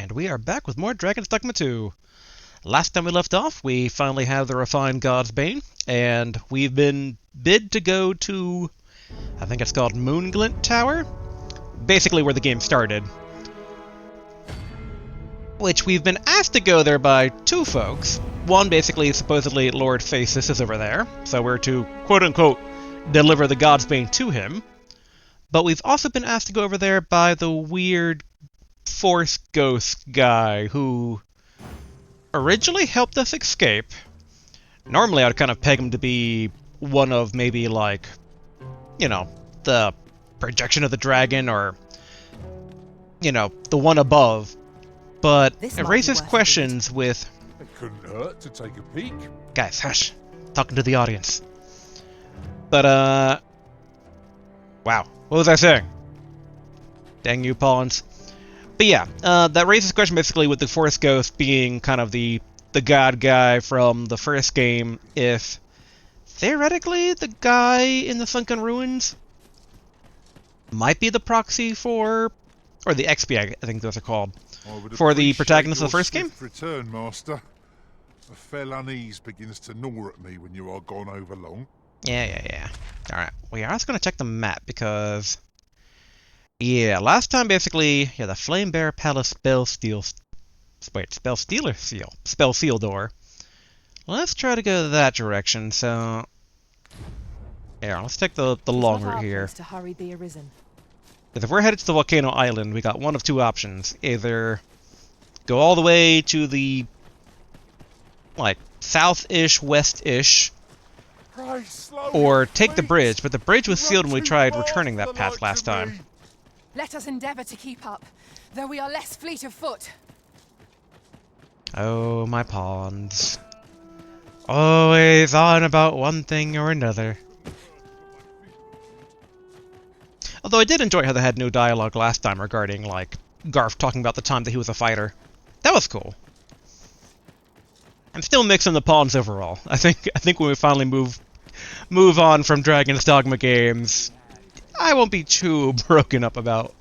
And we are back with more Dragon's Dogma 2. Last time we left off, we finally have the refined Godsbane, and we've been bid to go to, I think it's called Moonglint Tower? Basically where the game started. Which we've been asked to go there by two folks. One, basically, supposedly Lord Phaesus is over there, so we're to, quote-unquote, deliver the Godsbane to him. But we've also been asked to go over there by the weird Force Ghost guy who originally helped us escape. Normally I would kind of peg him to be one of maybe like, you know, the projection of the dragon or, you know, the one above. But it raises questions with... It couldn't hurt to take a peek. Guys, hush. Talking to the audience. But, wow. What was I saying? Dang you, pawns. But yeah, that raises a question basically with the Force Ghost being kind of the god guy from the first game, if theoretically the guy in the Sunken Ruins might be the proxy for, or the XP I think those are called, for the protagonist of the first game? Return, Master. A fell unease begins to gnaw at me when you are gone over long. Yeah. Alright, we are also going to check the map because... yeah, last time basically, the Flame Bear Palace Spell Seal door. Let's try to go that direction, so... yeah, let's take the long route here. To hurry the arisen. Because if we're headed to the Volcano Island, we got one of two options. Either go all the way to the, like, south-ish, west-ish, or take the bridge, but the bridge was sealed when we tried returning that path last time. Let us endeavour to keep up, though we are less fleet of foot. Oh, my pawns. Always on about one thing or another. Although I did enjoy how they had no dialogue last time regarding, like, Garf talking about the time that he was a fighter. That was cool. I'm still mixing the pawns overall. I think when we finally move on from Dragon's Dogma games, I won't be too broken up about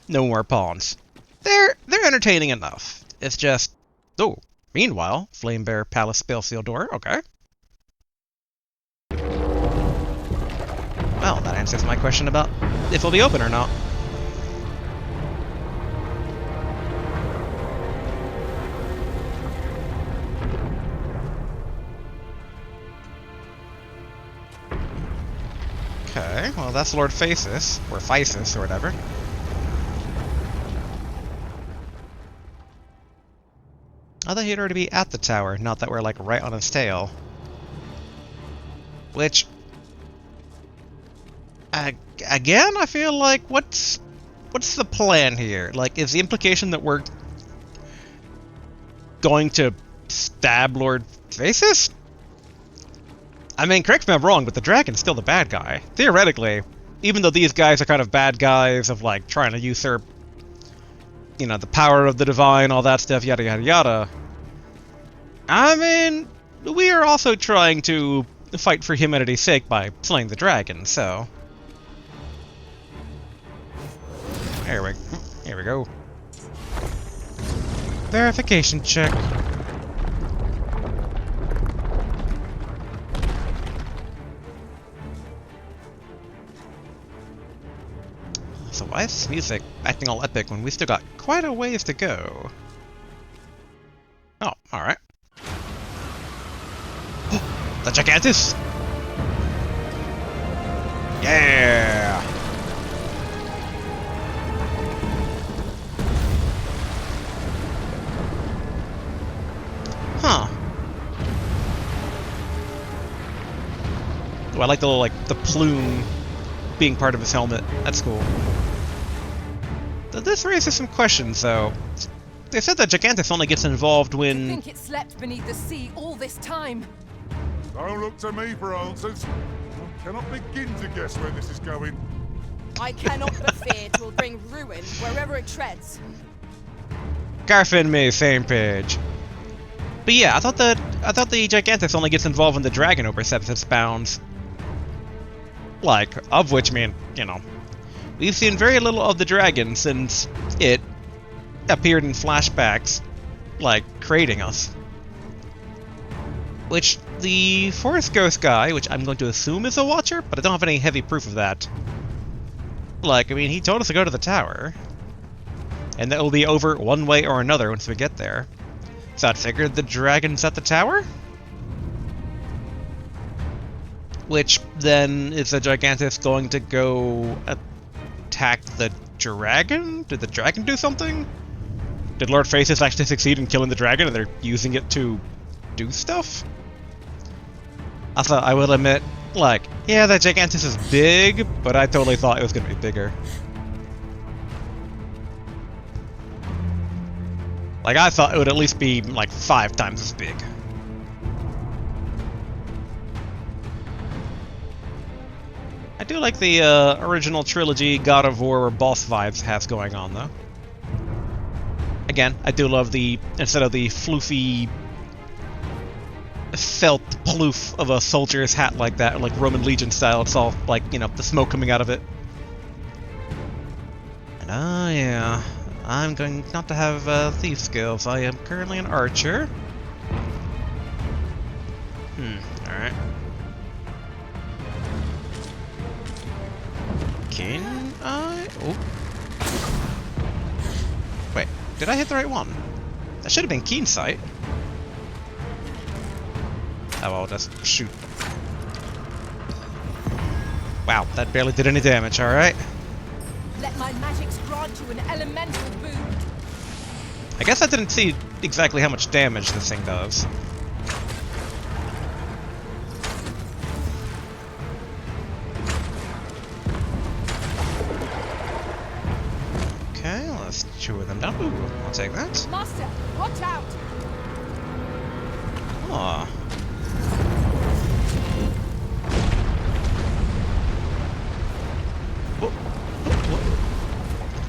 no more pawns. They're entertaining enough. It's just... oh, meanwhile, Flame Bear Palace Spell Seal door, okay. Well, that answers my question about if it'll be open or not. Okay, well that's Lord Phaesus, or Phaesus, or whatever. I thought he'd already be at the tower, not that we're like right on his tail. Which... again, I feel like, what's the plan here? Like, is the implication that we're going to stab Lord Phaesus? I mean, correct me if I'm wrong, but the dragon's still the bad guy. Theoretically, even though these guys are kind of bad guys of, like, trying to usurp, you know, the power of the divine, all that stuff, yada yada yada. I mean, we are also trying to fight for humanity's sake by slaying the dragon, so... Here we go. Verification check. So why is this music acting all epic when we still got quite a ways to go? Oh, alright. The Gigantus! Yeah! Huh. Oh, I like the little, like, the plume being part of his helmet. That's cool. This raises some questions, though. They said that Gigantus only gets involved when... I think it slept beneath the sea all this time. Don't look to me for answers. I cannot begin to guess where this is going. I cannot but fear it will bring ruin wherever it treads. Garf and me, same page. But yeah, I thought the Gigantus only gets involved when the dragon oversteps its bounds. Like, of which, I mean, you know, we've seen very little of the dragon since it appeared in flashbacks, like, creating us. Which, the Forest Ghost guy, which I'm going to assume is a Watcher, but I don't have any heavy proof of that. Like, I mean, he told us to go to the tower. And that will be over one way or another once we get there. So I'd figured the dragon's at the tower? Which, then, is the Gigantus going to go attack the dragon? Did the dragon do something? Did Lord Phaesus actually succeed in killing the dragon and they're using it to do stuff? Also, I will admit, like, yeah, that Gigantus is big, but I totally thought it was going to be bigger. Like, I thought it would at least be, like, 5 times as big. I do like the original trilogy God of War boss vibes has going on, though. Again, I do love the, instead of the floofy felt ploof of a soldier's hat like that, like Roman Legion style, it's all like, you know, the smoke coming out of it. And oh yeah, I'm going not to have thief skills. I am currently an archer. Alright. Can I? Oh. Wait, did I hit the right one? That should have been keen sight. Oh, well, just shoot. Wow, that barely did any damage, alright. Let my magics grant you an elemental boon. I guess I didn't see exactly how much damage this thing does. Okay, let's chew them down. Ooh, I'll take that. Master, watch out! Aw.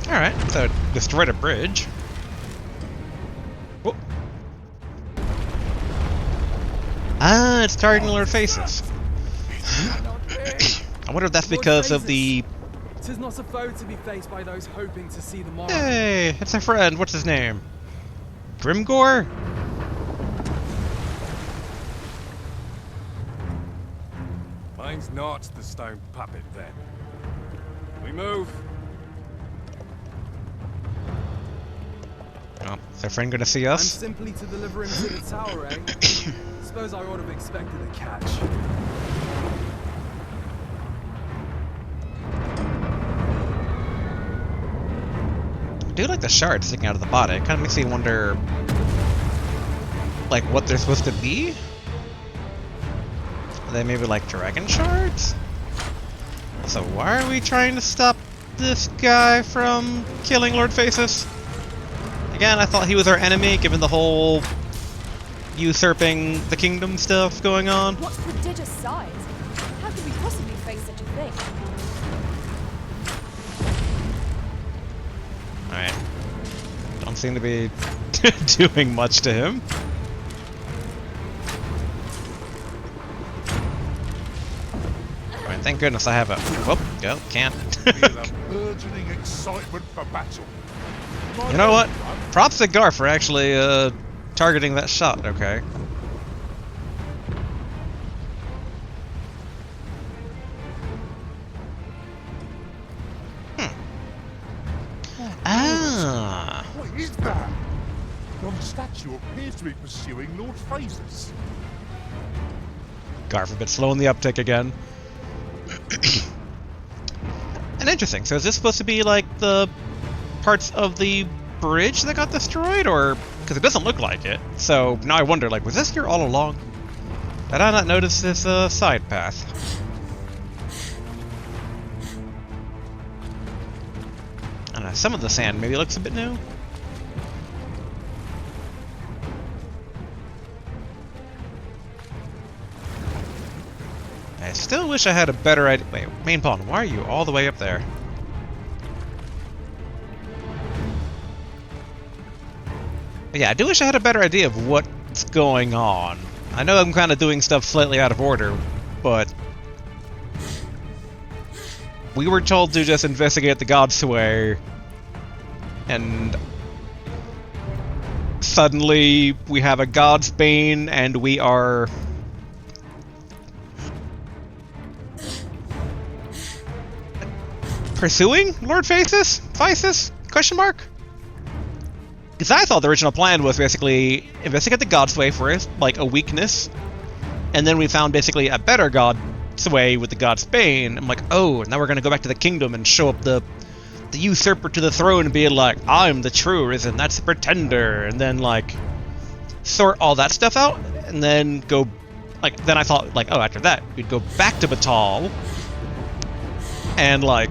Alright, so it destroyed a bridge. Whoop. Ah, it's targeting Lord Phaesus. I wonder if that's because of the... Tis not a foe to be faced by those hoping to see the morrow. Hey, it's a friend. What's his name? Grimgore? Mine's not the stone puppet, then. We move. Oh, is our friend gonna see I'm us? simply to deliver him to the tower, eh? Suppose I ought to have expected a catch. I do like the shards sticking out of the body. It kind of makes me wonder, like, what they're supposed to be? Are they maybe like dragon shards? So why are we trying to stop this guy from killing Lord Phaesus? Again, I thought he was our enemy, given the whole usurping the kingdom stuff going on. What prodigious size! How could we possibly face such a thing? Alright. Don't seem to be doing much to him. Alright, thank goodness I have a... Whoop, go, can't. Feel a burgeoning excitement for battle. You know what? Props to Gar for actually targeting that shot, okay. Ah! What is that? Yon statue appears to be pursuing Lord Phaesus. Garf a bit slow in the uptick again. And interesting, so is this supposed to be like the parts of the bridge that got destroyed, or... Because it doesn't look like it. So now I wonder, like, was this here all along? Did I not notice this side path? I don't know, some of the sand maybe looks a bit new. I still wish I had a better idea. Wait, main pawn, why are you all the way up there? Yeah, I do wish I had a better idea of what's going on. I know I'm kind of doing stuff slightly out of order, but... we were told to just investigate the Godsbane, and suddenly we have a Godsbane and we are... pursuing Lord Phaesus? Phaesus? Question mark? Because I thought the original plan was basically investigate the Godsway for like a weakness, and then we found basically a better Godsway with the Godsbane. I'm like, oh, now we're gonna go back to the kingdom and show up the usurper to the throne and be like, I'm the true risen, that's the pretender, and then like sort all that stuff out, and then go like then I thought like, oh, after that we'd go back to Batal and like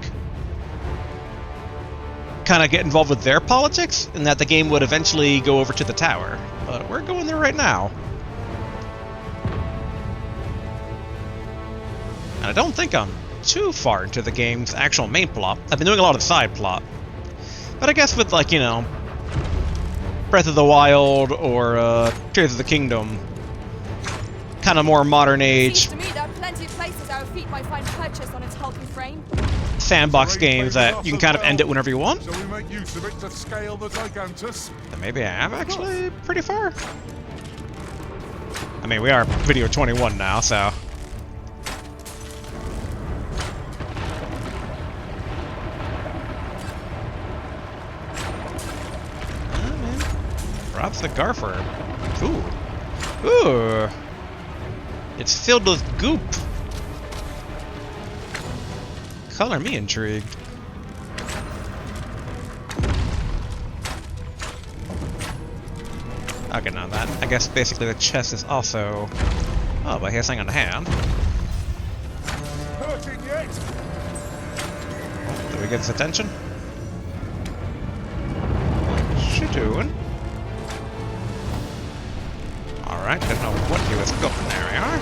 kind of get involved with their politics, and that the game would eventually go over to the tower. But we're going there right now. And I don't think I'm too far into the game's actual main plot. I've been doing a lot of side plot. But I guess with, like, you know, Breath of the Wild or Tears of the Kingdom, kind of more modern age. Seems to me there are plenty of places our feet might find purchase on its hulking frame. Sandbox games that you can kind of end it whenever you want. Shall we make use of it to scale the Gigantus? And maybe I am actually pretty far. I mean, we are video 21 now, so... Drops the Garfer. Ooh. Ooh. It's filled with goop. Color me intrigued. Okay, now that, I guess basically the chest is also... Oh, but he has something on the hand. Hurting yet? Do we get his attention? What's she doing? Alright, didn't know what he was going. There we are.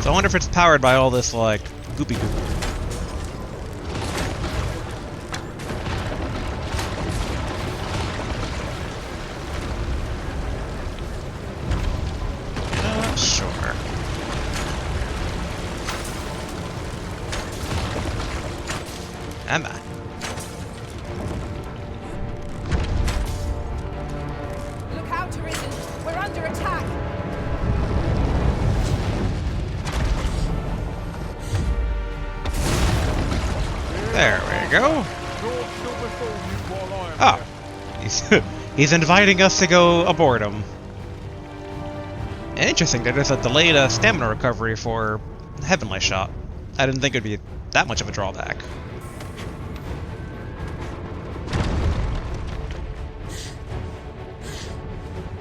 So I wonder if it's powered by all this, like, goopy goop. Sure. Am I? Look out, Arisen. We're under attack. There we go. Oh, he's inviting us to go aboard him. Interesting that there's a delayed stamina recovery for Heavenly Shot. I didn't think it'd be that much of a drawback.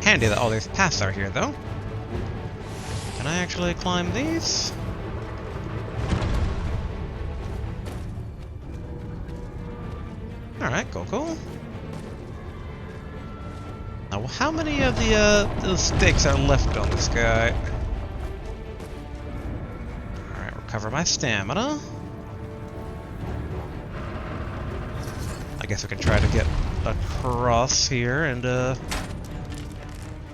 Handy that all these paths are here, though. Can I actually climb these? Alright, cool. Now, how many of the stakes are left on this guy? Alright, recover my stamina. I guess we can try to get across here and,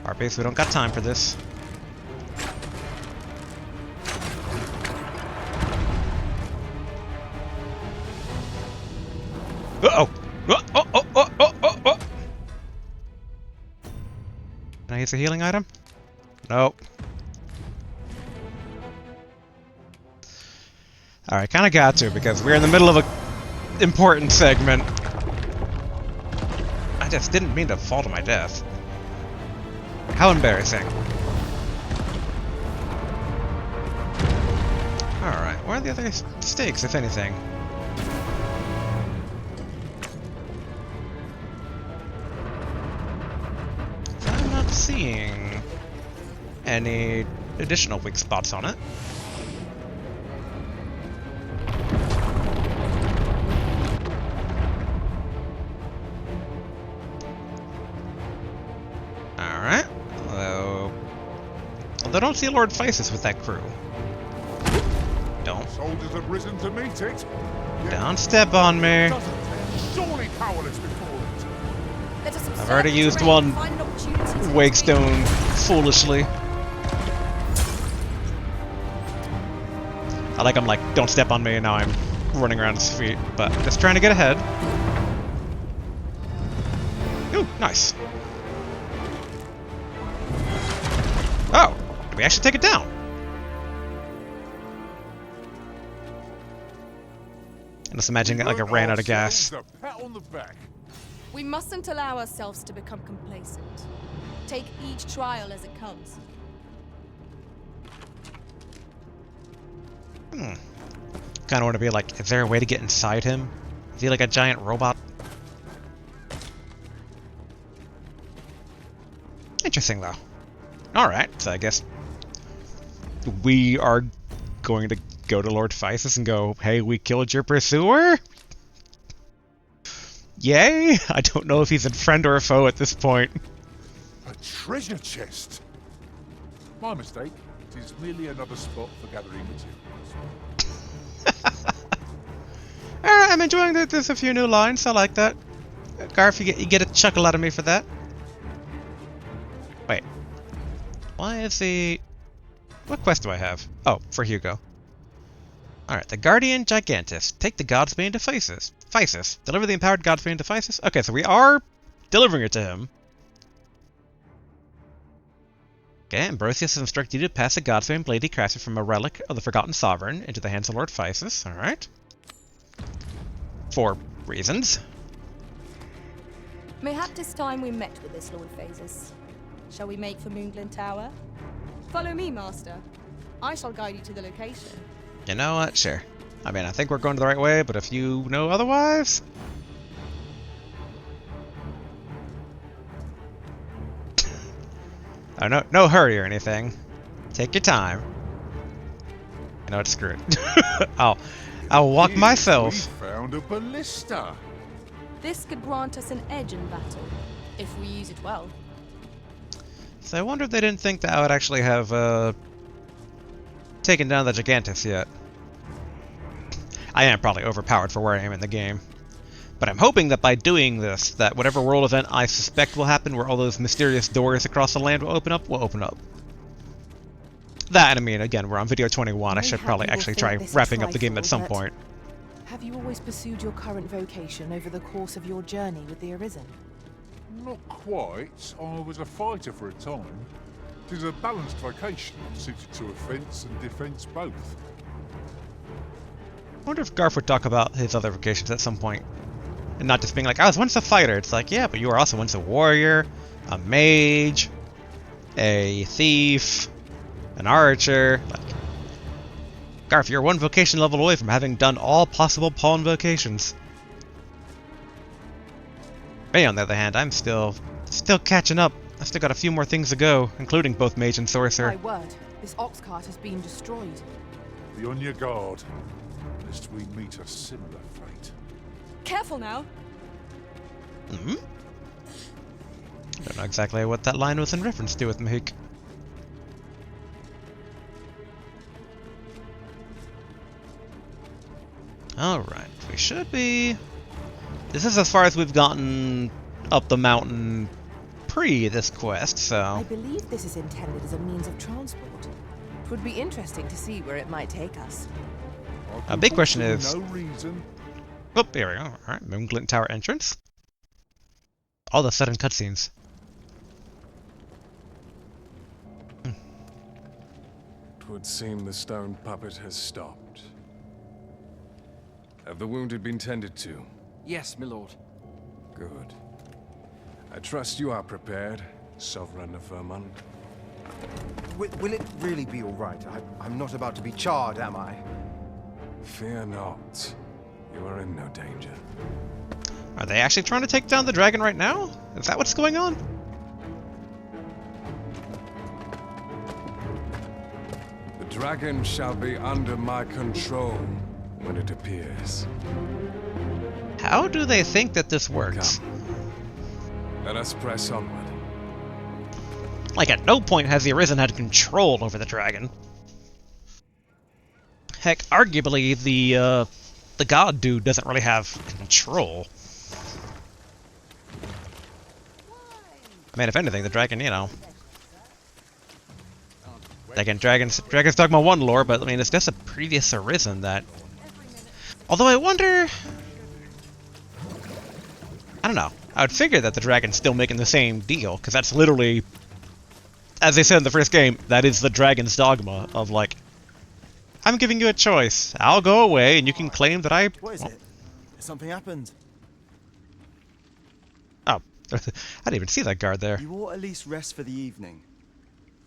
our base, we don't got time for this. Uh-oh! Oh! Can I use a healing item? Nope. Alright, kinda got to, because we're in the middle of a important segment. I just didn't mean to fall to my death. How embarrassing. Alright, where are the other stakes, if anything? I'm not seeing any additional weak spots on it. Alright. Although I don't see Lord Phaesus with that crew. Don't. Soldiers have risen to meet it. Don't step on me. Surely powerless before it. Let us I've already used one Wakestone foolishly. I like I'm like, don't step on me, and now I'm running around his feet, but just trying to get ahead. Ooh, nice. Oh, did we actually take it down? I'm just imagining it like it ran out of gas. A pat on the back. We mustn't allow ourselves to become complacent. Take each trial as it comes. Kind of want to be like, is there a way to get inside him? Is he like a giant robot? Interesting, though. Alright, so I guess we are going to go to Lord Phaesus and go, hey, we killed your pursuer? Yay? I don't know if he's a friend or a foe at this point. A treasure chest. My mistake. It is merely another spot for gathering materials. I'm enjoying that there's a few new lines. I like that. Garf, you get a chuckle out of me for that. Wait. Why is the... What quest do I have? Oh, for Hugo. Alright, the Guardian Gigantus. Take the Godsbane to Phaesus. Phaesus. Deliver the empowered Godsbane to Phaesus? Okay, so we are delivering it to him. Okay, Ambrosius has instructed you to pass the Godsbane blade he crafted from a relic of the Forgotten Sovereign into the hands of Lord Phaesus. Alright. For reasons. Mayhap 'tis time we met with this Lord Phaesus. Shall we make for Moonglint Tower? Follow me, Master. I shall guide you to the location. You know what? Sure. I mean, I think we're going the right way, but if you know otherwise... Oh, no hurry or anything. Take your time. You know what? Screw it. I'll walk myself. We found a ballista. This could grant us an edge in battle, if we use it well. So I wonder if they didn't think that I would actually have taken down the Gigantus yet. I am probably overpowered for where I am in the game. But I'm hoping that by doing this, that whatever world event I suspect will happen, where all those mysterious doors across the land will open up. That, and I mean, again, we're on video 21. I should probably actually try wrapping up the game at some point. Have you always pursued your current vocation over the course of your journey with the Arisen? Not quite. I was a fighter for a time. It is a balanced vocation, suited to offence and defence both. I wonder if Garf would talk about his other vocations at some point. And not just being like, I was once a fighter. It's like, yeah, but you were also once a warrior, a mage, a thief, an archer. Like, Garf, you're one vocation level away from having done all possible pawn vocations. Me, on the other hand, I'm still catching up. I've still got a few more things to go, including both mage and sorcerer. My word, this ox cart has been destroyed. Be on your guard, lest we meet a similar fate. Careful now. Hmm? I don't know exactly what that line was in reference to with Mahik. Alright, we should be... This is as far as we've gotten up the mountain pre this quest, so... I believe this is intended as a means of transport. It would be interesting to see where it might take us. A big question is... No reason. Oh, here we go. Alright, Moonglint Tower entrance. All the sudden cutscenes. Twould seem the stone puppet has stopped. Have the wounded been tended to? Yes, my lord. Good. I trust you are prepared, Sovereign of Vermont. Will it really be all right? I'm not about to be charred, am I? Fear not. You are in no danger. Are they actually trying to take down the dragon right now? Is that what's going on? The dragon shall be under my control when it appears. How do they think that this works? Come. Let us press onward. Like, at no point has the Arisen had control over the dragon. Heck, arguably, the god dude doesn't really have control. I mean, if anything, the dragon, you know... Again, Dragon's Dogma 1 lore, but I mean, it's just a previous Arisen that... Although I wonder... I don't know. I would figure that the dragon's still making the same deal, because that's literally, as they said in the first game, that is the dragon's dogma of, like, I'm giving you a choice. I'll go away, and you can claim that I... What is it? Something happened. Oh, I didn't even see that guard there. You ought at least rest for the evening.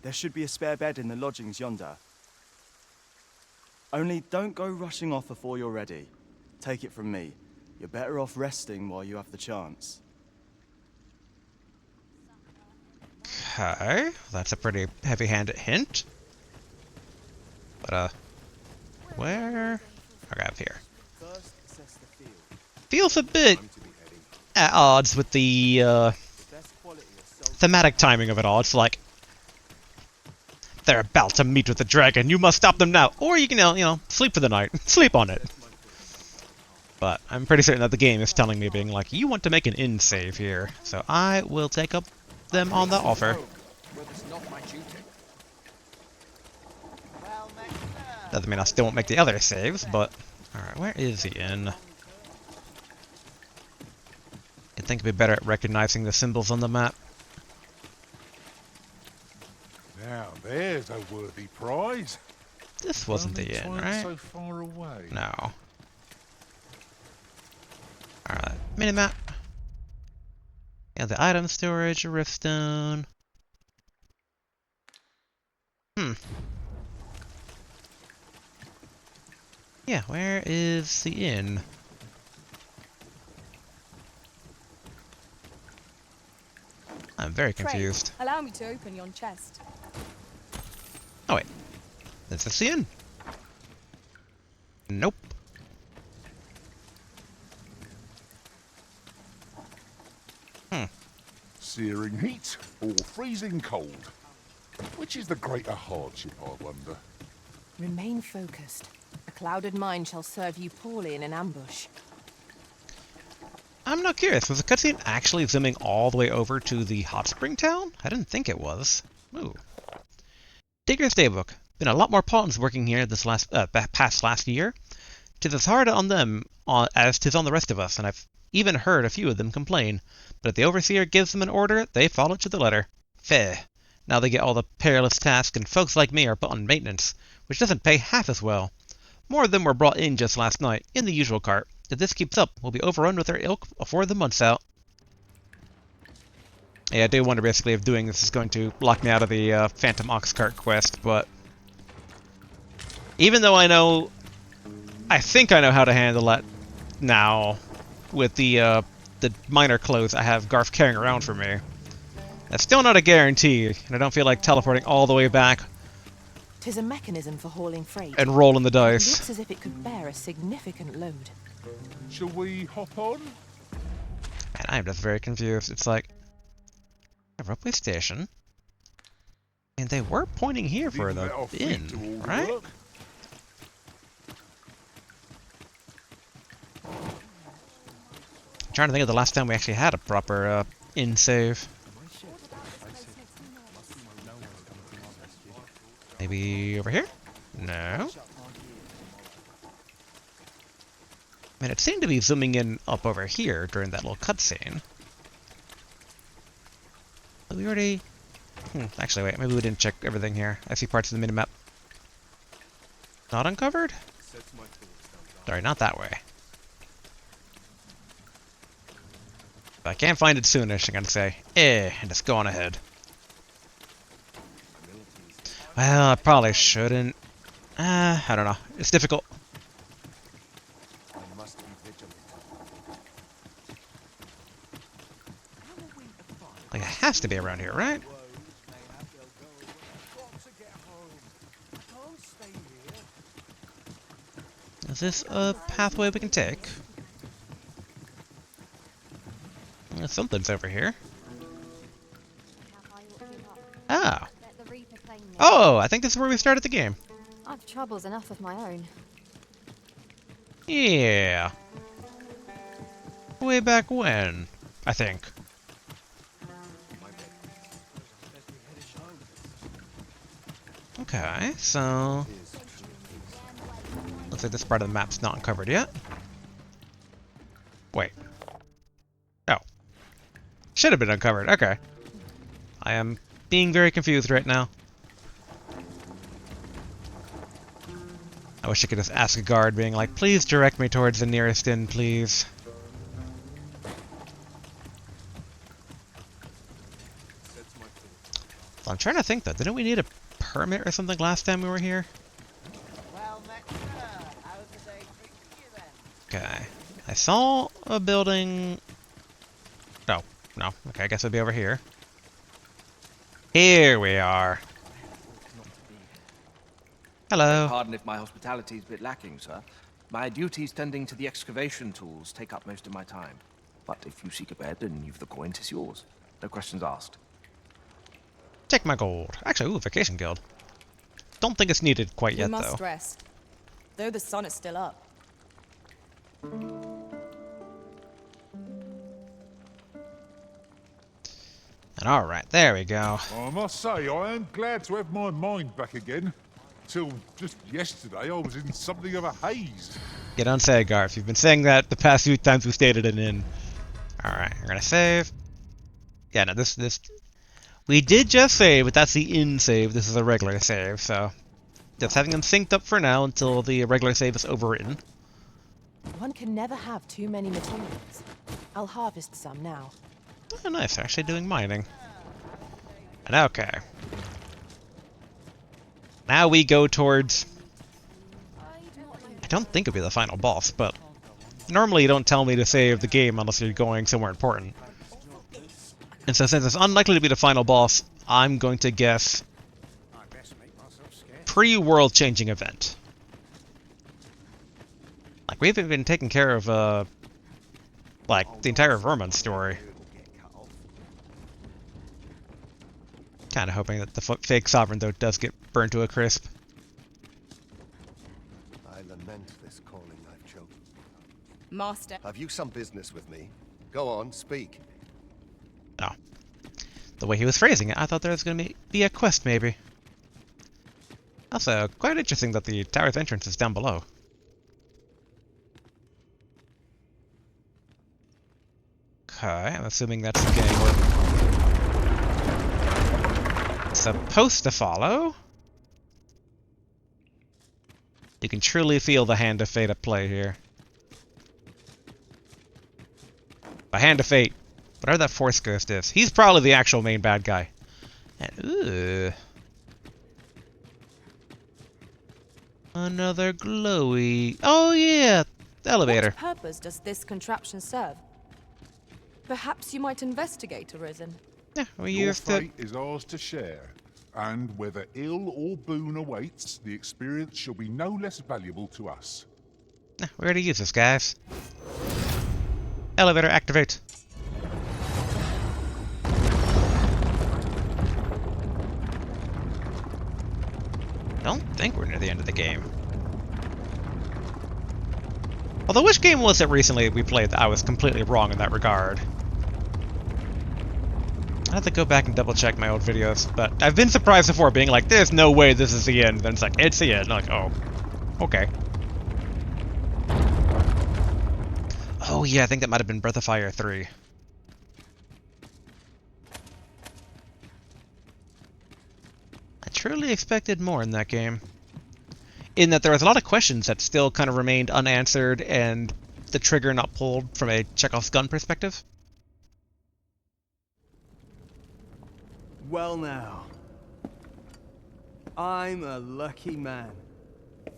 There should be a spare bed in the lodgings yonder. Only don't go rushing off before you're ready. Take it from me. You're better off resting while you have the chance. Okay, that's a pretty heavy-handed hint. But, where? Okay, up here. First, assess the field. Feels a bit at odds with the, Best quality of thematic timing of it all. It's like, they're about to meet with the dragon, you must stop them now! Or you can, you know, sleep for the night. Sleep on it. But I'm pretty certain that the game is telling me, being like, you want to make an inn save here. So I will take up them on the offer. Doesn't mean I still won't make the other saves, but... Alright, where is the inn? You'd think I'd be better at recognizing the symbols on the map. Now there's a worthy prize. This wasn't the inn, right? So far away. No. Alright, minimap. Yeah, the item storage, a riftstone. Yeah, where is the inn? I'm very confused. Pray, allow me to open yon chest. Oh wait, is this the inn? Nope. Searing heat or freezing cold? Which is the greater hardship, I wonder? Remain focused. A clouded mind shall serve you poorly in an ambush. I'm not curious, was the cutscene actually zooming all the way over to the hot spring town? I didn't think it was. Ooh. Digger's Daybook. Been a lot more pawns working here this past last year. 'Tis as hard on them as 'tis on the rest of us, and I've even heard a few of them complain. But if the overseer gives them an order, they follow it to the letter. Fair. Now they get all the perilous tasks, and folks like me are put on maintenance, which doesn't pay half as well. More of them were brought in just last night, in the usual cart. If this keeps up, we'll be overrun with their ilk before the month's out. Yeah, I do wonder basically if doing this is going to lock me out of the Phantom Ox Cart quest, but... Even though I think I know how to handle that now, with the minor clothes I have Garth carrying around for me. That's still not a guarantee, and I don't feel like teleporting all the way back 'Tis a mechanism for hauling freight. and rolling the It dice. looks as if it could bear a significant load. Shall we hop on? Man, I'm just very confused. It's like a railway station, and they were pointing here for Didn't let the our feet inn, do all the right? work. Trying to think of the last time we actually had a proper inn save. Maybe over here? No. I mean, it seemed to be zooming in up over here during that little cutscene. But we already... actually, wait, maybe we didn't check everything here. I see parts of the minimap. Not uncovered? Sorry, not that way. If I can't find it soonish, I'm gonna say, and just go on ahead. Well, I probably shouldn't. I don't know. It's difficult. Like, it has to be around here, right? Is this a pathway we can take? Something's over here. Ah. Oh, I think this is where we started the game. I've troubles enough of my own. Yeah. Way back when, I think. Okay, so... Looks like this part of the map's not uncovered yet. Wait. Oh. Should have been uncovered. Okay. I am being very confused right now. I wish I could just ask a guard, being like, please direct me towards the nearest inn, please. So I'm trying to think, though. Didn't we need a permit or something last time we were here? Okay. I saw a building... Oh, no. Okay, I guess it'll be over here. Here we are. Hello. Pardon if my hospitality is a bit lacking, sir. My duties tending to the excavation tools take up most of my time. But if you seek a bed and you've the coin, 'tis yours. No questions asked. Take my gold. Actually, ooh, vacation guild. Don't think it's needed quite yet, We must though. rest, though the sun is still up. And alright, there we go. I must say, I am glad to have my mind back again. Till just yesterday, I was in something of a haze. You don't say, Garth. You've been saying that the past few times we stayed at an inn. Alright, we're gonna save. Yeah, no, this... We did just save, but that's the inn save. This is a regular save, so... Just having them synced up for now until the regular save is overwritten. One can never have too many materials. I'll harvest some now. Oh, nice. They're actually doing mining. And okay. Now we go towards... I don't think it'll be the final boss, but... Normally you don't tell me to save the game unless you're going somewhere important. And so since it's unlikely to be the final boss, I'm going to guess... pre-world-changing event. Like, we haven't been taking care of, like, the entire Vermont story. Kind of hoping that the fake sovereign, though, does get burned to a crisp. I lament this calling I've chosen. Master. Have you some business with me? Go on, speak. No. The way he was phrasing it, I thought there was going to be a quest, maybe. Also, quite interesting that the tower's entrance is down below. Okay, I'm assuming that's the game we're supposed to follow. You can truly feel the hand of fate at play here. The hand of fate. Whatever that force ghost is. He's probably the actual main bad guy. And, ooh. Another glowy... Oh yeah! The elevator. What purpose does this contraption serve? Perhaps you might investigate, Arisen. Yeah, we Your used to... fate is ours to share. And whether ill or boon awaits, the experience shall be no less valuable to us. Yeah, we already used this, guys. Elevator activate. I don't think we're near the end of the game. Although, which game was it recently we played that I was completely wrong in that regard? I have to go back and double check my old videos, but I've been surprised before being like, there's no way this is the end. Then it's like, it's the end. I'm like, oh, okay. Oh yeah, I think that might have been Breath of Fire 3. I truly expected more in that game. In that there was a lot of questions that still kind of remained unanswered and the trigger not pulled from a Chekhov's gun perspective. Well now. I'm a lucky man.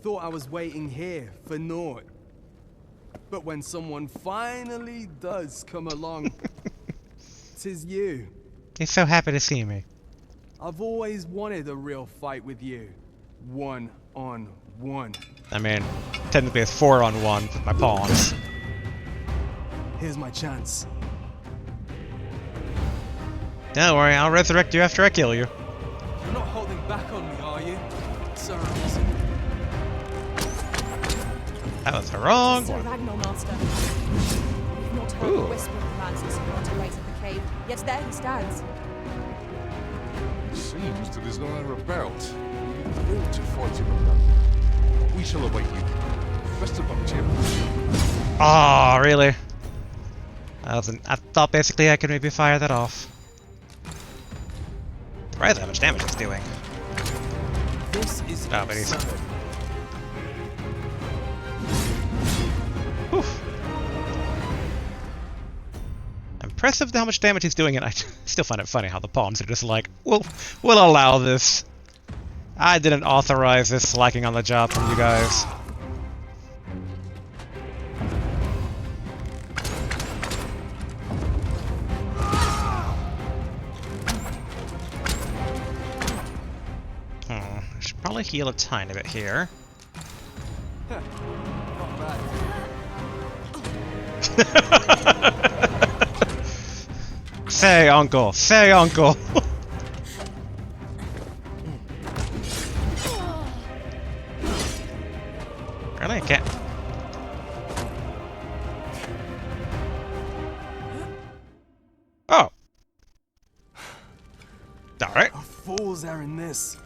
Thought I was waiting here for naught. But when someone finally does come along, 'tis you. He's so happy to see me. I've always wanted a real fight with you. One-on-one. I mean, technically it's 4-on-1 with my pawns. Here's my chance. Don't worry, I'll resurrect you after I kill you. You're not holding back on me, are you? Sir Arisen? That was the wrong Sir one. Ragnar, Master. We've not heard Ooh. a whisper of the man since he got away to the cave, yet there he stands. He seems to desire a bout. We will to fight him alone. We shall await you. Best of luck to you. Oh, really? I thought basically I could maybe fire that off. Surprised how much damage it's doing. This is Oh, but he's... absurd. Whew. Impressive how much damage he's doing, and I still find it funny how the pawns are just like, we'll allow this. I didn't authorize this slacking on the job from you guys. I should probably heal a tiny bit here. Not bad. Say, uncle! Say, uncle! Really? I can't. Oh! Alright. Our fools are in this.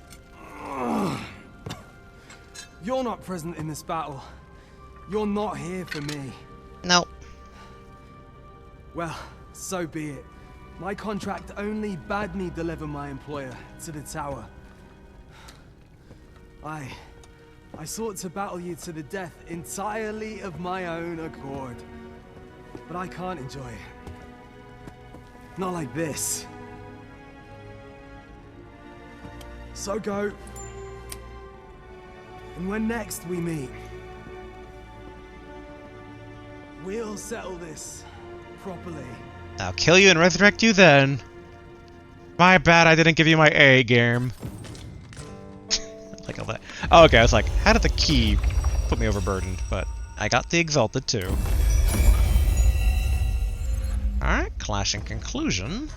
You're not present in this battle. You're not here for me. Nope. Well, so be it. My contract only bade me deliver my employer to the tower. I sought to battle you to the death entirely of my own accord. But I can't enjoy it. Not like this. So go. And when next we meet, we'll settle this properly. I'll kill you and resurrect you then. My bad, I didn't give you my A game. Like all that. Oh, okay, I was like, how did the key put me overburdened? But I got the exalted too. Alright, clashing conclusion.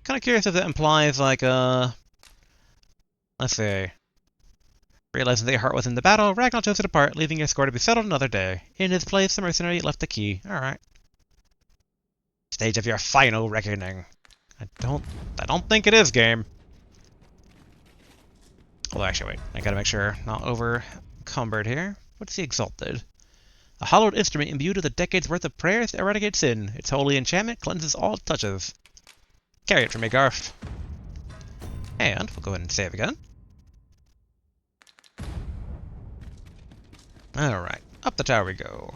Kind of curious if that implies like let's see. Realizing that your heart was in the battle, Ragnar chose to depart, leaving your score to be settled another day. In his place, the mercenary left the key. Alright. Stage of your final reckoning. I don't think it is, game. Although, actually, wait. I gotta make sure not over encumbered here. What's the exalted? A hollowed instrument imbued with a decade's worth of prayers to eradicate sin. Its holy enchantment cleanses all it touches. Carry it for me, Garth. And we'll go ahead and save again. Alright, up the tower we go.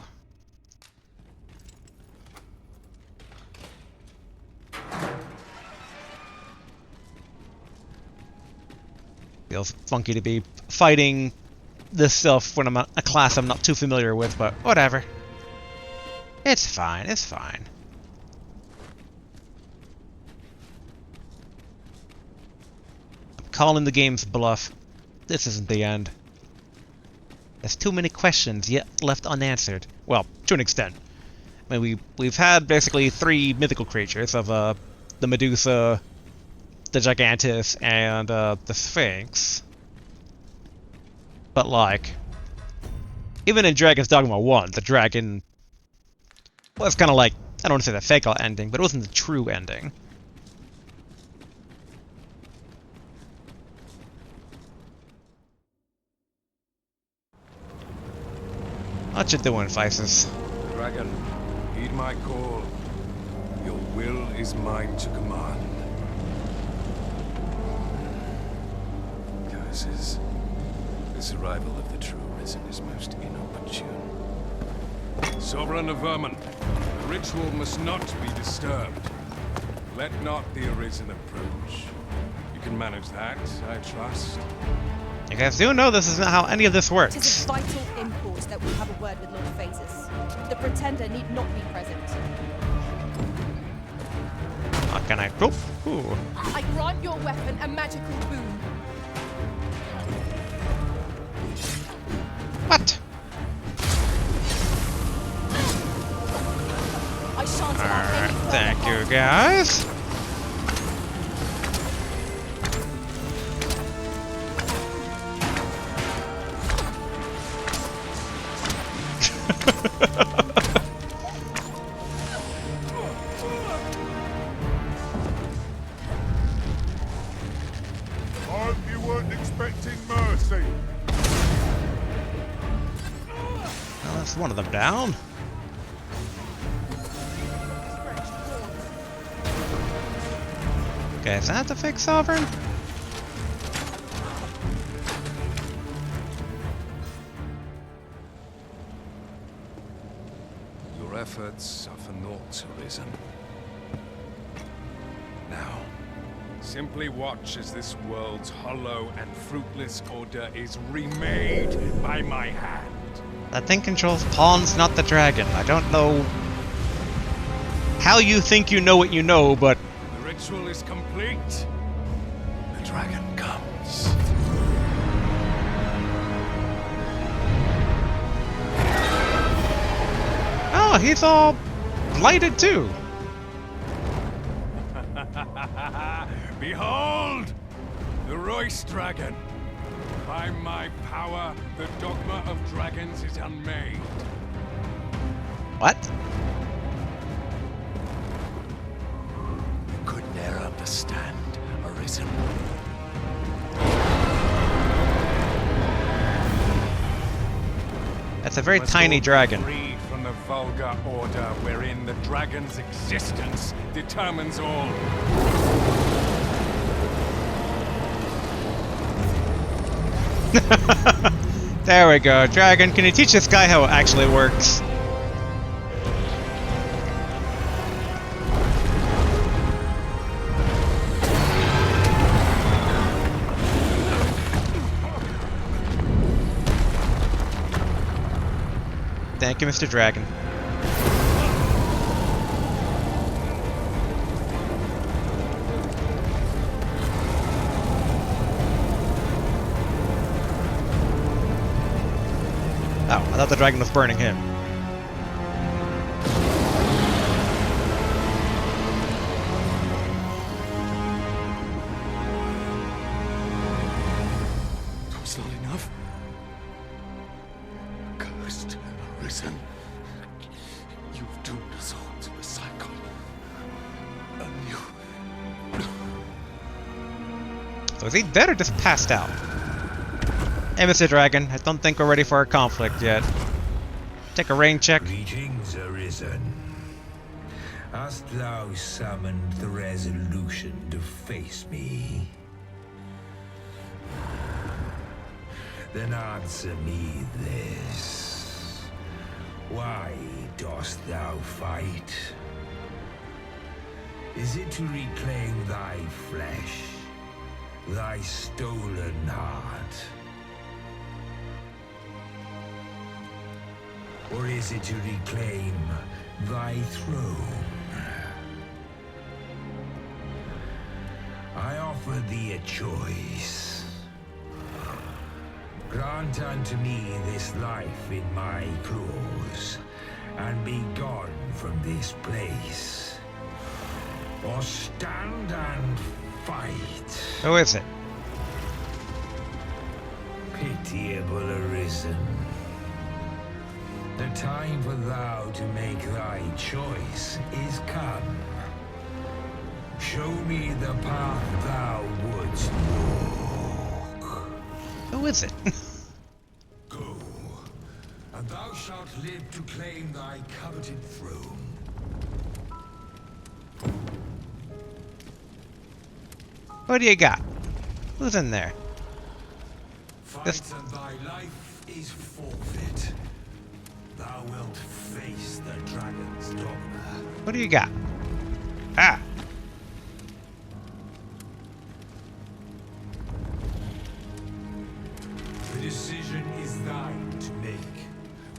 Feels funky to be fighting this stuff when I'm a class I'm not too familiar with, but whatever. It's fine, it's fine. I'm calling the game's bluff. This isn't the end. There's too many questions yet left unanswered. Well, to an extent. I mean, we've had basically 3 mythical creatures of the Medusa, the Gigantus, and the Sphinx. But like, even in Dragon's Dogma 1, the dragon was kind of like, I don't want to say the fake out ending, but it wasn't the true ending. What you doing, Phaesus? Dragon, heed my call. Your will is mine to command. Curses. This arrival of the true Risen is most inopportune. Sovereign of Vermin, the ritual must not be disturbed. Let not the Arisen approach. You can manage that, I trust. You guys do know this isn't how any of this works. It is of vital import that we have a word with Lord Phaesus. The Pretender need not be present. How can I? Oh, ooh. I grant your weapon a magical boon. What? I shan't allow Alright, any further thank you, harm. guys. I hope you weren't expecting mercy. That's one of them down. Okay, is that the fake sovereign? Your efforts are for naught, Arisen. Now, simply watch as this world's hollow and fruitless order is remade by my hand. That thing controls pawns, not the dragon. I don't know how you think you know what you know, but... The ritual is complete. The dragon comes. Oh, he's all blighted too. Behold! The Royce Dragon. By my power, the Dogma of Dragons is unmade. What? You could ne'er understand, Arisen. That's a very tiny dragon. Freed from the vulgar order wherein the dragon's existence determines all. There we go. Dragon, can you teach this guy how it actually works? Thank you, Mr. Dragon. Oh, I thought the dragon was burning him. That was not enough. Cursed, Arisen. You've doomed us all to the cycle. And you... So is he dead or just passed out? Hey, Mr. Dragon, I don't think we're ready for a conflict yet. Take a rain check. Greetings, Arisen. Hast thou summoned the resolution to face me? Then answer me this. Why dost thou fight? Is it to reclaim thy flesh, thy stolen heart? Or is it to reclaim thy throne? I offer thee a choice. Grant unto me this life in my claws, and be gone from this place. Or stand and fight. Who is it? Pitiable Arisen. The time for thou to make thy choice is come. Show me the path thou wouldst walk. Who is it? Go, and thou shalt live to claim thy coveted throne. What do you got? Who's in there? Fight and thy life is forfeit. Thou wilt face the dragon's dogma. What do you got? Ah! The decision is thine to make.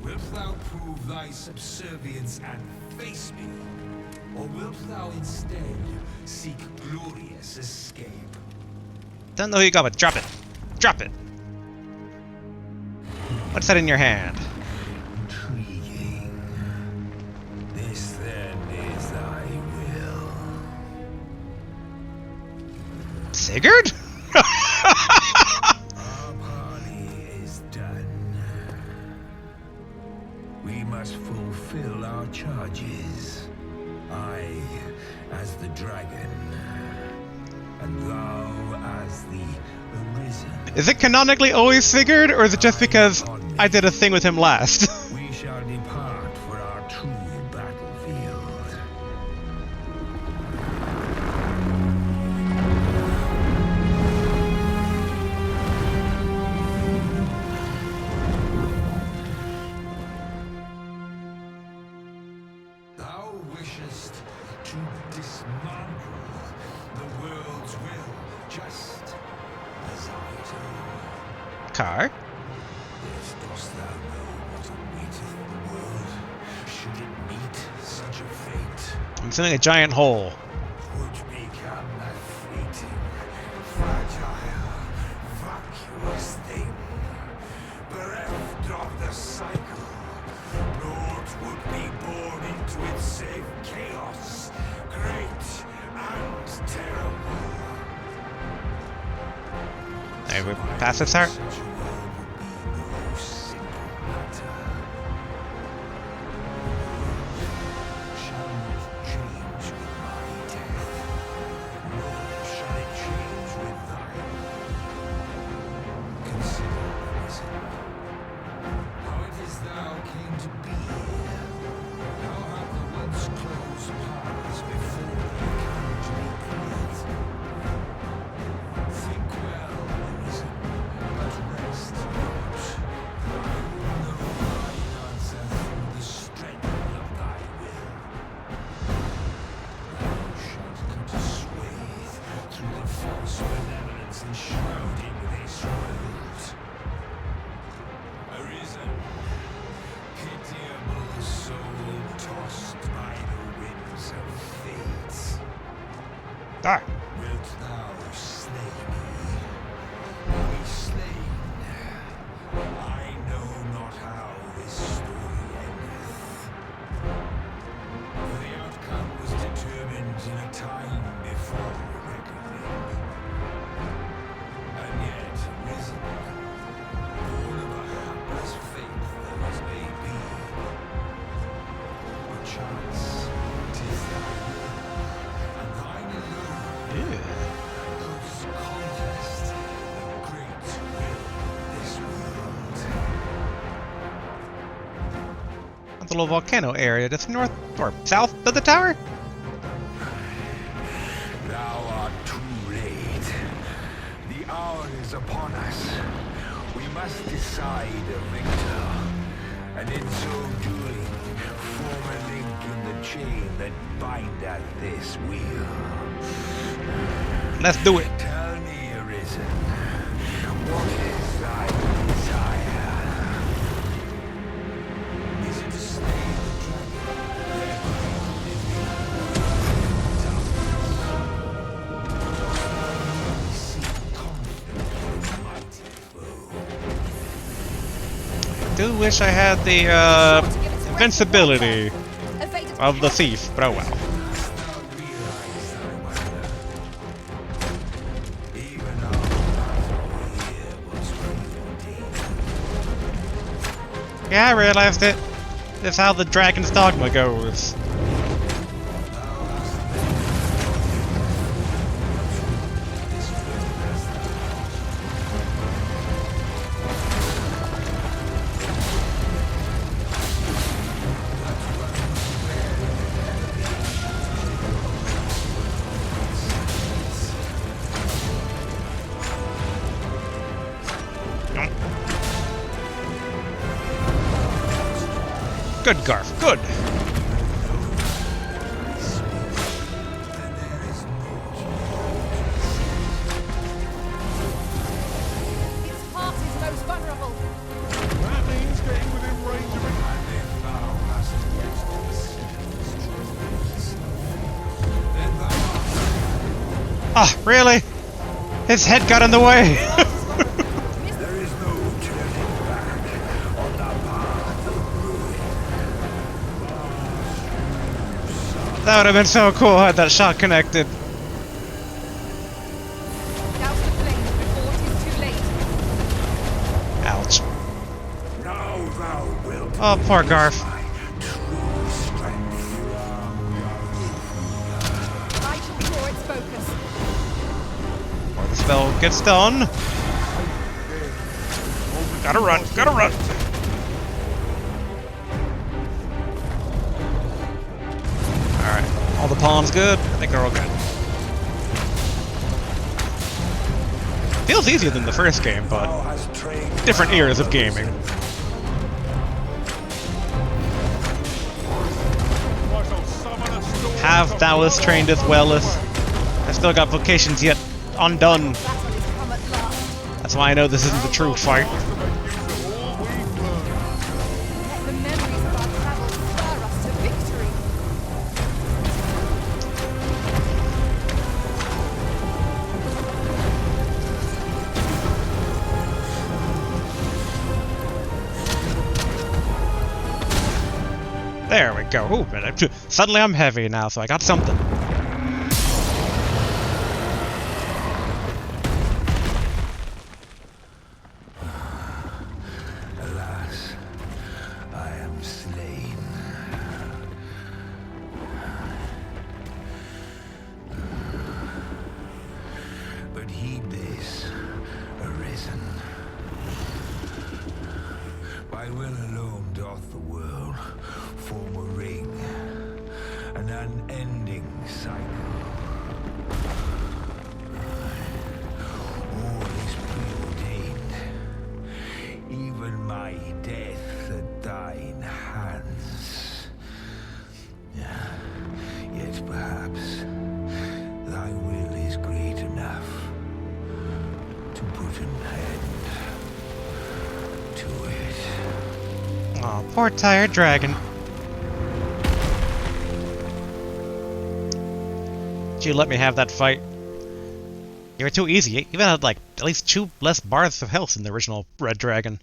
Wilt thou prove thy subservience and face me? Or wilt thou instead seek glorious escape? Don't know who you got, but drop it! Drop it! What's that in your hand? Intriguing. This then is thy will. Sigurd? Our parley is done. We must fulfill our charges. I as the dragon, and thou as the Arisen. Is it canonically always Sigurd, or is it just because I did a thing with him last? We shall depart for our true battlefield. Thou wishest to dismantle the world's will, just as I do. Car? Yet dost thou know what awaiteth the world, should it meet such a fate? I'm sending a giant hole. Would become a fleeting, fragile, vacuous thing, bereft of the cycle. Naught would be born into it save chaos, great and terrible. There we pass this heart. Such a world would be no simple matter. Shall not change with my death, nor shall it change with thine. Consider, reason, how it is thou came to be here. How have the once closed paths before thee come to be cleared? Think well, reason, but rest not. I will know thine answer through the strength of thy will. Thou shalt cut a swathe through the false benevolence enshrouding this world. Arisen, pitiable soul tossed by the winds of fate. Ah. Wilt thou slay me? Or be slain? I know not how this story endeth. For the outcome was determined in a time before reckoning. And yet, risen, born of a hapless fate though it may be, perchance 'tis thy will, and thine alone, couldst contest the great will of this world. That's a little volcano area just north or south of the tower? Thou art too late. The hour is upon us. We must decide a victor, and in so doing, form a link in the chain that bindeth this wheel. Let's do it. Tell me, Arisen, what is thy desire? Is it to slay the dragon, thereby living seek conflict with a mighty foe? I do wish I had the invincibility of the thief, but oh well. Yeah, I realized it. That's how the Dragon's Dogma goes. Good, Garf, good. Its heart is most vulnerable. That means getting within range of it. Ah, really? His head got in the way. There is no turning back on the path of ruin. That would have been so cool had that shot connected. Douse the flames before it is too late. Ouch. Now thou wilt Oh, poor Garf. my true strength. I shall draw its focus. Before the spell gets done. Gotta run, gotta run. pawn's good. I think they're all good. Feels easier than the first game, but different eras of gaming. Have Taoist trained as well as I still got vocations yet undone. That's why I know this isn't the true fight. There we go. Ooh, suddenly I'm heavy now, so I got something. Alas, I am slain. But heed this, arisen. By will alone doth the world form a ring, an unending cycle. All is preordained, even my death at thine hands. Yet perhaps thy will is great enough to put an end to it. Aw, poor tired dragon. Did you let me have that fight? You were too easy. You even had, like, at least 2 less bars of health than the original Red Dragon.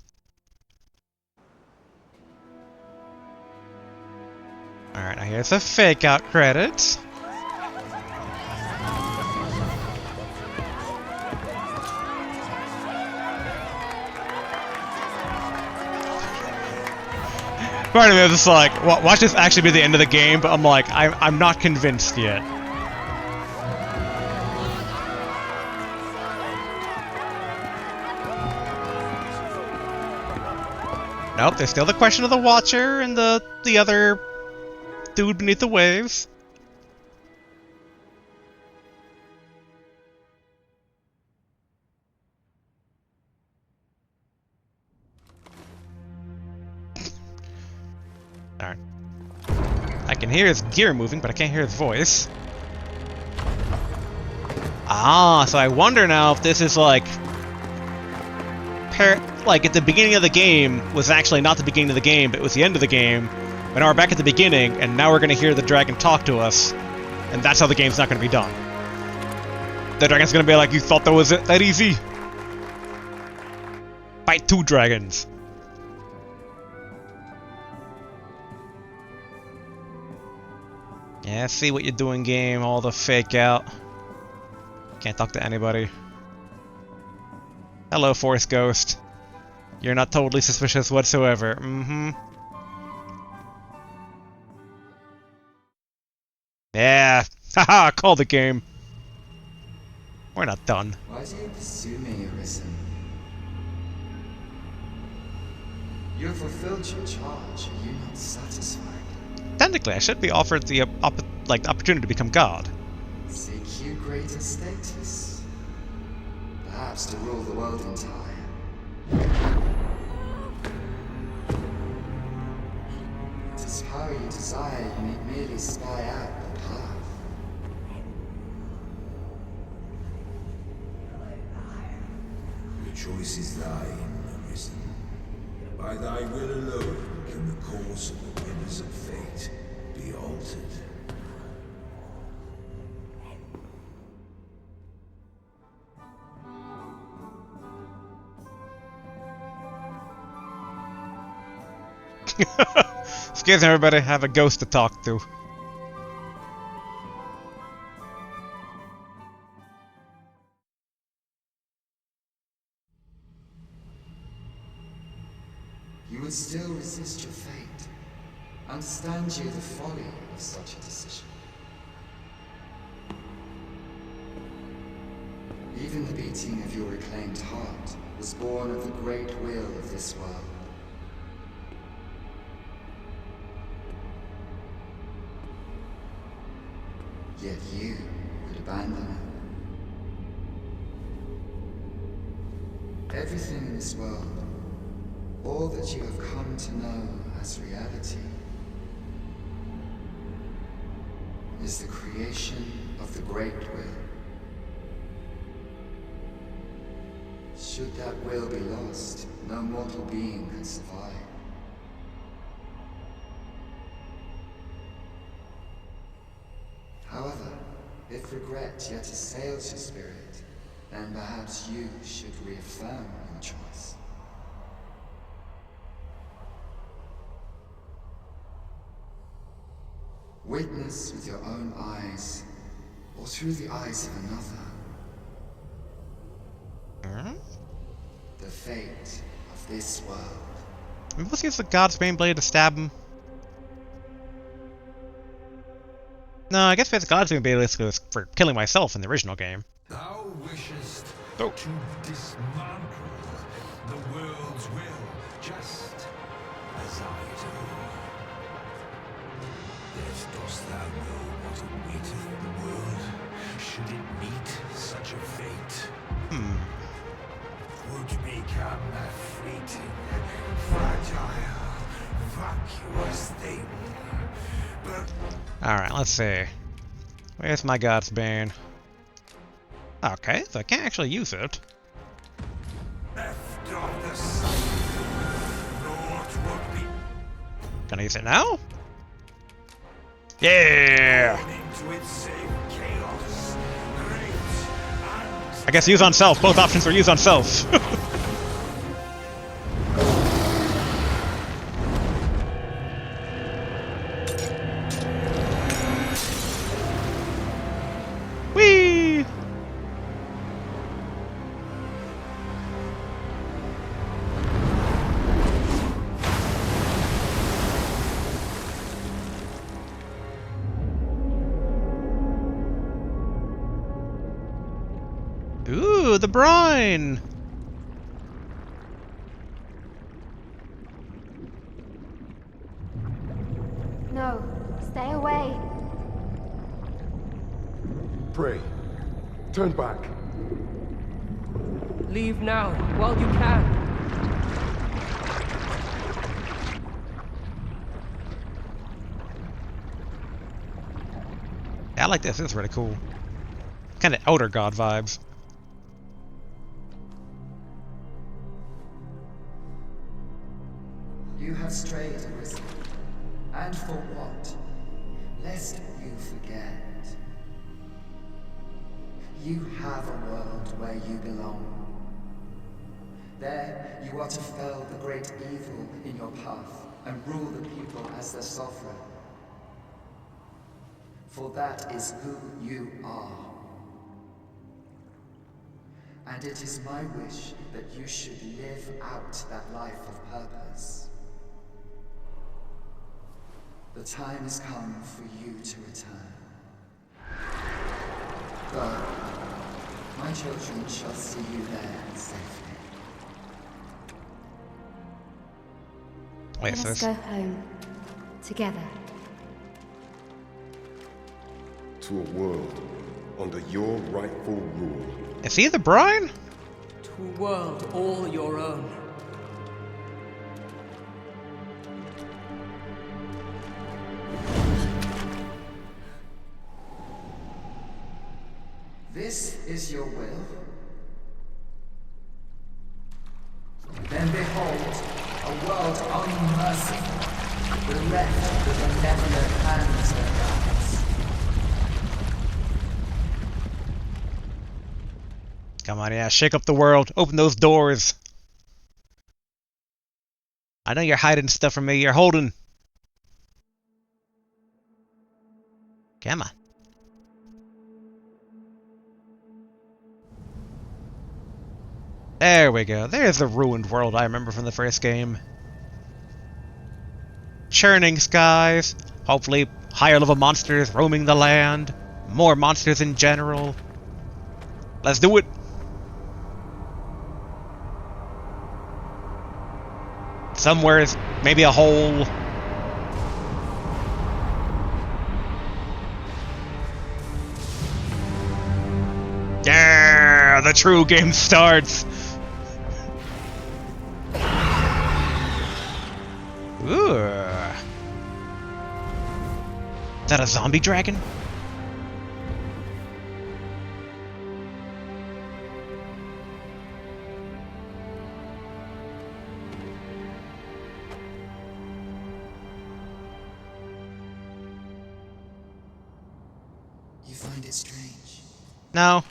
Alright, now here's a fake-out credit. Part of me was just like, watch this actually be the end of the game, but I'm like, I'm not convinced yet. Nope, there's still the question of the Watcher and the other dude beneath the waves. Alright. I can hear his gear moving, but I can't hear his voice. Ah, so I wonder now if this is like at the beginning of the game was actually not the beginning of the game, but it was the end of the game. But now we're back at the beginning, and now we're going to hear the dragon talk to us, and that's how the game's not going to be done. The dragon's going to be like, you thought that was it that easy? Fight 2 dragons. Yeah, see what you're doing, game. All the fake out. Can't talk to anybody. Hello, Force Ghost. You're not totally suspicious whatsoever. Mm-hmm. Yeah. Haha, call the game. We're not done. Why do you pursue me, Arisen? You have fulfilled your charge. Are you not satisfied? Technically, I should be offered the opportunity to become God. Seek you greater status? Perhaps to rule the world entire. It is power you desire, you need merely spy out the path. The choice is thine, Arisen. By thy will alone can the course of the winners of fate be altered. Excuse me, everybody, have a ghost to talk to. You would still resist your fate. Understand you the folly of such a decision. Even the beating of your reclaimed heart was born of the great will of this world. Yet you would abandon it. Everything in this world, all that you have come to know as reality, is the creation of the Great Will. Should that will be lost, no mortal being can survive. However, if regret yet assails your spirit, then perhaps you should reaffirm your choice. Witness with your own eyes, or through the eyes of another, the fate of this world. Maybe let's use the Godsbane blade to stab him. No, I guess the Godsbane blade was for killing myself in the original game. Thou wishest Oh. to dismantle the world's will, just as I do. Yet dost thou know what awaiteth the world, should it meet such a fate? Would become a fleeting, fragile, vacuous thing. But Alright, let's see. Where's my Godsbane? Okay, so I can't actually use it. left of the sun, naught would be Can I use it now? Yeah! into its same chaos, great and I guess use on self. Both options were use on self. Whee! Ooh, the brine! No, stay away. Pray. Turn back. Leave now, while you can. Yeah, I like this. This is really cool. Kind of Elder God vibes. You have strayed, Arisen. And for what? Lest you forget. You have a world where you belong. There, you are to fell the great evil in your path and rule the people as their sovereign. For that is who you are. And it is my wish that you should live out that life of purpose. The time has come for you to return. Go. My children shall see you there safely. Wait, Let so us this... go home. Together. To a world under your rightful rule. Is he the brine? To a world all your own. This is your will? Then behold, a world unmerciful, bereft with benevolent hands and eyes. Come on, yeah, shake up the world. Open those doors. I know you're hiding stuff from me. You're holding. Come on. There we go. There's the ruined world I remember from the first game. Churning skies. Hopefully higher level monsters roaming the land. More monsters in general. Let's do it. Somewhere is maybe a hole. the true game starts. Ooh. Is that a zombie dragon? You find it strange? No.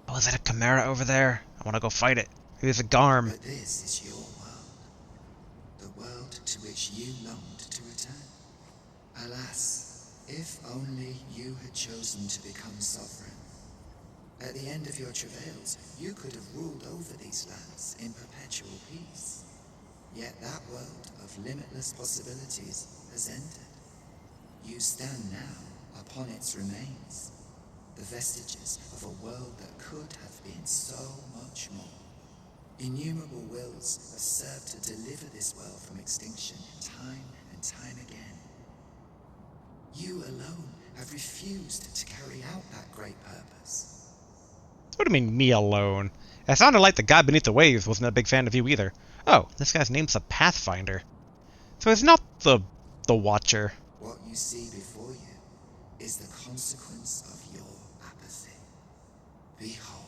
Oh, is that a chimera over there? I want to go fight it. Here's a Garm. But this is your world. The world to which you longed to return. Alas, if only you had chosen to become sovereign. At the end of your travails, you could have ruled over these lands in perpetual peace. Yet that world of limitless possibilities has ended. You stand now upon its remains, the vestiges of a world that could have been so much more. Innumerable wills have served to deliver this world from extinction time and time again. You alone have refused to carry out that great purpose. What do you mean, me alone? It sounded like the guy beneath the waves wasn't a big fan of you either. Oh, this guy's name's a Pathfinder. So he's not the Watcher. What you see before you is the consequence of your apathy. Behold.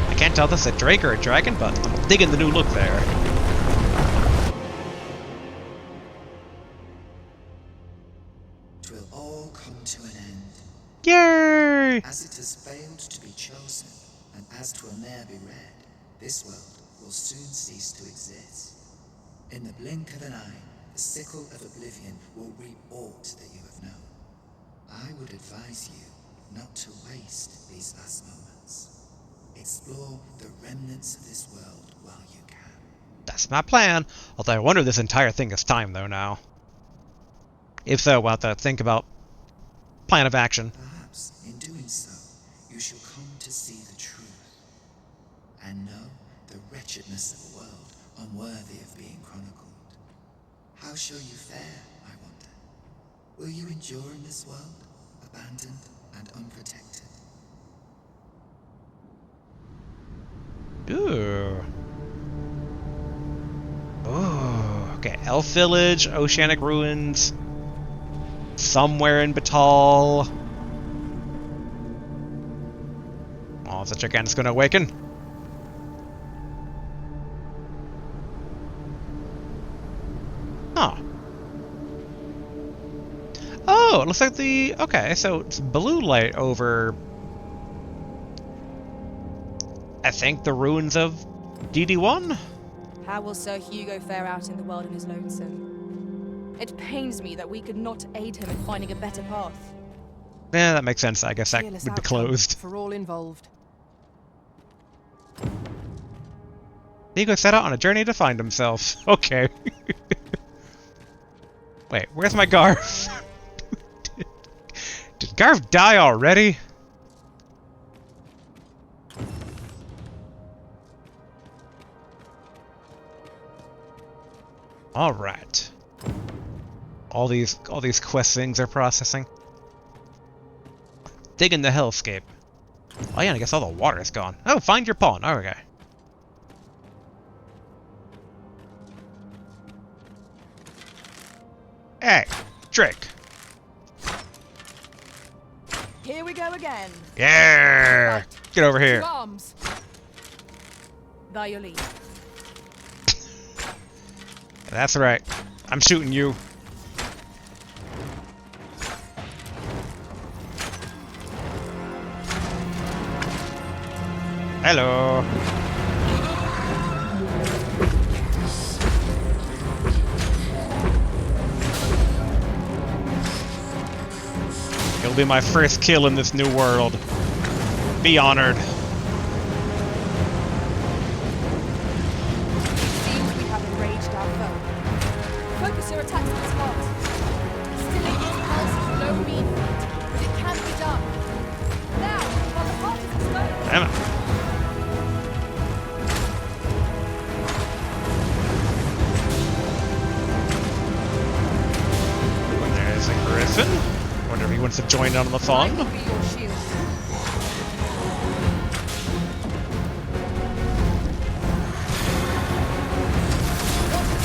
I can't tell if this is a Drake or a dragon, but I'm digging the new look there. Twill all come to an end. Yay! As it has failed to be chosen, and as 'twill ne'er be read, this world will soon cease to exist. In the blink of an eye, the sickle of oblivion will reap aught that you have known. I would advise you not to waste these last moments. Explore the remnants of this world while you can. That's my plan. Although I wonder if this entire thing is timed though now. If so, we'll have to think about plan of action. Perhaps in doing so, you shall come to see the truth and know the wretchedness of a world unworthy of being chronicled. How shall you fare, I wonder? Will you endure in this world, abandoned and unprotected? Ooh. Ooh. Okay, Elf Village, Oceanic Ruins, somewhere in Batal. Oh, is the Gigantus gonna awaken? Huh. Oh, it looks like the... Okay, so it's blue light over... I think the ruins of DD1? How will Sir Hugo fare out in the world of his lonesome? It pains me that we could not aid him in finding a better path. Yeah, that makes sense. I guess that Fearless would be outcome closed. for all involved. Hugo set out on a journey to find himself. Okay. Wait, where's my Garf? Did Garf die already? All right. All these quest things are processing. Digging the hellscape. Oh yeah, I guess all the water is gone. Oh, find your pawn. Oh, okay. Hey, Drake. Here we go again. Yeah. Get over here. To arms. By your leave. That's right. I'm shooting you. Hello. You'll be my first kill in this new world. Be honored. Seems we have enraged our foe. Focus your attacks on his heart. Stimulate his pulse with low beam, but it can to join in on the fun. Be your shield.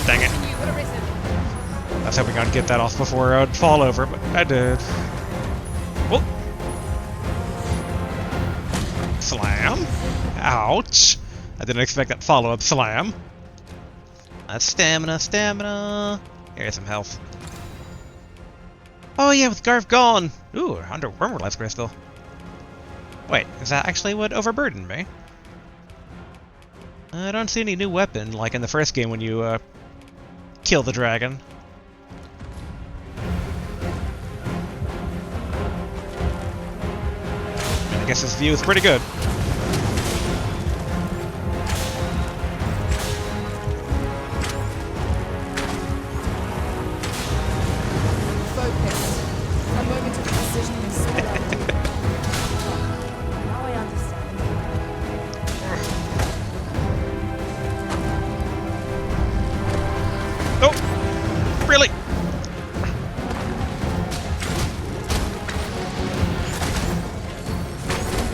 Dang it. I was hoping I'd get that off before I'd fall over, but I did. Whoop. Slam. Ouch. I didn't expect that follow-up slam. That's stamina, stamina. Here's some health. Oh yeah, with Garf gone. Ooh, under Wormwood Life Crystal. Wait, is that actually what overburdened me? I don't see any new weapon, like in the first game when you, kill the dragon. I guess this view is pretty good. Focus. A moment of precision and skill. Now I understand. Oh! Really?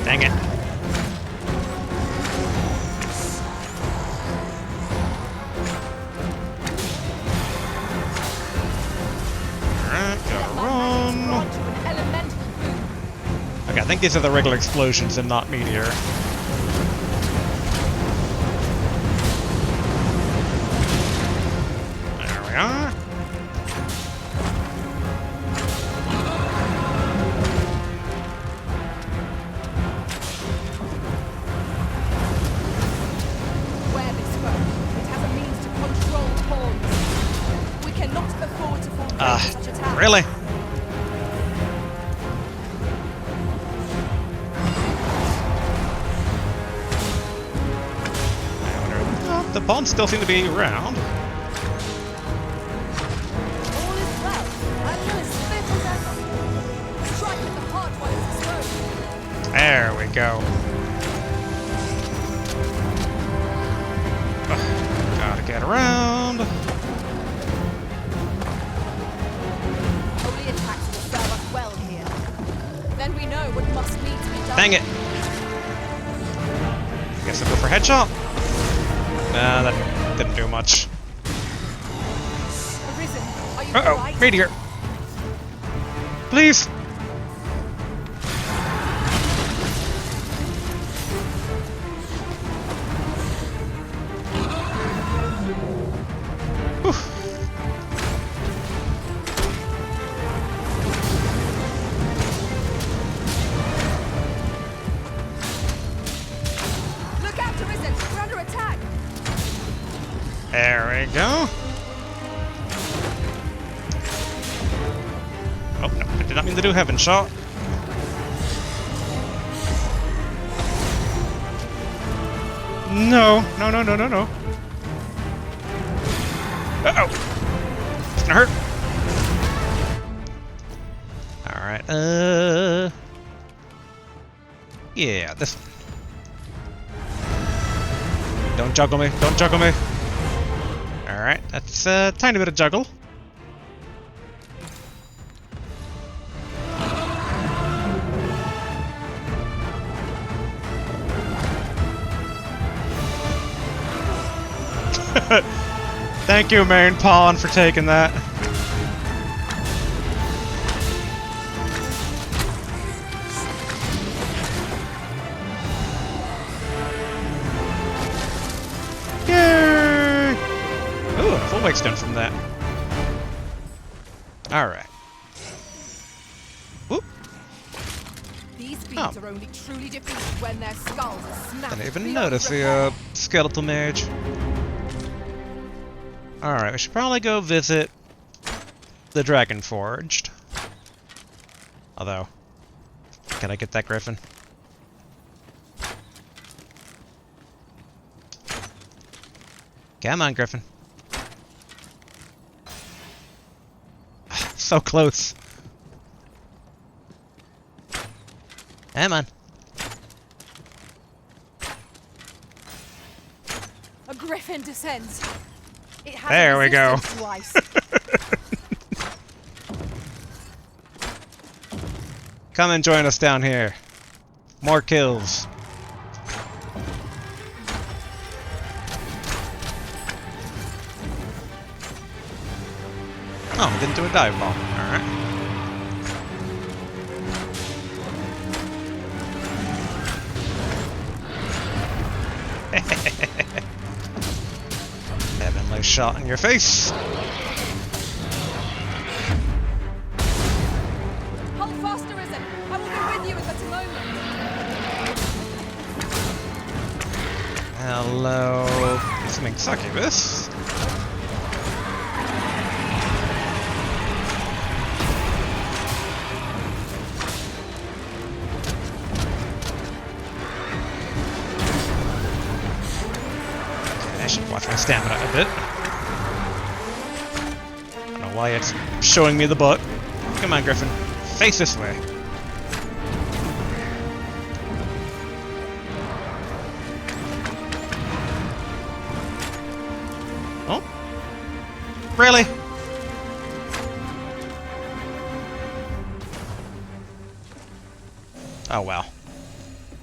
Dang it. Okay, I think these are the regular explosions and not meteor. There we are. Wear this bow. It has a means to control pawns. We cannot afford to fall prey to such attacks. Really? The pawns still seem to be around. All is well. I'm as fit as ever. Strike at the heart while it's exposed. There we go. Gotta get around. Holy attacks will serve us well here. Then we know what must need to be done. Dang it. Guess I'll go for headshot. Nah, that didn't do much. Arisen, are you Uh-oh, right? meteor. Please. Whew. Look out, Arisen! We're under attack! There we go. Oh, no, I did not mean to do heaven shot. No, no, no, no, no, no. Uh-oh. It's gonna hurt. Alright, yeah, this one. Don't juggle me, don't juggle me. Alright, that's a tiny bit of juggle. Thank you, main pawn, for taking that. Yay! Ooh, a full wake's done from that. Alright. Whoop. These beasts are only truly defeated when their skulls are snapped. Didn't even beyond notice repair. the skeletal mage. Alright, we should probably go visit the Dragon Forged. Although, can I get that griffin? Come on, griffin. So close. Come on. A griffin descends. It has There we go. resistance slice. Come and join us down here. More kills. Oh, didn't do a dive bomb. Alright. Heavenly shot in your face. Hold fast, Arisen. I will be with you in but a moment. Hello. Assuming succubus. I should watch my stamina a bit. I don't know why it's showing me the butt. Come on, Griffin. Face this way. Oh? Really? Oh, well.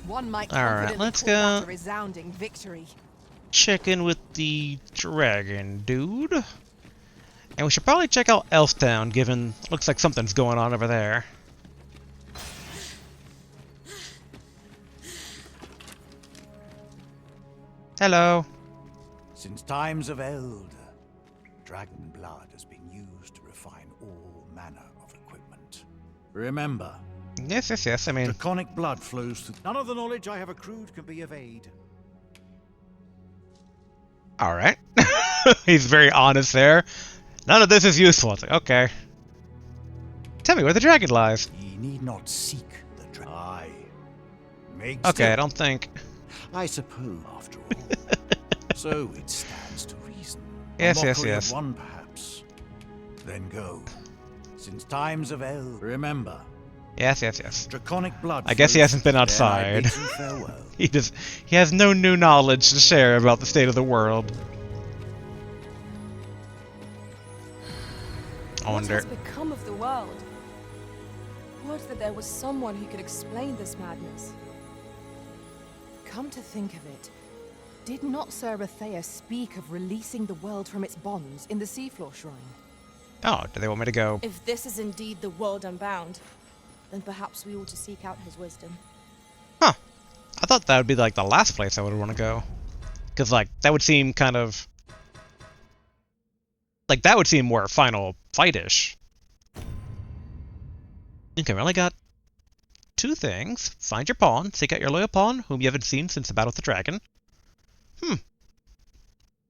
One might Alright, let's call that go a resounding victory. check in with the dragon dude. And we should probably check out Elftown, given looks like something's going on over there. Hello. Since times of eld, dragon blood has been used to refine all manner of equipment. Remember. Yes, I mean... Draconic blood flows through... None of the knowledge I have accrued can be of aid. Alright. He's very honest there. None of this is useful. It's like, okay. Tell me where the dragon lies. Ye need not seek the dragon. Aye. Okay, I don't think... I suppose, after all. So it stands to reason. Yes. Of one, perhaps. Then go. Since times of eld, remember. Yes. Draconic blood. I guess he hasn't been outside. He has no new knowledge to share about the state of the world. I wonder. What has become of the world? Would that there was someone who could explain this madness. Come to think of it, did not Sir Phaesus speak of releasing the world from its bonds in the Seafloor Shrine? Oh, do they want me to go? If this is indeed the world unbound, then perhaps we ought to seek out his wisdom. Huh. I thought that would be like the last place I would want to go. Because like, that would seem kind of... Like, that would seem more final fight-ish. Okay, we only got two things. Find your pawn, seek out your loyal pawn, whom you haven't seen since the battle with the dragon.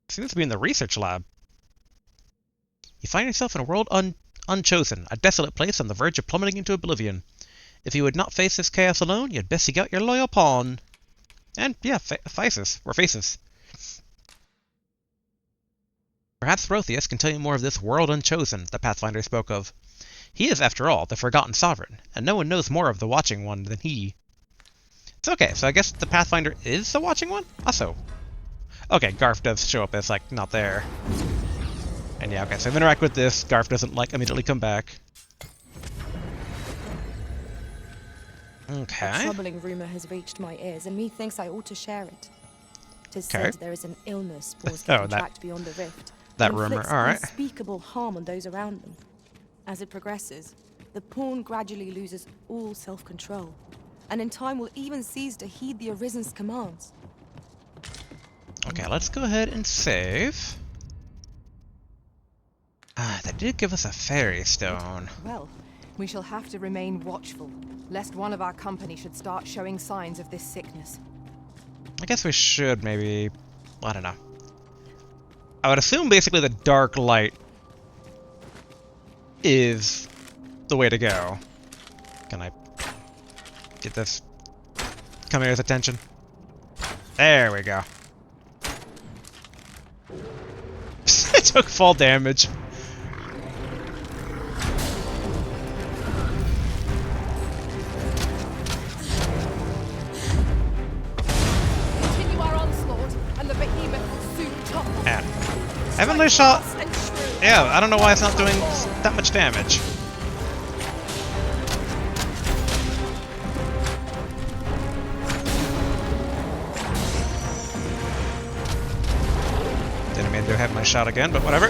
Seems to be in the research lab. You find yourself in a world unchosen, a desolate place on the verge of plummeting into oblivion. If you would not face this chaos alone, you'd best seek out your loyal pawn. And, yeah, Phaesus, or Phaesus. Perhaps Protheus can tell you more of this world unchosen the Pathfinder spoke of. He is, after all, the forgotten sovereign, and no one knows more of the Watching One than he. It's okay, so I guess the Pathfinder is the Watching One? Also. Okay, Garf does show up as, like, not there. And yeah, okay, so if I interact with this, Garf doesn't, like, immediately come back. Okay. A troubling rumor has reached my ears, and methinks I ought to share it. 'Tis said there is an illness spores can contract beyond the rift. That rumor, alright. Unspeakable harm on those around them. As it progresses, the pawn gradually loses all self-control, and in time will even cease to heed the Arisen's commands. Okay, let's go ahead and save. They did give us a fairy stone. Well, we shall have to remain watchful, lest one of our company should start showing signs of this sickness. I guess we should maybe... I don't know. I would assume basically the dark light is the way to go. Can I get this Chimera's attention? There we go. It took fall damage. Continue our onslaught, and the behemoth will soon topple. Yeah. Heavenly shot. Yeah, I don't know why it's not doing that much damage. Didn't mean to have my shot again, but whatever.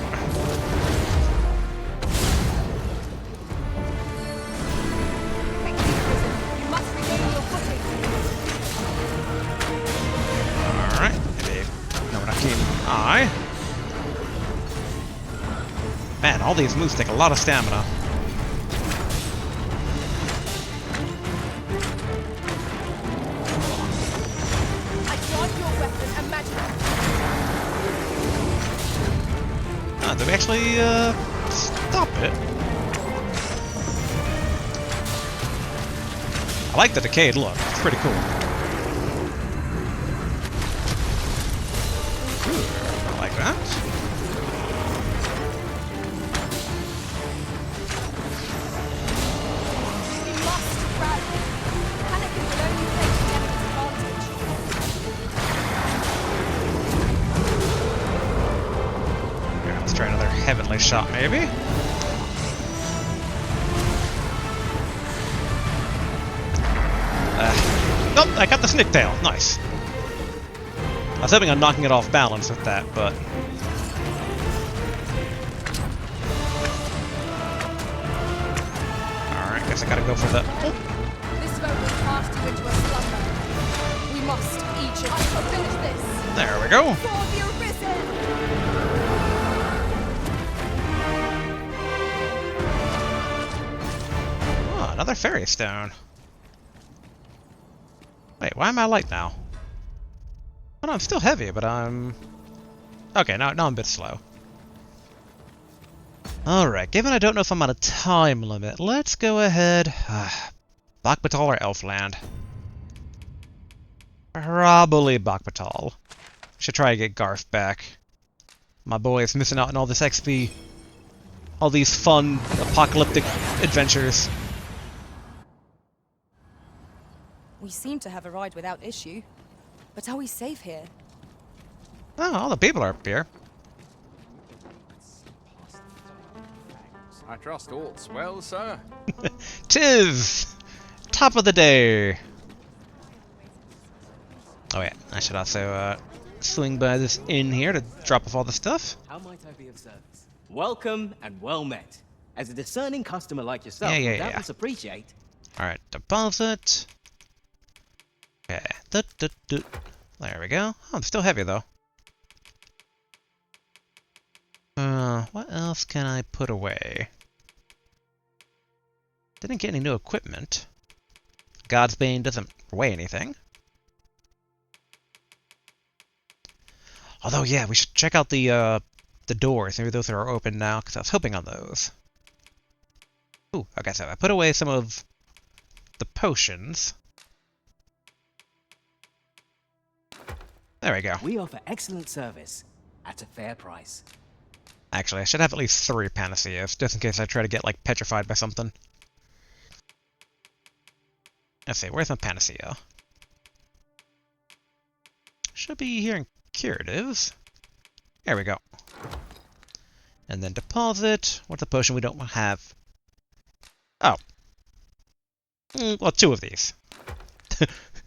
Alright, maybe. No, we're not keeping an eye. Man, all these moves take a lot of stamina. Did we actually, stop it? I like the decayed look. It's pretty cool. Ooh, I like that. We must rally. Panicking will only take the enemy's advantage. Here, let's try another heavenly shot, maybe. Nope, I got the snake tail. Nice. I was hoping on knocking it off balance with that, but... Alright, guess I gotta go for the... Oh. This vote will cast you into a slumber. We must each of us finish this. There we go. For the arisen! Oh, another fairy stone. Wait, why am I light now? Oh no, I'm still heavy, but I'm... Okay, now I'm a bit slow. Alright, given I don't know if I'm on a time limit, let's go ahead... Bakbatal or Elfland? Probably Bakbatal. Should try to get Garth back. My boy is missing out on all this XP. All these fun, apocalyptic adventures. We seem to have arrived without issue. But are we safe here? Oh, all the people are up here. I trust all's well, sir. Tis! Top of the day! Oh yeah, I should also swing by this inn here to drop off all the stuff. How might I be of service? Welcome and well met. As a discerning customer like yourself, Yeah. doubtless appreciate. Alright, deposit. Okay. There we go. Oh, I'm still heavy though. What else can I put away? Didn't get any new equipment. Godsbane doesn't weigh anything. Although, yeah, we should check out the doors. Maybe those are open now, because I was hoping on those. Ooh, okay, so I put away some of the potions. There we go. We offer excellent service at a fair price. Actually, I should have at least 3 panaceas, just in case I try to get, like, petrified by something. Let's see, where's my panacea? Should be here in curatives. There we go. And then deposit. What's a potion we don't have? Oh. Well, 2 of these.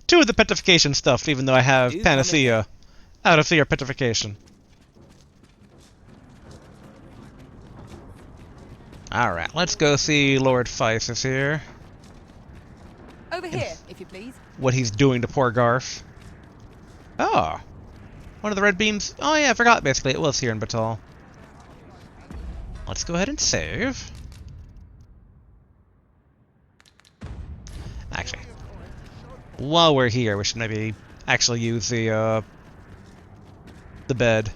2 of the petrification stuff, even though I have panacea. Out of fear petrification. Alright, let's go see Lord Phaesus here. Over here, if you please. What he's doing to poor Garth. Oh. One of the red beams. Oh yeah, I forgot basically it was here in Batal. Let's go ahead and save. Actually, while we're here, we should maybe actually use the bed.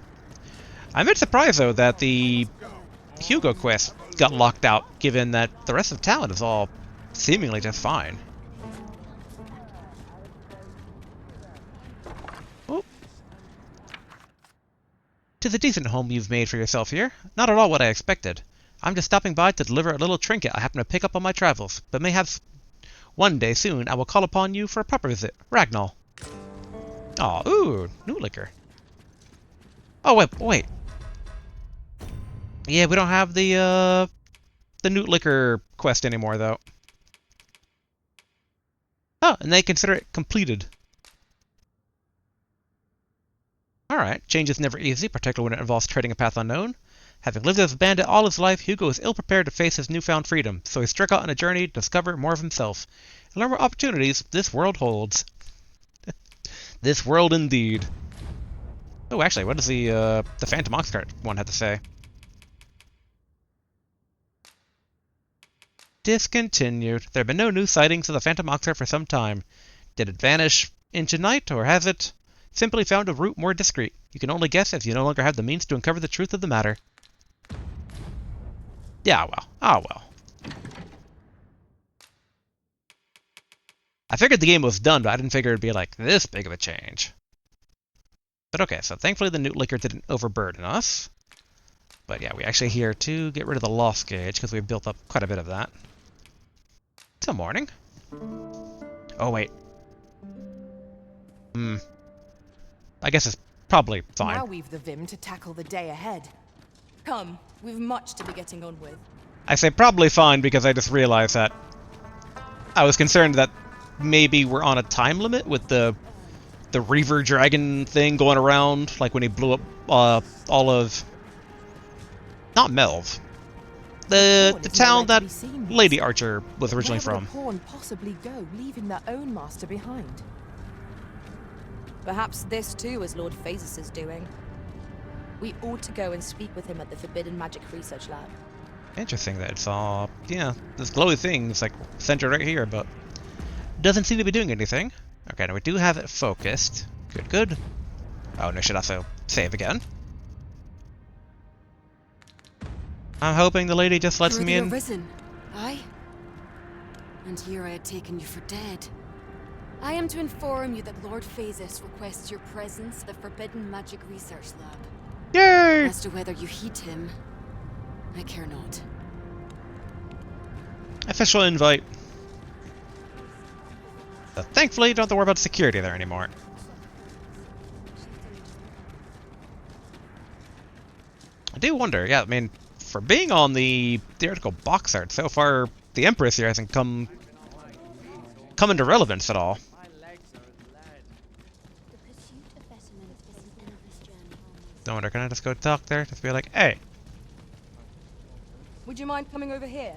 I'm a bit surprised though that the Hugo quest got locked out, given that the rest of town is all seemingly just fine. Oh. 'Tis a decent home you've made for yourself here. Not at all what I expected. I'm just stopping by to deliver a little trinket I happen to pick up on my travels, but mayhaps one day soon I will call upon you for a proper visit. Ragnall. Aw, ooh, new liquor. Oh, wait. Yeah, we don't have the Newt Liquor quest anymore, though. Oh, and they consider it completed. Alright, change is never easy, particularly when it involves treading a path unknown. Having lived as a bandit all his life, Hugo is ill-prepared to face his newfound freedom, so he struck out on a journey to discover more of himself, and learn what opportunities this world holds. This world indeed. Oh, actually, what does the Phantom Oxcart one have to say? Discontinued. There have been no new sightings of the Phantom Oxcart for some time. Did it vanish into night, or has it simply found a route more discreet? You can only guess as you no longer have the means to uncover the truth of the matter. Yeah, well. Ah, well. I figured the game was done, but I didn't figure it'd be like this big of a change. But okay, so thankfully the Newt Liquor didn't overburden us. But yeah, we actually here to get rid of the loss gauge, because we've built up quite a bit of that. Till morning. Oh, wait. I guess it's probably fine. Now we've the vim to tackle the day ahead. Come, we've much to be getting on with. I say probably fine because I just realized that I was concerned that maybe we're on a time limit with the Reaver Dragon thing going around, like when he blew up all of... Not Melv. The town that Lady Archer was originally from. Where would the pawn possibly go, leaving their own master behind? Perhaps this too is Lord Phaesus' doing. We ought to go and speak with him at the Forbidden Magic Research Lab. Interesting that it's all, yeah, this glowy thing is like centered right here, but doesn't seem to be doing anything. Okay, now we do have it focused. Good, good. Oh, and I should also save again. I'm hoping the lady just lets me in. Arisen, aye? And here I had taken you for dead. I am to inform you that Lord Phaesus requests your presence at the Forbidden Magic Research Lab. Yay! As to whether you heed him, I care not. Official invite. But thankfully, you don't have to worry about security there anymore. I do wonder, yeah, I mean, for being on the theoretical box art, so far the Empress here hasn't come into relevance at all. Don't wonder, can I just go talk there? Just be like, hey. Would you mind coming over here?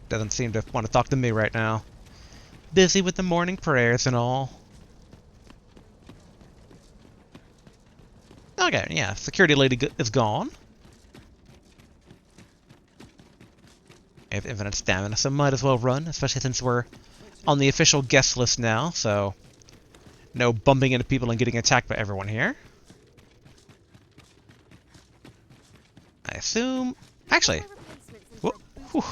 Doesn't seem to want to talk to me right now. Busy with the morning prayers and all. Okay, yeah, security lady is gone. I have infinite stamina, so might as well run, especially since we're on the official guest list now, so no bumping into people and getting attacked by everyone here. I assume... Actually... Whew.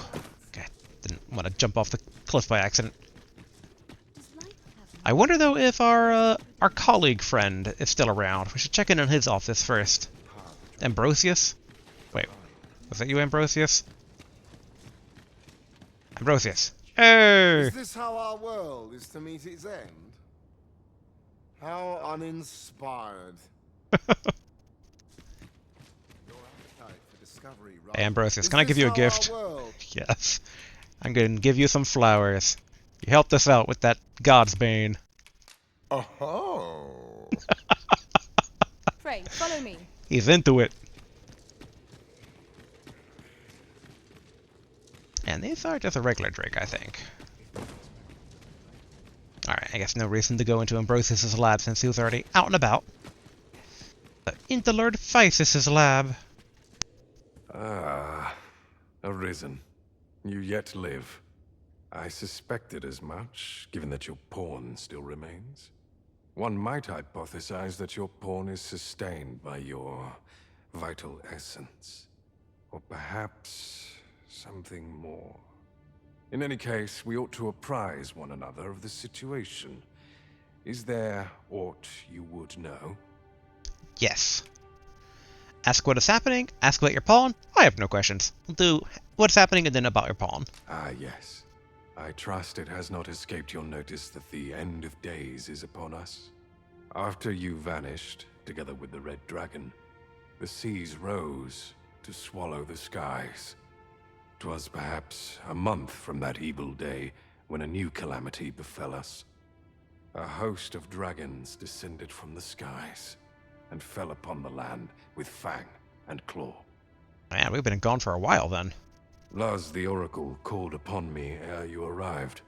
Okay, didn't want to jump off the cliff by accident. I wonder, though, if our colleague friend is still around. We should check in on his office first. Ambrosius? Wait, was that you, Ambrosius? Ambrosius. Hey! Is this how our world is to meet its end? How uninspired. Hey, Ambrosius, can I give you a gift? Yes. I'm going to give you some flowers. You helped us out with that Godsbane. Oh. Pray, follow me. He's into it. And these are just a regular drink, I think. Alright, I guess no reason to go into Ambrosius' lab since he was already out and about. But into Lord Phaesus' lab. Ah, Arisen. You yet live. I suspected as much, given that your pawn still remains. One might hypothesize that your pawn is sustained by your vital essence. Or perhaps something more. In any case, we ought to apprise one another of the situation. Is there aught you would know? Yes. Ask what is happening, ask about your pawn. I have no questions. We'll do what's happening and then about your pawn. Ah, yes. I trust it has not escaped your notice that the end of days is upon us. After you vanished, together with the Red Dragon, the seas rose to swallow the skies. 'Twas perhaps a month from that evil day when a new calamity befell us. A host of dragons descended from the skies and fell upon the land with fang and claw. Man, we've been gone for a while then. Luz the Oracle called upon me ere you arrived.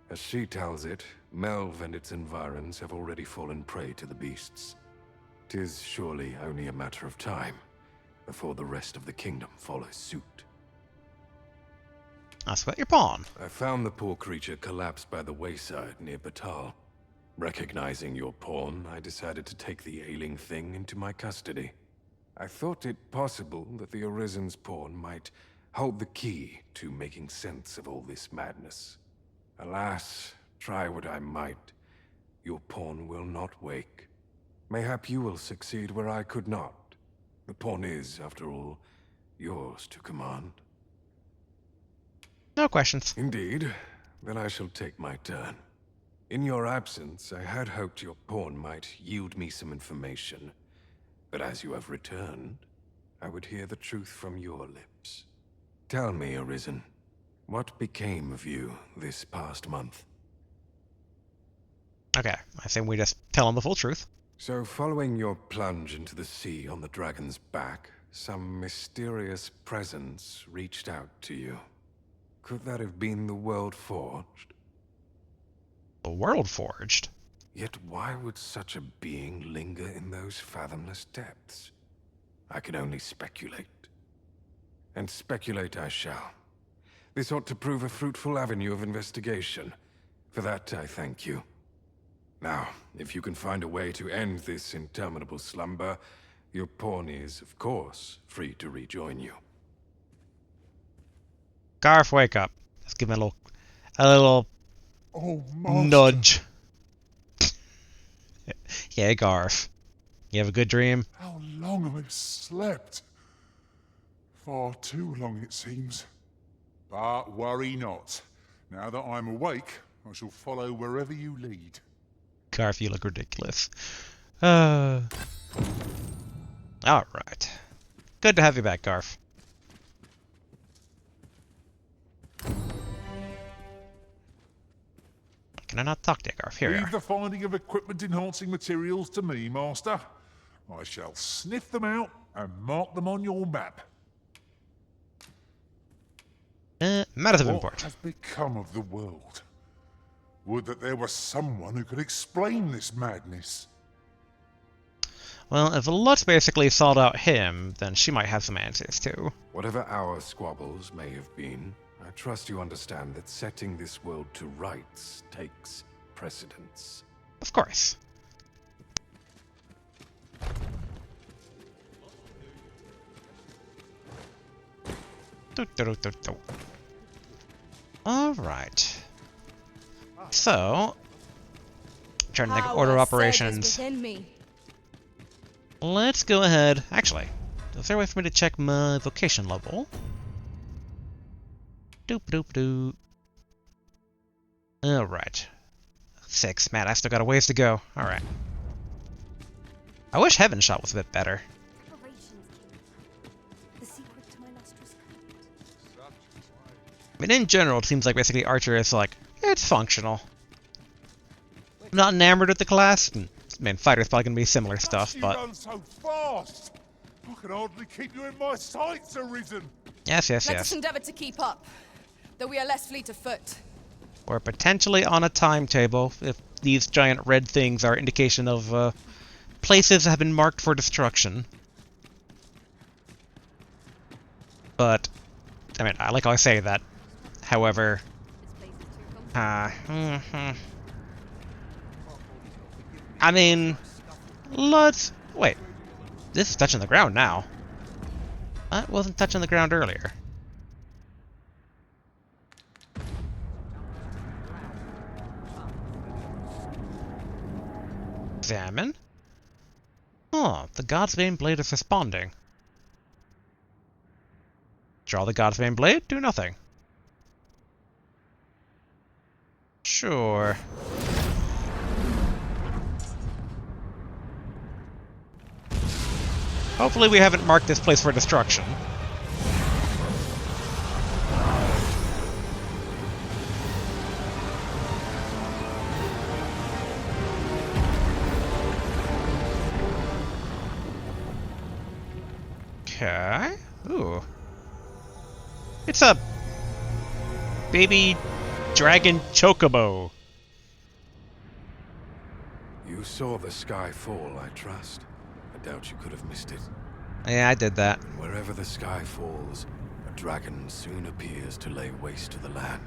As she tells it, Melve and its environs have already fallen prey to the beasts. 'Tis surely only a matter of time before the rest of the kingdom follows suit. That's about your pawn. I found the poor creature collapsed by the wayside near Batal. Recognizing your pawn, I decided to take the ailing thing into my custody. I thought it possible that the Arisen's pawn might hold the key to making sense of all this madness. Alas, try what I might, your pawn will not wake. Mayhap you will succeed where I could not. The pawn is, after all, yours to command. No questions. Indeed. Then I shall take my turn. In your absence, I had hoped your pawn might yield me some information. But as you have returned, I would hear the truth from your lips. Tell me, Arisen, what became of you this past month? Okay, I think we just tell him the full truth. So, following your plunge into the sea on the dragon's back, some mysterious presence reached out to you. Could that have been the World Forged? The World Forged? Yet why would such a being linger in those fathomless depths? I can only speculate. And speculate I shall. This ought to prove a fruitful avenue of investigation. For that, I thank you. Now, if you can find a way to end this interminable slumber, your pawn is, of course, free to rejoin you. Garf, wake up. Let's give him a little nudge. Yeah, Garf. You have a good dream? How long I've slept. Far too long, it seems. But worry not. Now that I'm awake, I shall follow wherever you lead. Garf, you look ridiculous. Alright. Good to have you back, Garf. Can I not talk to you, Garf? Here you Leave are. the finding of equipment-enhancing materials to me, Master. I shall sniff them out and mark them on your map. Matters of What import. has become of the world? Would that there were someone who could explain this madness. Well, if Lutz basically sought out him, then she might have some answers too. Whatever our squabbles may have been, I trust you understand that setting this world to rights takes precedence. Of course. Alright. So, trying to think of order of operations. Let's go ahead. Actually, is there a way for me to check my vocation level? Doop doop doop. Alright. 6. Man, I still got a ways to go. Alright. I wish Heaven Shot was a bit better. I mean, in general, it seems like basically Archer is like, it's functional. I'm not enamored with the class. I mean, Fighter's probably gonna be similar stuff, You but... run so fast! I can hardly keep you in my sights, Arisen! Yes, yes, Let yes. us endeavor to keep up, though we are less fleet of foot. We're potentially on a timetable, if these giant red things are indication of, places that have been marked for destruction. But, I mean, I like how I say that. However... I mean... Let's... Wait. This is touching the ground now. That wasn't touching the ground earlier. Examine. Oh, the Godsbane blade is responding. Draw the Godsbane blade, do nothing. Sure. Hopefully we haven't marked this place for destruction. Okay. Ooh. It's a baby dragon chocobo. You saw the sky fall, I trust. I doubt you could have missed it. Yeah, I did that. Wherever the sky falls, a dragon soon appears to lay waste to the land.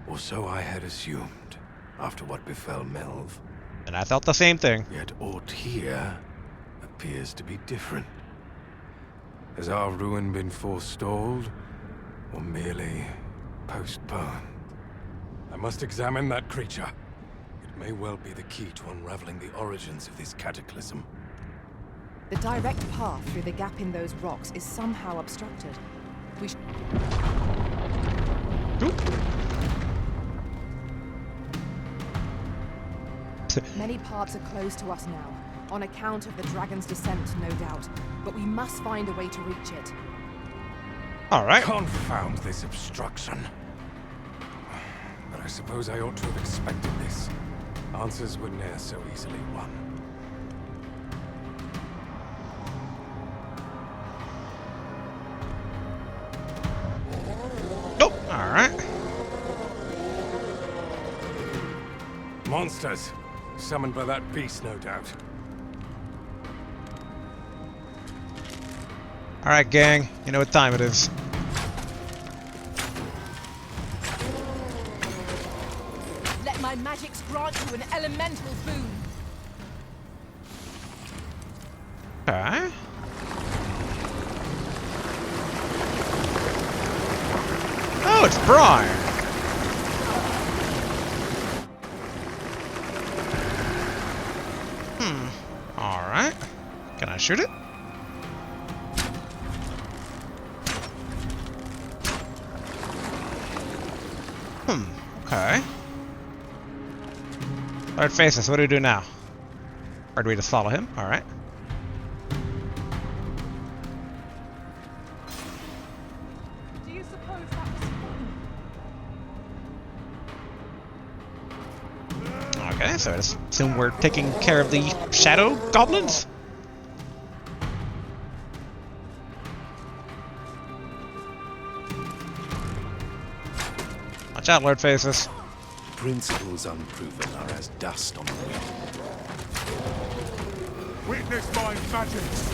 Or so I had assumed, after what befell Melv. And I thought the same thing. Yet aught here appears to be different. Has our ruin been forestalled, or merely postponed? I must examine that creature. It may well be the key to unraveling the origins of this cataclysm. The direct path through the gap in those rocks is somehow obstructed. We Many paths are closed to us now, on account of the dragon's descent, no doubt. But we must find a way to reach it. Alright. Confound this obstruction. But I suppose I ought to have expected this. Answers were ne'er so easily won. Oh, alright. Monsters! Summoned by that beast, no doubt. Alright, gang. You know what time it is. Let my magics grant you an elemental boon. Okay. Oh, it's Brian. Alright. Can I shoot it? Okay. Lord Phaesus, what do we do now? Or do we just follow him? Alright. Do you suppose that was Okay, so I just assume we're taking care of the shadow goblins? Watch out, Lord Phaesus. Principles unproven are as dust on the wind. Witness my magics!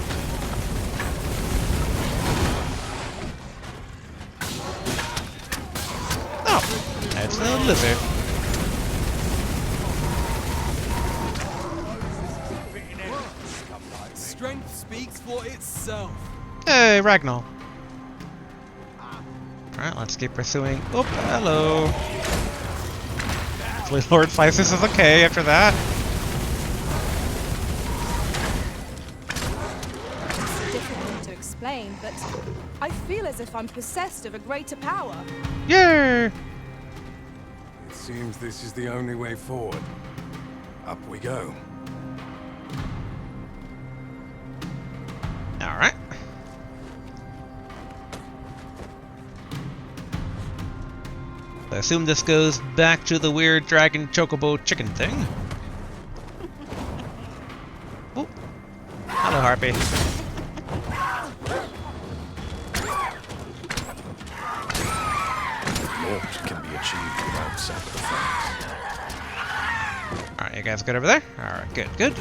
Oh, it's the lizard. Strength speaks for itself. Hey, Ragnar. Alright, let's keep pursuing. Oh, hello. Hopefully Lord Phaesus is okay after that. It's difficult to explain, but I feel as if I'm possessed of a greater power. Yay! It seems this is the only way forward. Up we go. Alright. I assume this goes back to the weird dragon chocobo chicken thing. Oh. Hello, Harpy. Naught can be achieved without sacrifice. Alright, you guys good over there? Alright, good, good.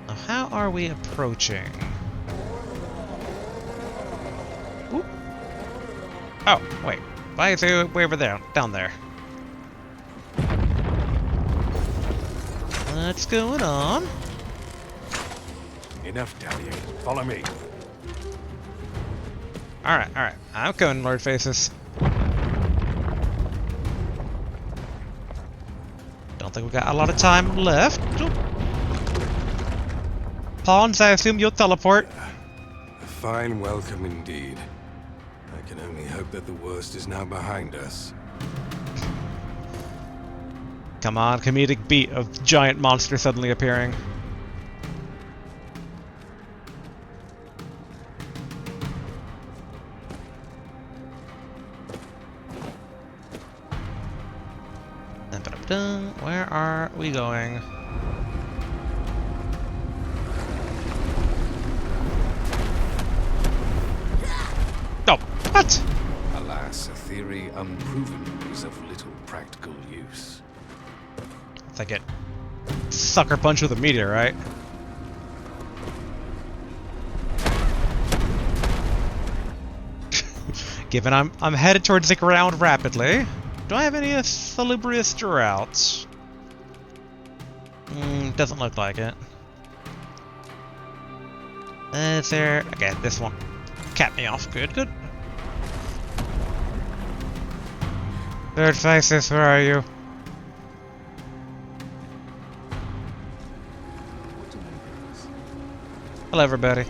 Now, how are we approaching? Ooh. Oh, wait. Why is it way over there, down there? What's going on? Enough dallying. Follow me. Alright, alright. I'm coming, Lord Phaesus. Don't think we got a lot of time left. Oop. Pawns, I assume you'll teleport. A fine welcome indeed. I can only hope that the worst is now behind us. Come on, comedic beat of giant monster suddenly appearing. Where are we going? What? Alas, a theory unproven is of little practical use. It's like it sucker punch with a meteorite. Given I'm headed towards the ground rapidly, do I have any salubrious droughts? Doesn't look like it. Is there? Okay, this one capped me off. Good, good. Lord Phaesus, where are you? Hello, everybody.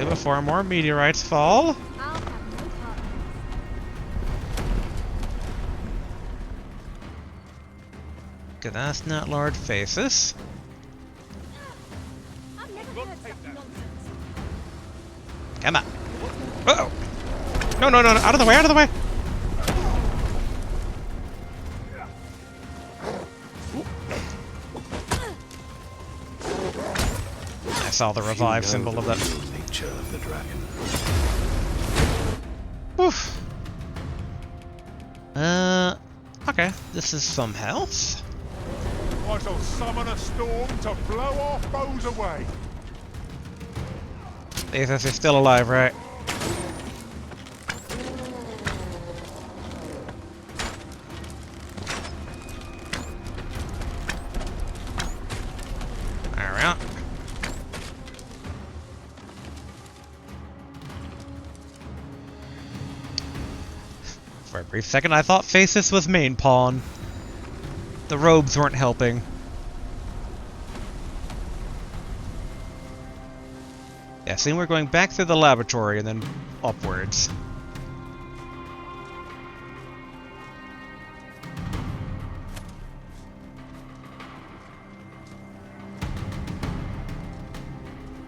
Before more meteorites fall. Okay, that's not Lord Phaesus. Come on. Uh-oh. No, no, no, no, out of the way, out of the way! I saw the revive symbol of that. Nature of the dragon. Oof. Okay, this is some health. I shall summon a storm to blow our foes away. Phaesus, you're still alive, right? Alright. For a brief second, I thought Phaesus was main pawn. The robes weren't helping. Yeah, see, we're going back through the laboratory and then upwards.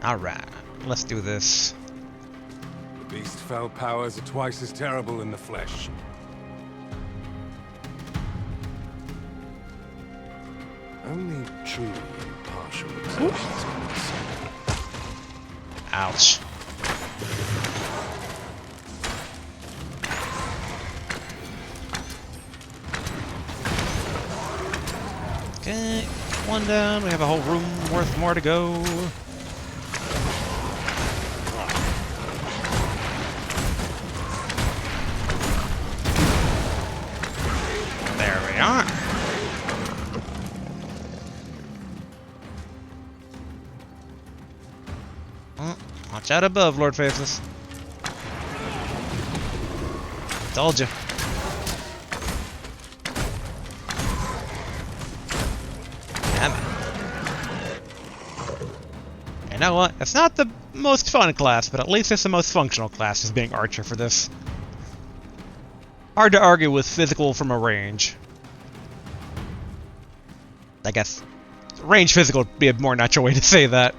Alright, let's do this. The beast's fell powers are twice as terrible in the flesh. Only truly impartial observers can consider. Ouch. Okay, one down. We have a whole room worth more to go. There we are. Watch out above, Lord Phaesus. Told you. Damn it. You know what? It's not the most fun class, but at least it's the most functional class as being Archer for this. Hard to argue with physical from a range. I guess range physical would be a more natural way to say that.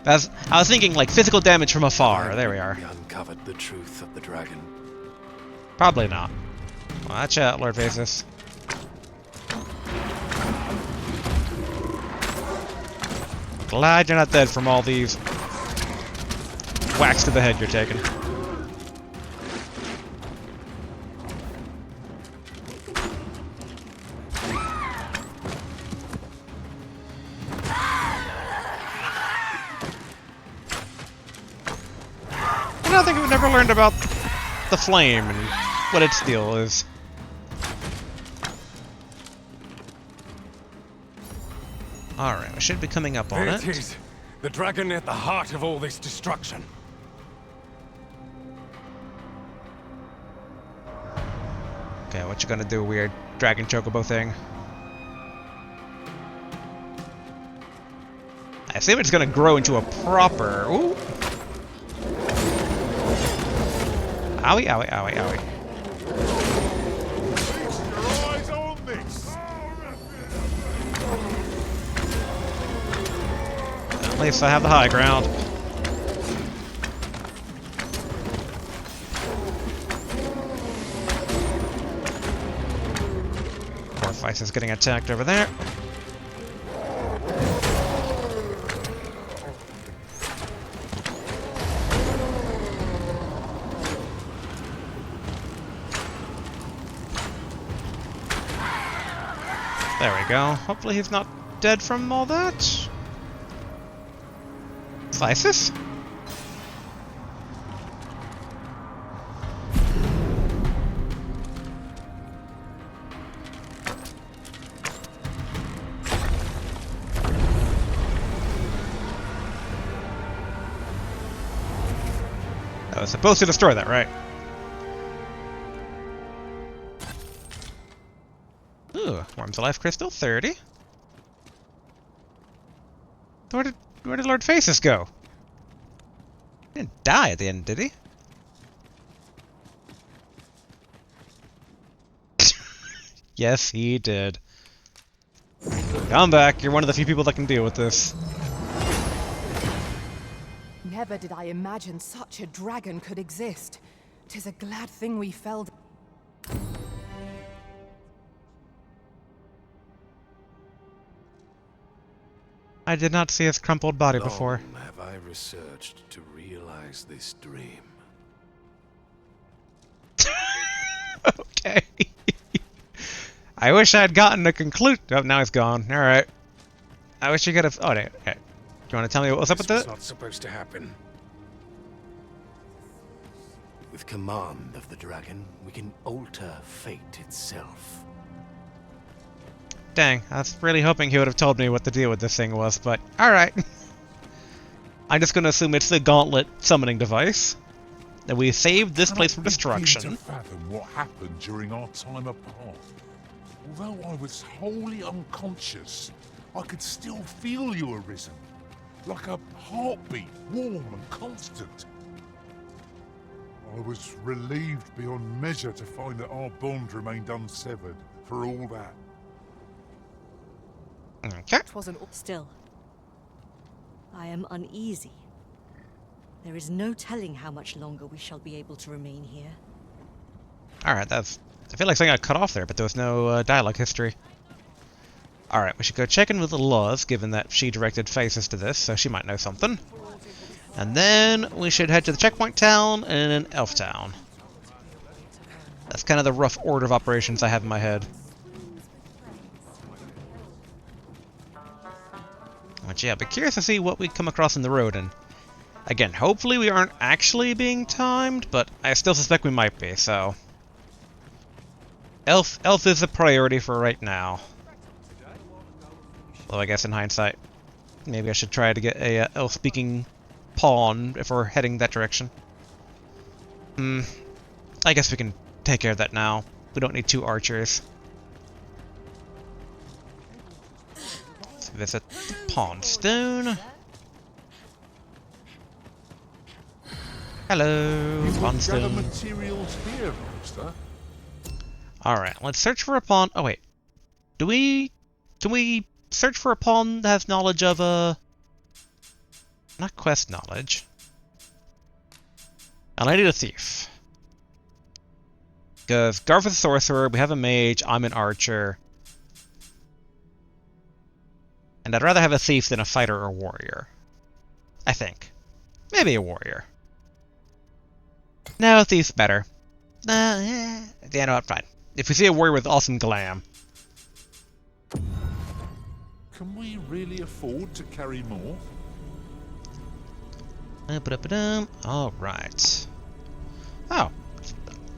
I was thinking like physical damage from afar. There we are. We uncovered the truth of the dragon. Probably not. Watch out, Lord Phaesus. Glad you're not dead from all these whacks to the head you're taking. I think we've never learned about the flame and what its deal is. Alright, we should be coming up on it. It is the dragon at the heart of all this destruction. Okay, what you gonna do, weird dragon chocobo thing? I assume it's gonna grow into a proper... Ooh! Owie, owie, owie, owie. Your eyes on this. At least I have the high ground. Phaesus getting attacked over there. There we go. Hopefully he's not dead from all that. Phaesus? I was supposed to destroy that, right? Ooh, Worms Alive Crystal, 30. Where did Lord Phaesus go? He didn't die at the end, did he? Yes, he did. Come back, you're one of the few people that can deal with this. Never did I imagine such a dragon could exist. 'Tis a glad thing we felled. I did not see his crumpled body Long before. have I researched to realize this dream. Okay. I wish I had gotten a conclusion. Oh, now he's gone. Alright. I wish you could have... Oh, okay. Do you want to tell me what was up with This was that? not supposed to happen. With command of the dragon, we can alter fate itself. Dang, I was really hoping he would have told me what the deal with this thing was, but alright. I'm just gonna assume it's the gauntlet summoning device. That we saved this place from destruction. To fathom what happened during our time apart. Although I was wholly unconscious, I could still feel you arisen. Like a heartbeat, warm and constant. I was relieved beyond measure to find that our bond remained unsevered for all that. Okay. Still, I am uneasy. There is no telling how much longer we shall be able to remain here. Alright, that's... I feel like something got cut off there, but there was no dialogue history. Alright, we should go check in with the laws, given that she directed Phaesus to this, so she might know something. And then we should head to the checkpoint town and Elf Town. That's kind of the rough order of operations I have in my head. But yeah, I'd be curious to see what we come across in the road, and again, hopefully we aren't actually being timed, but I still suspect we might be, so... Elf is a priority for right now. Although I guess in hindsight, maybe I should try to get a elf-speaking pawn if we're heading that direction. I guess we can take care of that now. We don't need 2 archers. Let's visit the Pawn Stone. Hello, Pawn Stone. Materials here, Master. Alright, let's search for a pawn. Oh wait. Can we search for a pawn that has knowledge of not quest knowledge. And I need a thief. Because Garth is a sorcerer, we have a mage, I'm an archer. And I'd rather have a thief than a fighter or warrior. I think. Maybe a warrior. No, thief's better. Yeah, no, I'm fine. If we see a warrior with awesome glam. Can we really afford to carry more? Alright. Oh.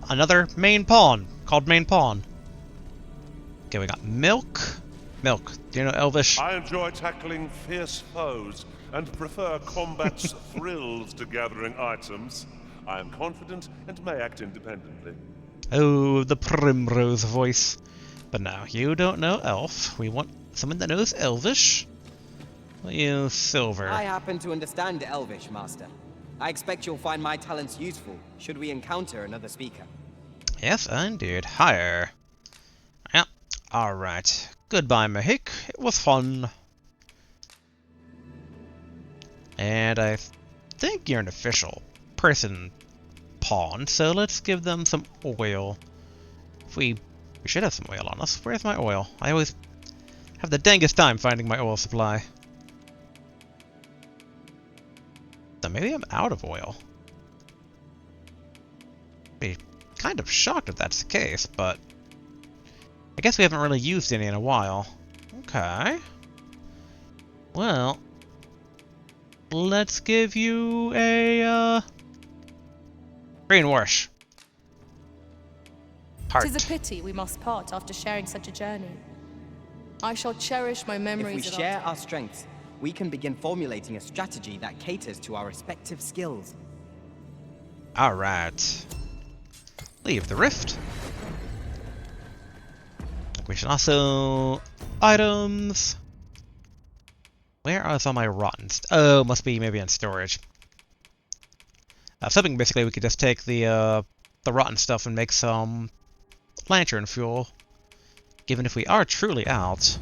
Another main pawn. Called main pawn. Okay, we got milk. Milk. Do you know Elvish? I enjoy tackling fierce foes and prefer combat's thrills to gathering items. I am confident and may act independently. Oh, the primrose voice. But no, you don't know Elf. We want someone that knows Elvish. We'll use Silver. I happen to understand Elvish, Master. I expect you'll find my talents useful, should we encounter another speaker. Yes, indeed. Higher. Yep. Alright. Goodbye, Mahik. It was fun. And I think you're an official person pawn, so let's give them some oil. If we We should have some oil on us. Where's my oil? I always have the dangest time finding my oil supply. So maybe I'm out of oil. Be kind of shocked if that's the case, but I guess we haven't really used any in a while. Okay. Well, let's give you a brainwash. Heart. 'Tis a pity we must part after sharing such a journey. I shall cherish my memories. If we share our strengths, we can begin formulating a strategy that caters to our respective skills. Alright. Leave the rift. We should also... items. Where are all my rotten oh, must be maybe in storage. Something basically we could just take the rotten stuff and make some lantern fuel. Given if we are truly out.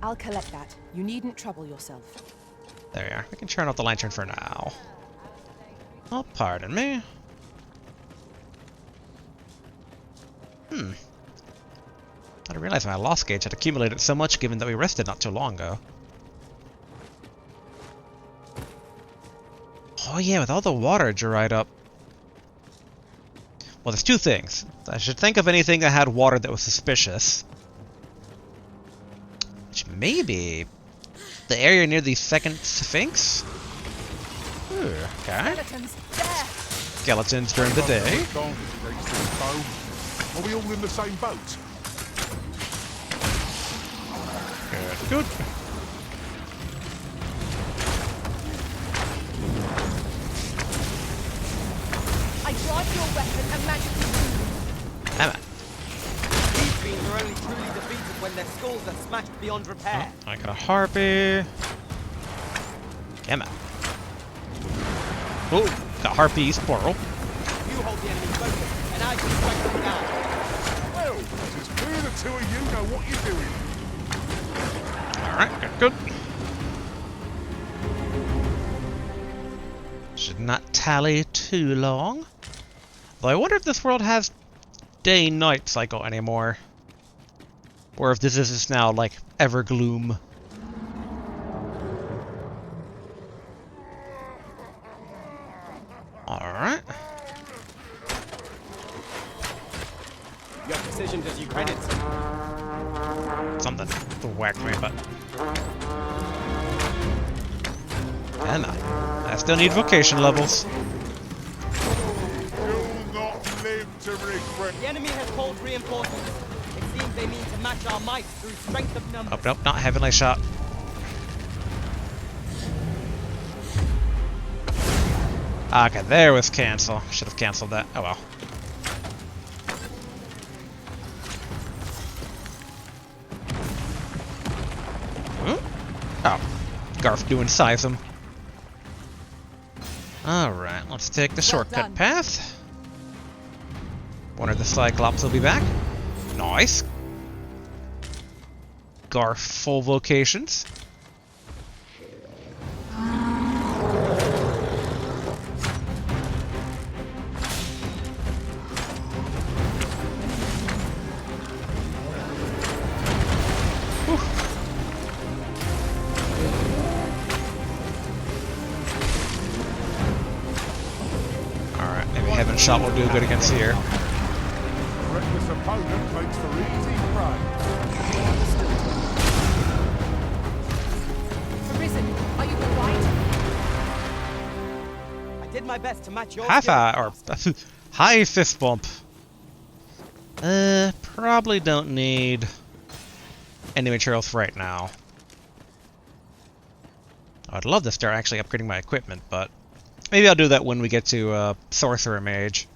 I'll collect that. You needn't trouble yourself. There we are. We can turn off the lantern for now. Oh, pardon me. I didn't realize my loss gauge had accumulated so much given that we rested not too long ago. Oh yeah, with all the water dried up. Well, there's two things. I should think of anything that had water that was suspicious. Which may be the area near the second Sphinx? Ooh, okay. Skeletons during the day. Are we all in the same boat? Good. I drive your weapon and magically Damn it. These fiends are only truly defeated when their skulls are smashed beyond repair. Oh, I got a harpy. Damn it. Oh, got harpies, plural. You hold the enemy focus, and I can strike them down. Well, it's clear the two of you know what you're doing. Alright, good. Should not tally too long. Though I wonder if this world has day-night cycle anymore. Or if this is just now, like, Evergloom. Alright. Your precision does you credit. Something whacked me, but... And I still need vocation levels. You'll not live to regret. The enemy has called reinforcements. It seems they mean to match our might through strength of numbers. Oh, nope, not heavenly shot. Okay, there was cancel. Should have canceled that. Oh well. Oh, Garf doing Seism. Alright, let's take the shortcut path. One of the Cyclops will be back. Nice. Garf full vocations. Heaven shot will do good against here. Reckless opponent makes for easy prey. Arisen, are you alright? I did my best to match your high fist bump. Probably don't need any materials right now. I'd love to start actually upgrading my equipment, but maybe I'll do that when we get to Sorcerer Mage.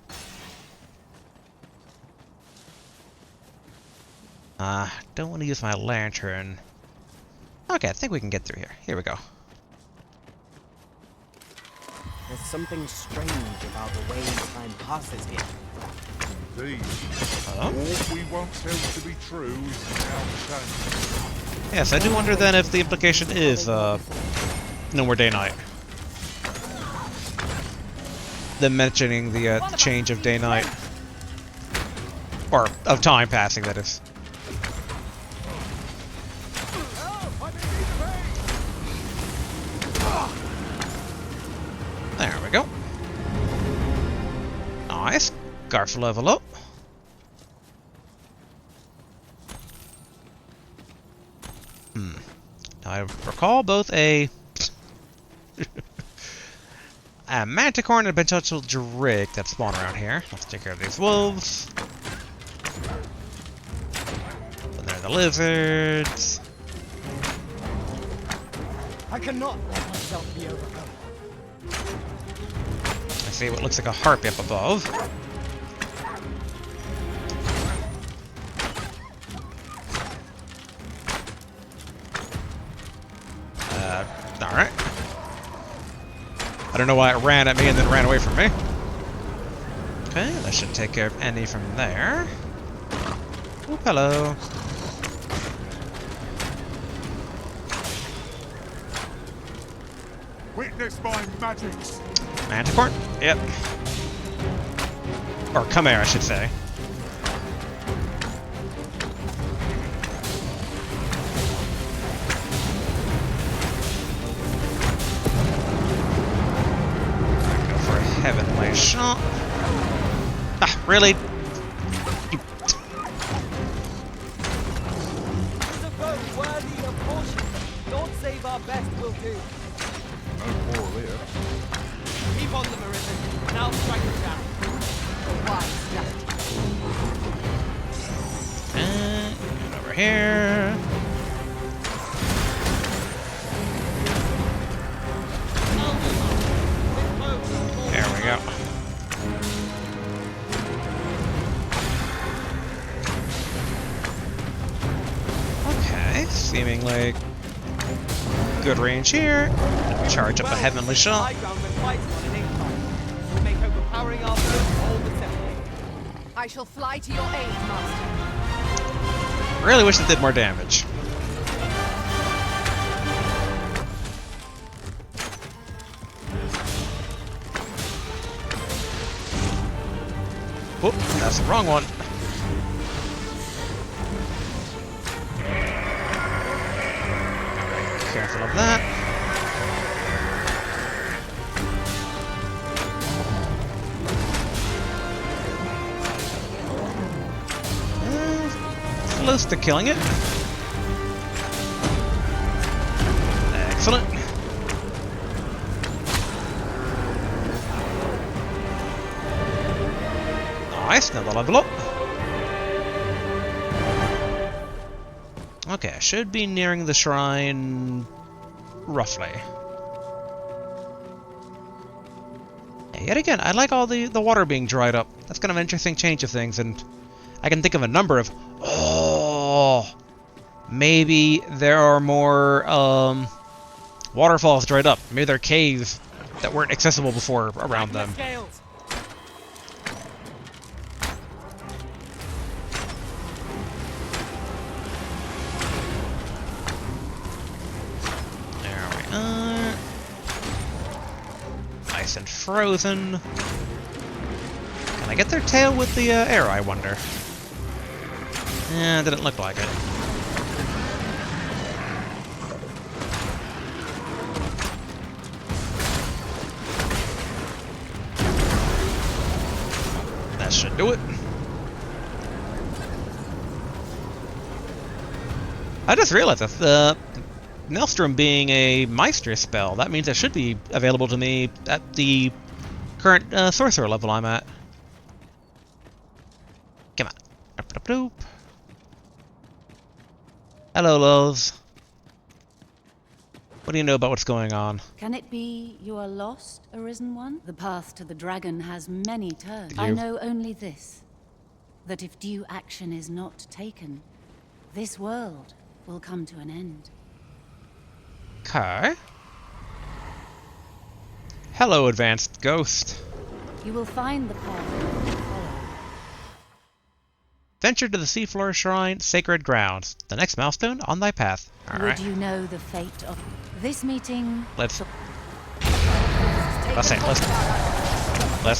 Don't want to use my lantern. Okay, I think we can get through here. Here we go. There's something strange about the way time passes here. Indeed. What we once held to be true is now changed. Yes, I do wonder then if the implication is no more day-night. Them mentioning the change of day-night. Or of time passing, that is. There we go. Nice. Garf level up. I recall both a manticore and a potential drake that spawn around here. Let's take care of these wolves. And there are the lizards. I cannot let myself be overcome. I see what looks like a harpy up above. Alright. I don't know why it ran at me and then ran away from me. Okay, that should take care of any from there. Oop, hello. Witness my magics. Manticore? Yep. Or come here, I should say. Go for a heavenly shot. Ah, really? It's a boat worthy of caution. Don't save our best will do. No more here. Keep on them, Arisen, and I'll strike them down. And over here. There we go. Okay, seemingly good range here. Charge up a heavenly shot. I shall fly to your aid, Master. Really wish it did more damage. Whoop, that's the wrong one. Careful of that. Close to killing it. Excellent. Nice, another level up. Okay, I should be nearing the shrine roughly. Yet again, I like all the water being dried up. That's kind of an interesting change of things, and I can think of a number of... Oh! Maybe there are more waterfalls dried up. Maybe there are caves that weren't accessible before around them. There we are. Nice and frozen. Can I get their tail with the arrow, I wonder? Yeah, didn't look like it. That should do it. I just realized that Maelstrom being a Meister spell, that means it should be available to me at the current sorcerer level I'm at. Come on. Doop. Hello, loves. What do you know about what's going on? Can it be you are lost, Arisen One? The path to the dragon has many turns. You. I know only this, that if due action is not taken, this world will come to an end. Okay. Hello, advanced ghost. You will find the path you want to follow. Venture to the seafloor shrine, sacred grounds. The next milestone on thy path. Alright. Would you know the fate of this meeting? Let's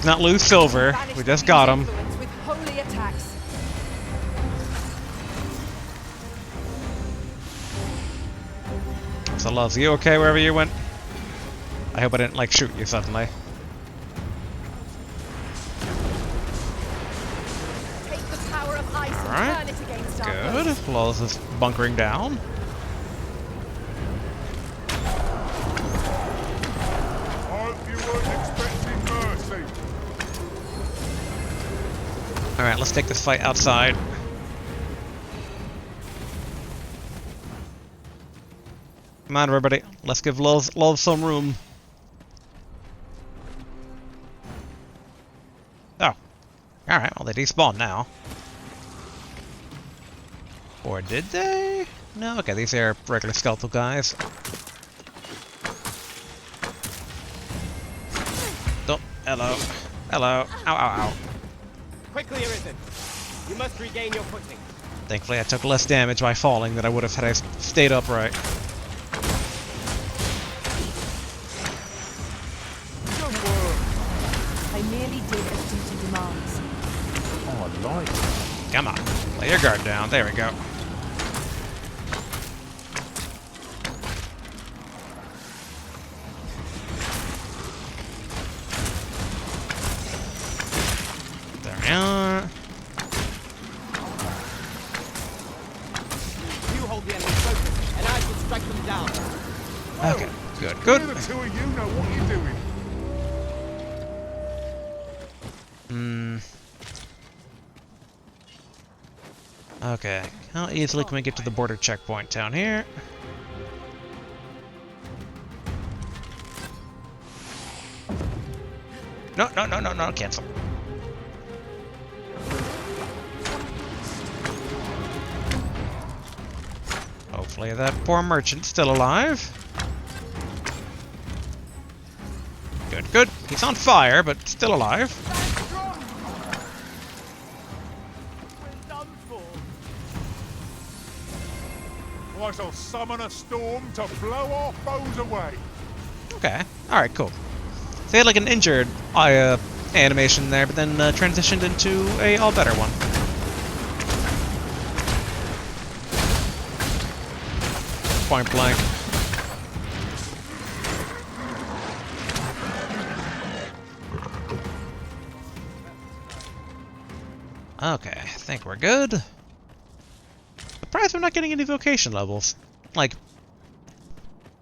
not lose silver. We just got him. With holy attacks. So Luz, you okay wherever you went? I hope I didn't, like, shoot you suddenly. Take the power of ice and Alright. turn it against our Good. foes. Luz is bunkering down. I hope you weren't expecting mercy. Alright, let's take this fight outside. Come on, everybody. Let's give Luz some room. Oh. Alright, well, they despawned now. Or did they? No, okay, these are regular skeletal guys. Oh, hello. Hello. Ow, ow, ow. Quickly, Arisen. You must regain your footing. Thankfully, I took less damage by falling than I would have had I stayed upright. I merely did as duty demands. Oh, I like it. Come on. Lay your guard down. There we go. There we are. You hold the enemy focus, and I shall strike them down. Okay, good, good. The two of you know what you're doing. Okay, how easily can we get to the border checkpoint down here? No, no, no, no, no, cancel. Hopefully that poor merchant's still alive. Good, good. He's on fire, but still alive. I shall summon a storm to blow our foes away. Okay, alright, cool. So they had like an injured animation there, but then transitioned into a all better one. Point blank. Okay, I think we're good. Surprised we're not getting any vocation levels. Like,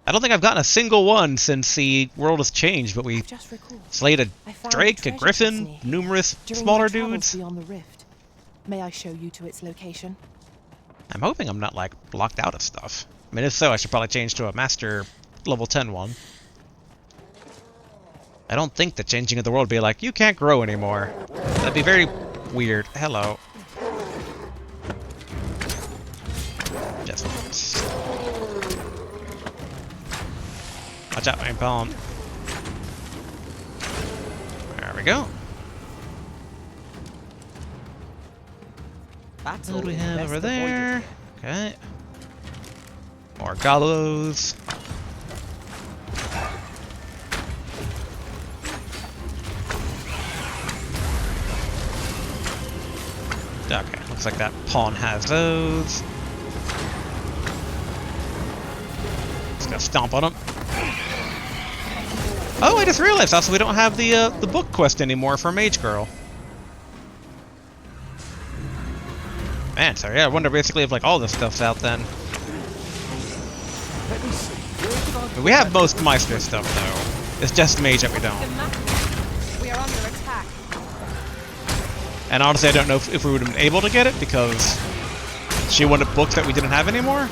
I don't think I've gotten a single one since the world has changed, but we slayed a drake, a griffin, numerous smaller dudes. Beyond the rift. May I show you to its location? I'm hoping I'm not, like, locked out of stuff. I mean, if so, I should probably change to a master level 10 one. I don't think the changing of the world would be like, you can't grow anymore. That'd be very weird. Hello. Just watch out, my palm. There we go. What do we have over there? Okay. More gallows. Okay, looks like that pawn has those. Just gonna stomp on him. Oh, I just realized also we don't have the book quest anymore for Mage Girl. Man, so yeah, I wonder basically if like all this stuff's out then. We have most Meister stuff though. It's just Mage that we don't. We are under attack. And honestly, I don't know if we would have been able to get it because she wanted books that we didn't have anymore.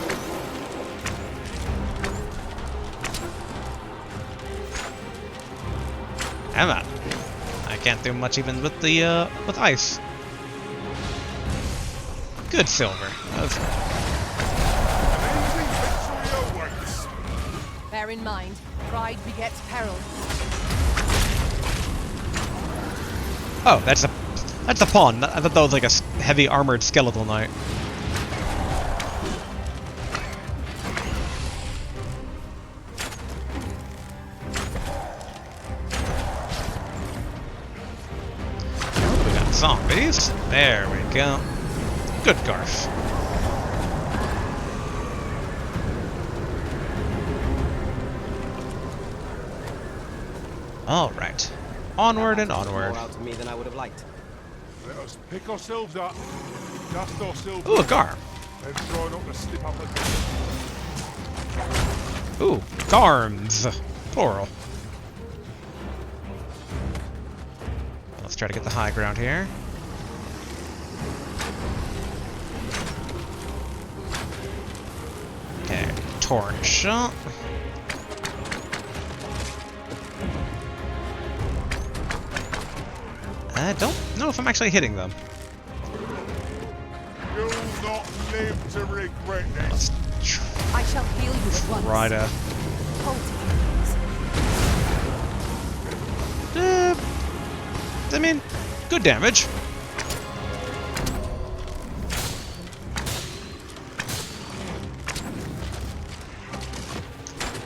Come on. I can't do much even with the with ice. Good silver. Bear in mind, pride begets peril. Oh, that's a pawn. I thought that was like a heavy armored skeletal knight. We got zombies. There we go. Good Garth. Alright. Onward and onward. More out of me than I would have liked. Let us pick ourselves up, dust ourselves. Ooh, a garm. And try not to slip up again. Ooh, garms. Plural. Let's try to get the high ground here. Okay, torn shot. I don't know if I'm actually hitting them. You'll not live to regret this. I shall heal you at once. Try to... I mean, good damage.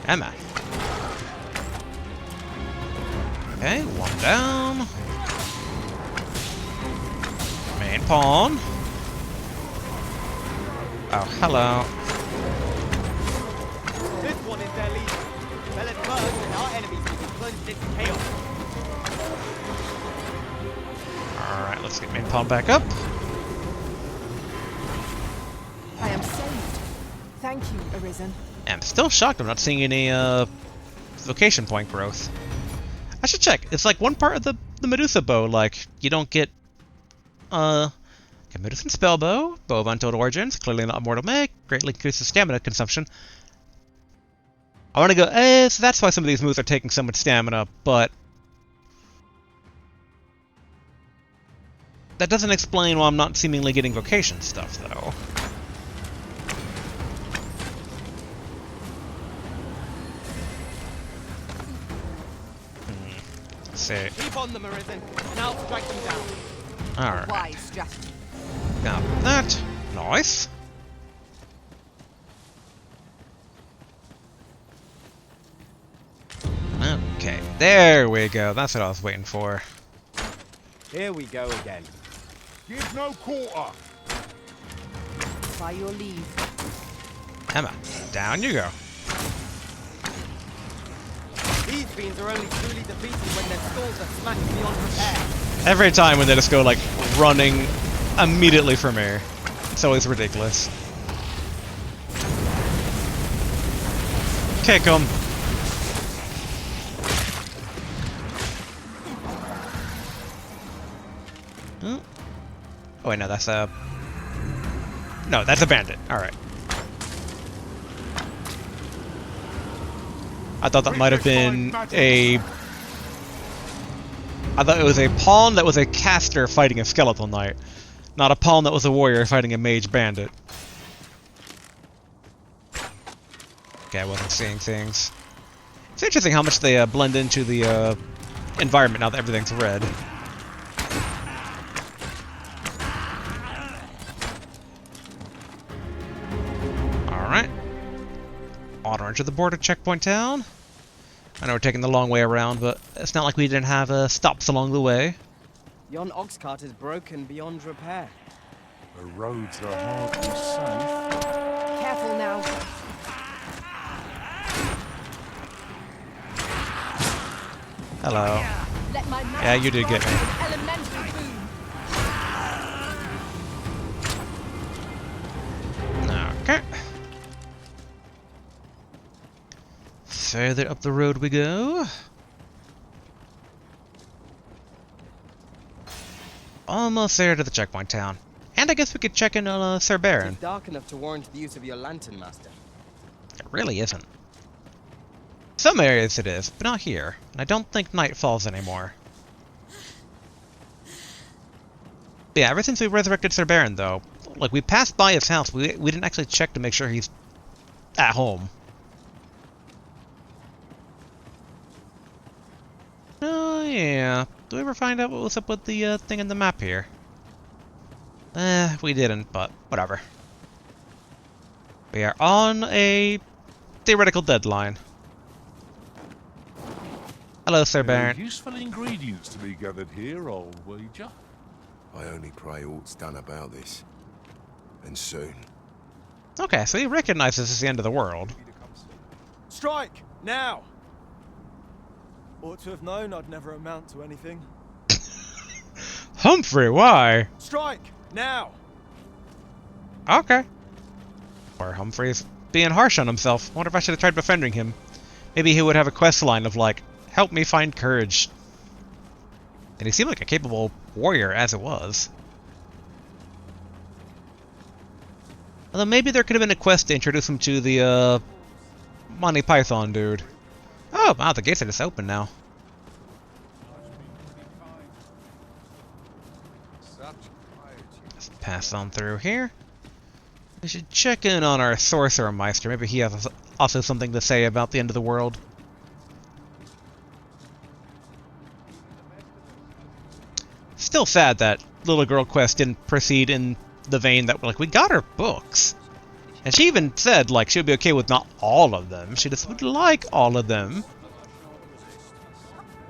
Emma. Okay, one down. Main pawn. Oh, hello. This one is their leader. Let it burn and our enemies will be plunged into chaos. Alright, let's get main pawn back up. I am saved. Thank you, Arisen. I'm still shocked I'm not seeing any vocation point growth. I should check. It's like one part of the Medusa bow, like, you don't get Medusan spell bow of untold origins, clearly not mortal make, greatly increases stamina consumption. I want to go, so that's why some of these moves are taking so much stamina, but that doesn't explain why I'm not seemingly getting vocation stuff, though. Let's see. Keep on them, Arisen, and I'll strike them down. Alright. Wise strategy. Got that. Nice. Okay, there we go. That's what I was waiting for. Here we go again. Give no quarter. By your leave. Emma, down you go. These fiends are only truly defeated when their skulls are smashed beyond repair. Every time when they just go, like, running immediately from here. It's always ridiculous. Kick him. Oh, wait, no, that's a... No, that's a bandit. Alright. I thought that might have been a... I thought it was a pawn that was a caster fighting a skeletal knight, not a pawn that was a warrior fighting a mage bandit. Okay, I wasn't seeing things. It's interesting how much they blend into the environment now that everything's red. Alright. Onward to the border checkpoint town. I know we're taking the long way around, but it's not like we didn't have stops along the way. Yon ox cart is broken beyond repair. The roads are hardly safe. Careful now. Hello. Let my Yeah, you did get me. elemental boon. Okay. Further up the road we go. Almost there to the checkpoint town. And I guess we could check in on Sir Baron. It's dark enough to warrant the use of your lantern, Master. It really isn't. Some areas it is, but not here. And I don't think night falls anymore. But yeah, ever since we resurrected Sir Baron, though, like, we passed by his house, we didn't actually check to make sure he's at home. Oh, yeah. Did we ever find out what was up with the thing in the map here? We didn't, but whatever. We are on a theoretical deadline. Hello, Sir Baron. Useful ingredients to be gathered here, I'll wager. I only pray aught's done about this. And soon. Okay, so he recognizes this is the end of the world. Strike! Now! Ought to have known I'd never amount to anything. Humphrey, why? Strike! Now! Okay. Or Humphrey's being harsh on himself. I wonder if I should have tried befriending him. Maybe he would have a quest line of like, help me find courage. And he seemed like a capable warrior as it was. Although maybe there could have been a quest to introduce him to the Monty Python dude. Oh, wow, the gates are just open now. Let's pass on through here. We should check in on our Sorcerer Meister. Maybe he has also something to say about the end of the world. Still sad that little girl quest didn't proceed in the vein that, like, we got her books. And she even said, like, she would be okay with not all of them. She just would like all of them.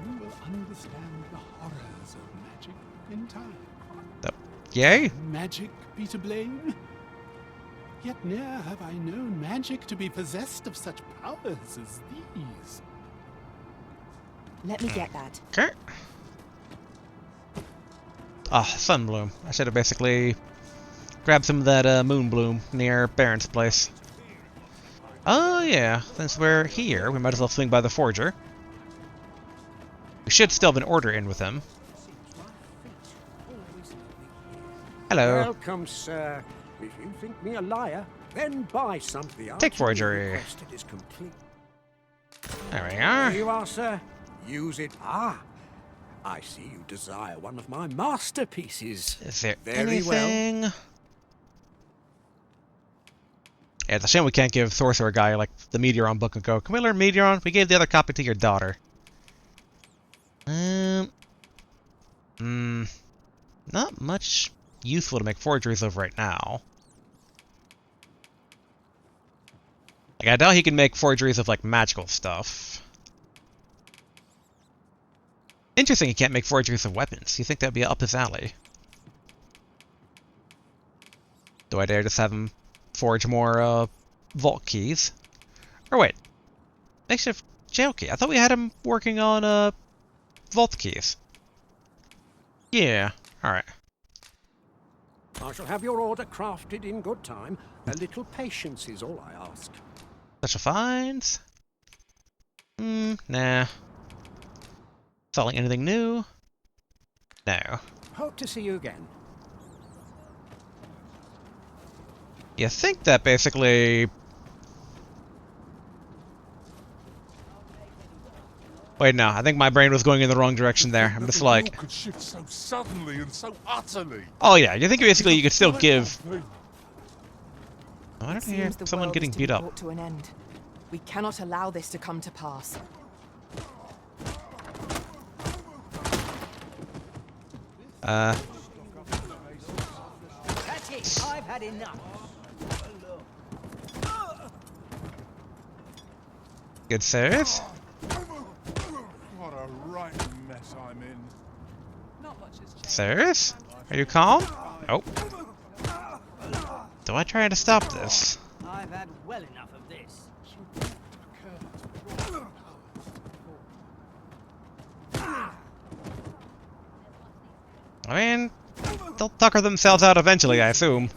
You will understand the horrors of magic in time. Yay? Can magic be to blame? Yet ne'er have I known magic to be possessed of such powers as these. Let me get that. Okay. Ah, Sunbloom. I should have basically grabbed some of that Moonbloom near Baron's place. Oh yeah, since we're here, we might as well swing by the Forger. We should still have an order in with him. Hello. Welcome, sir. If you think me a liar, then buy something. Take forgery. Is complete. There we are. Here you are, sir. Use it. Ah, I see you desire one of my masterpieces. Is there Very anything? well. Yeah, it's a shame we can't give Sorcerer guy like the Meteoron book and go, can we learn Meteoron? We gave the other copy to your daughter. Not much useful to make forgeries of right now. Like, I doubt he can make forgeries of, like, magical stuff. Interesting he can't make forgeries of weapons. You think that'd be up his alley? Do I dare just have him forge more, vault keys? Or wait. Makeshift jail key. I thought we had him working on, vault keys. Yeah. Alright. I shall have your order crafted in good time. A little patience is all I ask. Special finds? Nah. Selling anything new? No. Hope to see you again. You think that basically... Wait, no. I think my brain was going in the wrong direction there. I'm just like... could shift so suddenly and so utterly. Oh yeah, you think basically you could still give... I don't hear Seems the someone world getting is to beat be up. brought to an end. We cannot allow this to come to pass. That's it. I've had enough. Good service. What a right mess I'm in. Serious? Are you calm? Nope. Do I try to stop this? I've had well enough of this. I mean, they'll tucker themselves out eventually, I assume.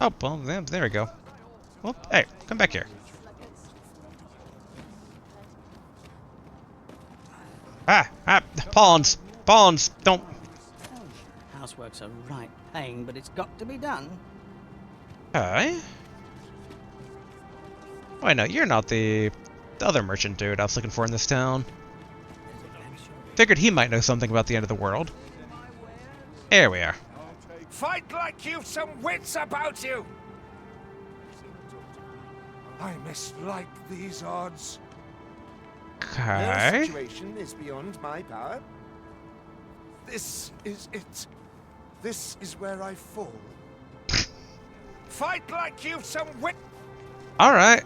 Oh, well, there we go. Well, hey, come back here. Pawns! Pawns! Don't... Housework's a right pain, but it's got to be done. Okay. Wait, no, you're not the other merchant dude I was looking for in this town. Figured he might know something about the end of the world. Here we are. Fight like you've some wits about you! I mislike these odds. Okay. No situation is beyond my power. This is it. This is where I fall. Fight like you've some wit! Alright.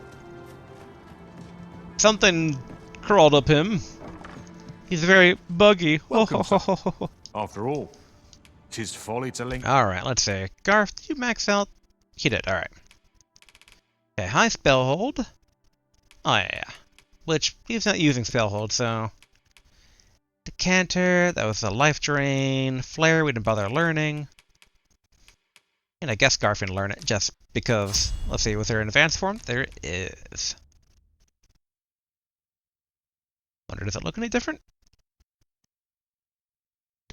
Something crawled up him. He's very buggy. Welcome, after all, 'tis folly to link. Alright, let's see. Garth, did you max out? He did, alright. Okay, high spell hold. Oh yeah. which he's not using Spellhold, so... Decanter, that was a life drain. Flare, we didn't bother learning. And I guess Garf can learn it just because... Let's see, was there an advanced form? There is. Wonder, does it look any different?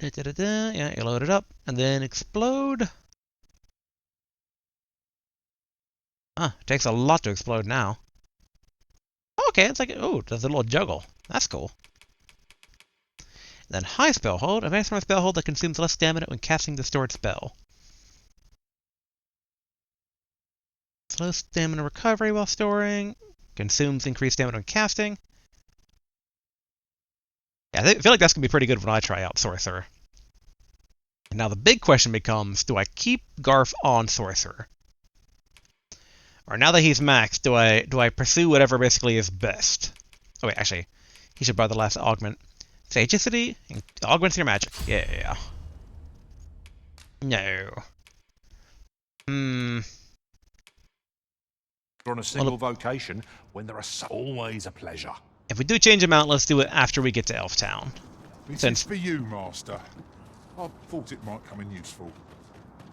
Yeah, you load it up, and then explode. Ah, it takes a lot to explode now. Okay, it's like, oh, there's a little juggle. That's cool. Then high spell hold, advanced from a spell hold that consumes less stamina when casting the stored spell. Slow stamina recovery while storing, consumes increased stamina when casting. Yeah, I feel like that's going to be pretty good when I try out Sorcerer. And now the big question becomes, do I keep Garf on Sorcerer? Or now that he's maxed, do I pursue whatever basically is best? Oh wait, actually, he should buy the last augment. Sagacity augments your magic. Yeah. No. You're on a single vocation when there are always a pleasure. If we do change him out, let's do it after we get to Elf Town. This is for you, Master. I thought it might come in useful.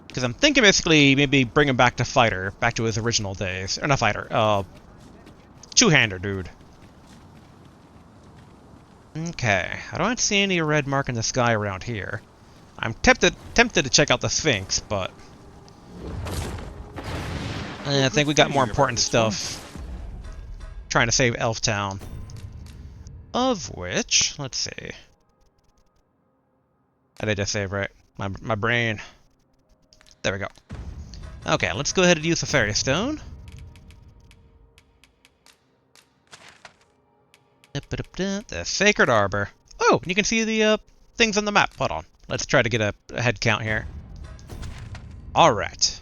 Because I'm thinking basically maybe bring him back to Fighter, back to his original days. Or not Fighter, Two-hander, dude. Okay, I don't see any red mark in the sky around here. I'm tempted to check out the Sphinx, but... I think we got more important stuff. Trying to save Elf Town. Of which, let's see. I did just save, right? My brain. There we go. Okay, let's go ahead and use the Fairy Stone. The Sacred Arbor. Oh, and you can see the things on the map. Hold on. Let's try to get a head count here. Alright.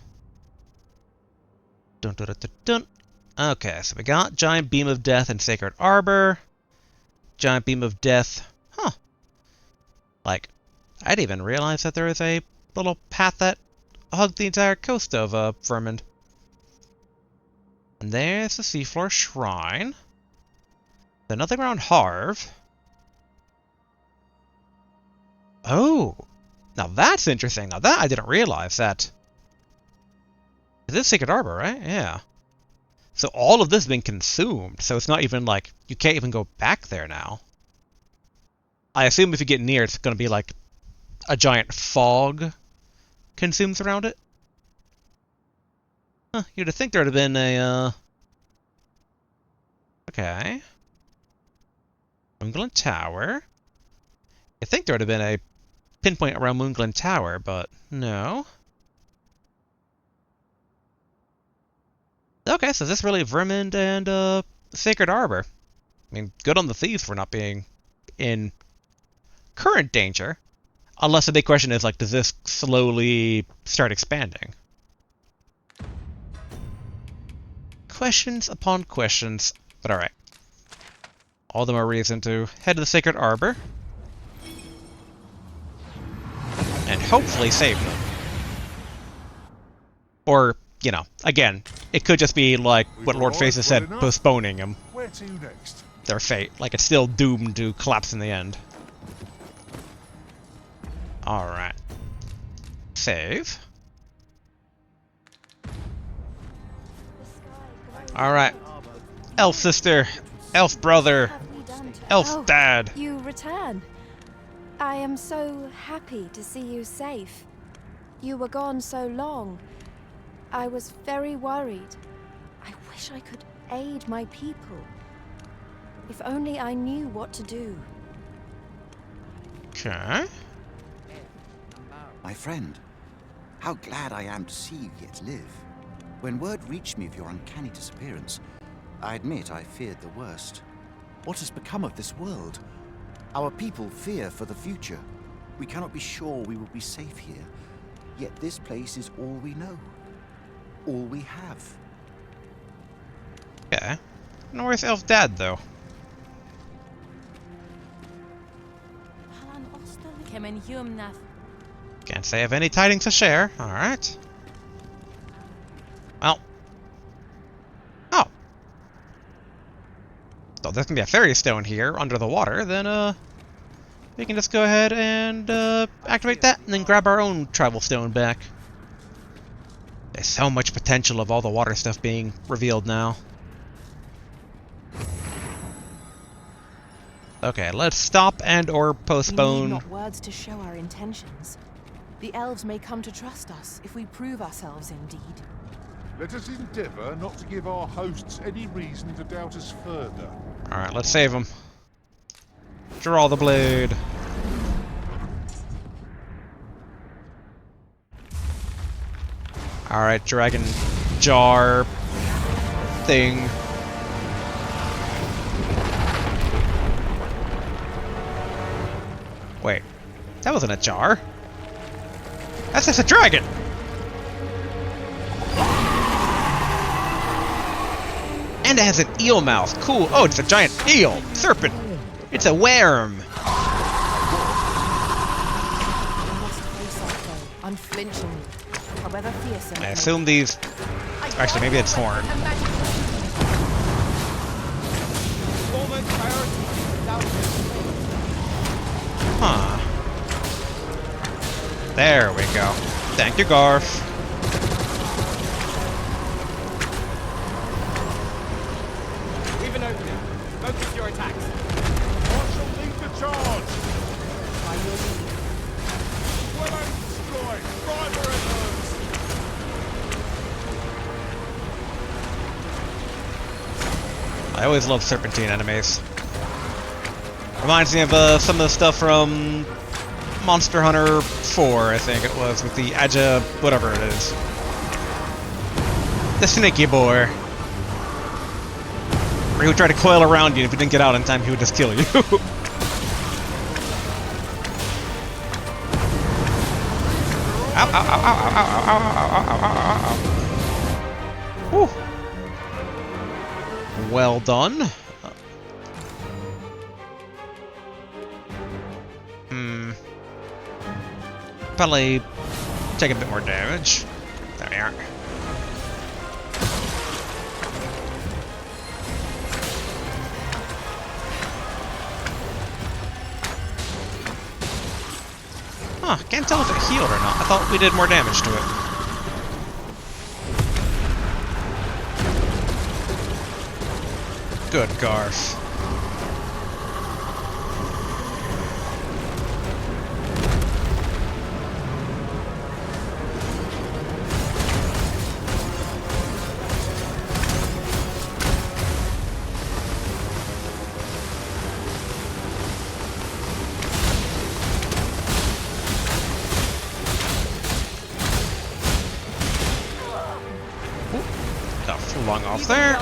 Dun, dun, dun, dun, dun. Okay, so we got Giant Beam of Death and Sacred Arbor. Giant Beam of Death. Huh. Like, I didn't even realize that there was a little path that hugged the entire coast of Vermund. And there's the Seafloor Shrine. There's nothing around Harv. Oh! Now that's interesting. Now that I didn't realize that. Is this Sacred Arbor, right? Yeah. So all of this has been consumed, so it's not even like, you can't even go back there now. I assume if you get near, it's going to be like a giant fog consumes around it. Huh, you'd have think there would have been a, Okay. Moonglint Tower. I think there would have been a pinpoint around Moonglint Tower, but no. Okay, so this really Vermund and Sacred Arbor. I mean, good on the thieves for not being in current danger. Unless the big question is, like, does this slowly start expanding? Questions upon questions, but alright. All the more reason to head to the Sacred Arbor. And hopefully save them. Or, you know, again, it could just be like what Lord Phaesus said, postponing them. Where to next? Their fate. Like, it's still doomed to collapse in the end. Alright. Save. Alright. Elf sister. Elf brother. Elf dad. You return. I am so happy to see you safe. You were gone so long. I was very worried. I wish I could aid my people. If only I knew what to do. Okay. My friend, how glad I am to see you yet live. When word reached me of your uncanny disappearance, I admit I feared the worst. What has become of this world? Our people fear for the future. We cannot be sure we will be safe here. Yet this place is all we know. All we have. Okay. And where's Elf Dad, though? Can't say I have any tidings to share. Alright. Well. Oh. well, there's gonna be a fairy stone here under the water, then we can just go ahead and activate that and then grab our own travel stone back. There's so much potential of all the water stuff being revealed now. Okay, let's stop and or postpone. We need not words to show our intentions. The elves may come to trust us if we prove ourselves indeed. Let us endeavour not to give our hosts any reason to doubt us further. Alright, let's save them. Draw the blade. Alright, dragon jar thing. Wait, that wasn't a jar. That's just a dragon! And it has an eel mouth. Cool. Oh, it's a giant eel. Serpent. It's a worm. Unflinchingly, however fearsome. I assume these... Actually, maybe it's horn. Huh. There we go. Thank you, Garth. We've an opening. Focus your attacks. I shall lead the charge. By your lead. Well destroyed. Driver adverse. I always love serpentine enemies. Reminds me of some of the stuff from Monster Hunter 4, I think it was, with the Aja, whatever it is. The Snaky Boar. Where he would try to coil around you, and if you didn't get out in time, he would just kill you. Ow, ow, ow, ow, ow, ow, ow, ow, ow, ow, ow, ow. Whew. Well done. Probably take a bit more damage. There we are. Huh, can't tell if it healed or not. I thought we did more damage to it. Good Garth. Long off there.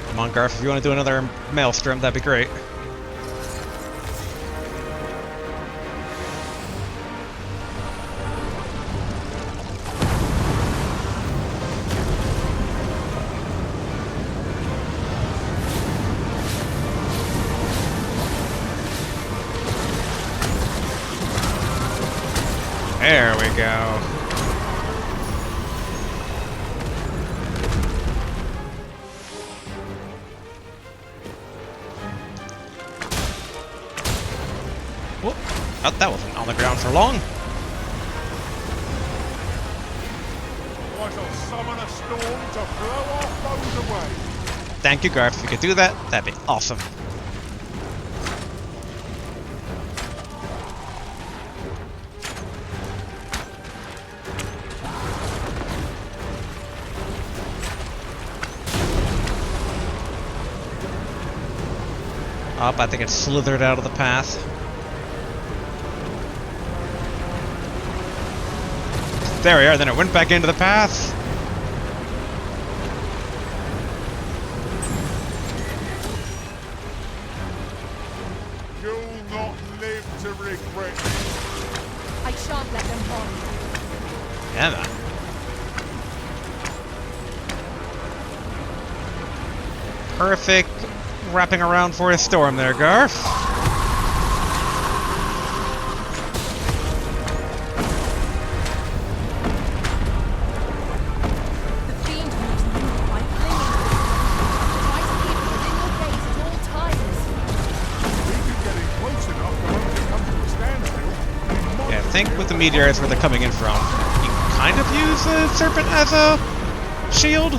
Come on, Garth, if you want to do another maelstrom, that'd be great. There we go. Whoop. Oh, that wasn't on the ground for long. I shall summon a storm to blow our foes away. Thank you, Garth. If you could do that, that'd be awesome. Up, I think it slithered out of the path. There we are, then it went back into the path. You'll not live to regret it. I shan't let them harm you. Yeah, man. Perfect wrapping around for a storm there, Garth. the meteor is where they're coming in from. You can kind of use the serpent as a shield.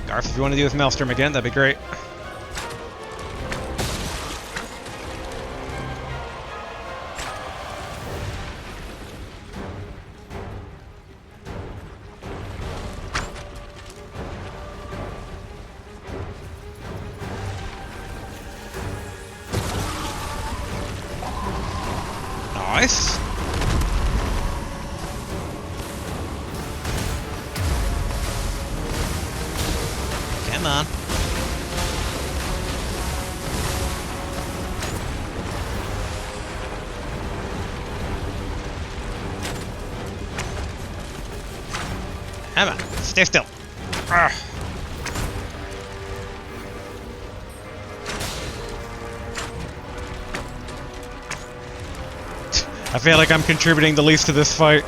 Garth, if you want to do this Maelstrom again, that'd be great. Nice. Come on. Come on. Stay still. Arrgh. I feel like I'm contributing the least to this fight.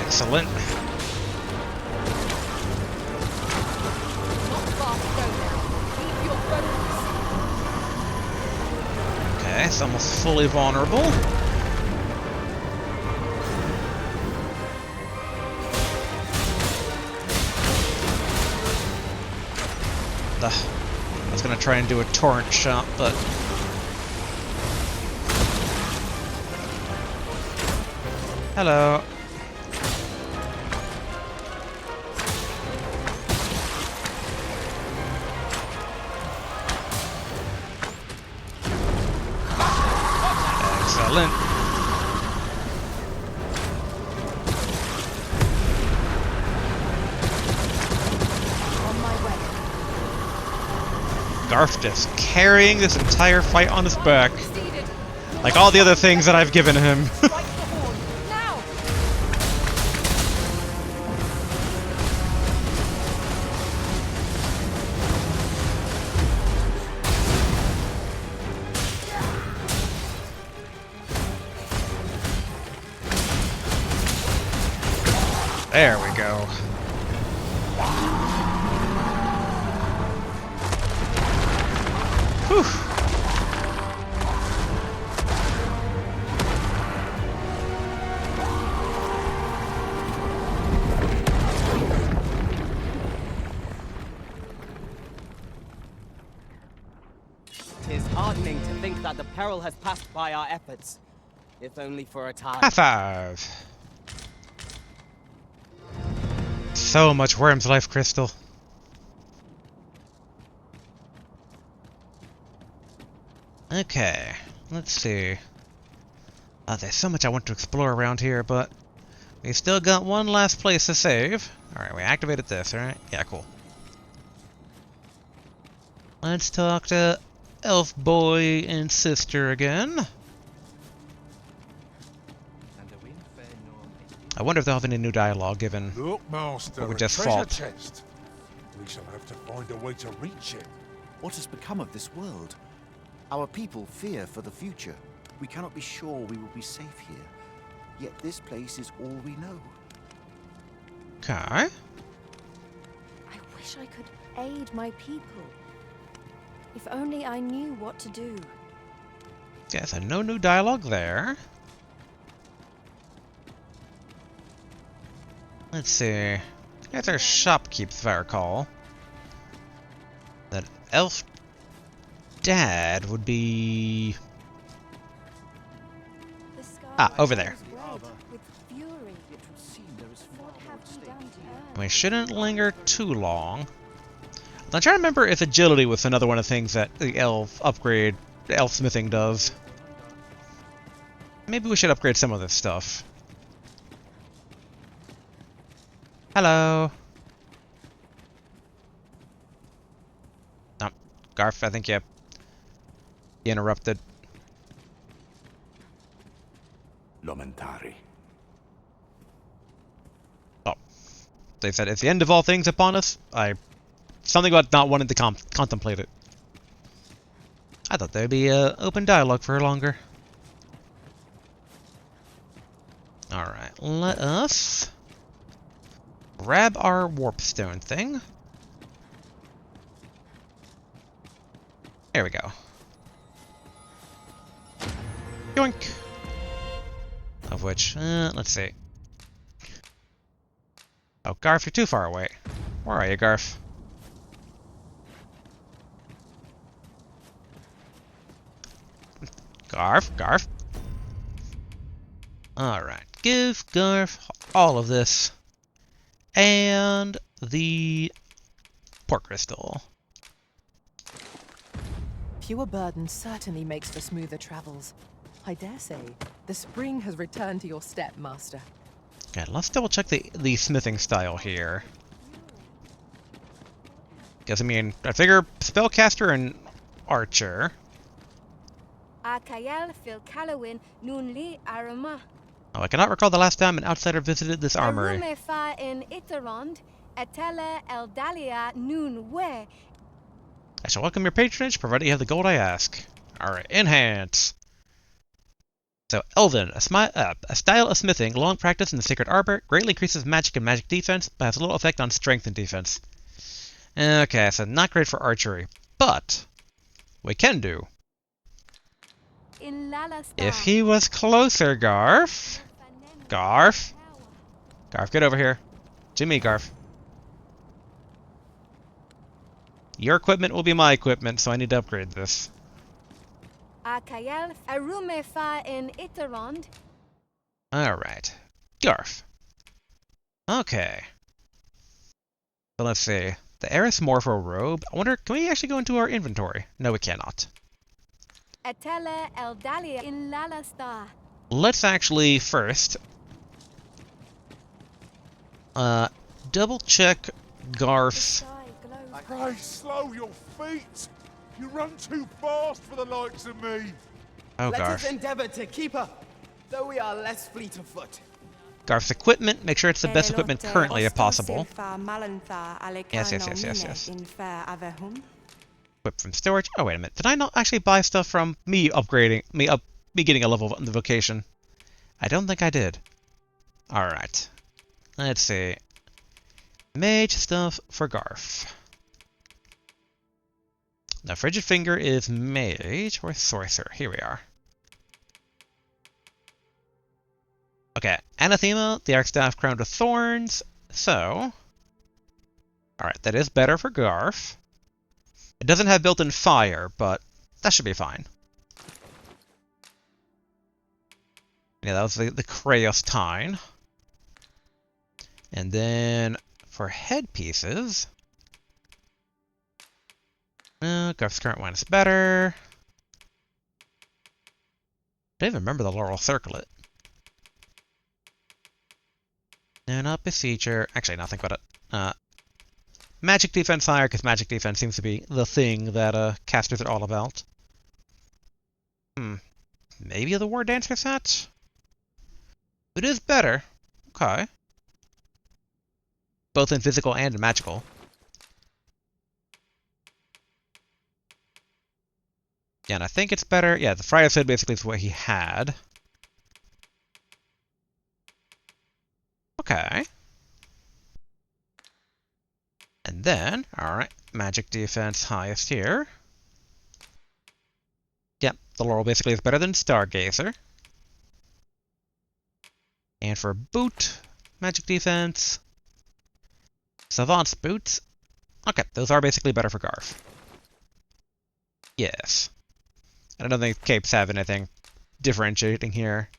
Excellent. Okay, it's almost fully vulnerable. I was gonna try and do a torrent shot, but hello. Excellent. Garth just carrying this entire fight on his back. Like all the other things that I've given him. There we go. Whew. Tis heartening to think that the peril has passed by our efforts, if only for a time. High five. So much Worm's Life Crystal. Okay, let's see. There's so much I want to explore around here, but we still got one last place to save. Alright, we activated this, right? Yeah, cool. Let's talk to Elf Boy and Sister again. I wonder if they'll have any new dialogue given Look, Master, what we just treasure fought. chest. We shall have to find a way to reach it. What has become of this world? Our people fear for the future. We cannot be sure we will be safe here. Yet this place is all we know. Okay. I wish I could aid my people. If only I knew what to do. Yeah, so no new dialogue there. Let's see. There's our shopkeep, if I recall. That elf dad would be... over there. We shouldn't linger too long. I'm trying to remember if agility was another one of the things that the elf upgrade, the elf smithing does. Maybe we should upgrade some of this stuff. Hello. Oh, Garth, I think you interrupted. Lamentari. Oh. They said, it's the end of all things upon us. Something about not wanting to contemplate it. I thought there'd be open dialogue for longer. let us grab our warpstone thing. There we go. Yoink! Of which, let's see. Oh, Garf, you're too far away. Where are you, Garf? Garf. Alright, give Garf all of this. And the port crystal. Fewer burdens certainly makes for smoother travels. I dare say, the spring has returned to your step, Master. Okay, let's double check the smithing style here. Because, I mean, I figure spellcaster and archer. Oh, I cannot recall the last time an outsider visited this armory. I shall welcome your patronage, provided you have the gold I ask. Alright, enhance. So, Elven, a style of smithing, long practice in the sacred arbor, greatly increases magic and magic defense, but has little effect on strength and defense. Okay, so not great for archery, but we can do. If he was closer, Garf. Garf, get over here. To me, Garf. Your equipment will be my equipment, so I need to upgrade this. Alright. Garf. Okay. So let's see. The Eris Morpho robe. I wonder, can we actually go into our inventory? No, we cannot. Let's actually first double check Garf's. Pray, slow your feet! You run too fast for the likes of me! Oh, Let Garf. us endeavor to keep up, though we are less fleet of foot. Garf's equipment, make sure it's the best equipment currently if possible. Yes. Equip from storage. Oh, wait a minute. Did I not actually buy stuff from me upgrading, me getting a level in the vocation? I don't think I did. Alright. Let's see. Mage stuff for Garf. Now, Frigid Finger is mage or sorcerer. Here we are. Okay, Anathema, the Arcstaff crowned with thorns. So, alright, that is better for Garf. It doesn't have built-in fire, but that should be fine. Yeah, that was the Kraos Tine. And then for headpieces, Garf's current one is better. I don't even remember the Laurel Circlet. No, not Besieger. Actually, nothing but it. Magic defense higher, because magic defense seems to be the thing that casters are all about. Maybe the War Dancer set? It is better. Okay. Both in physical and in magical. Yeah, and I think it's better. Yeah, the Friar's Hood basically is what he had. Okay. And then, alright, magic defense highest here. Yep, the Laurel basically is better than Stargazer. And for boot, magic defense, Savant's boots. Okay, those are basically better for Garf. Yes. I don't think capes have anything differentiating here.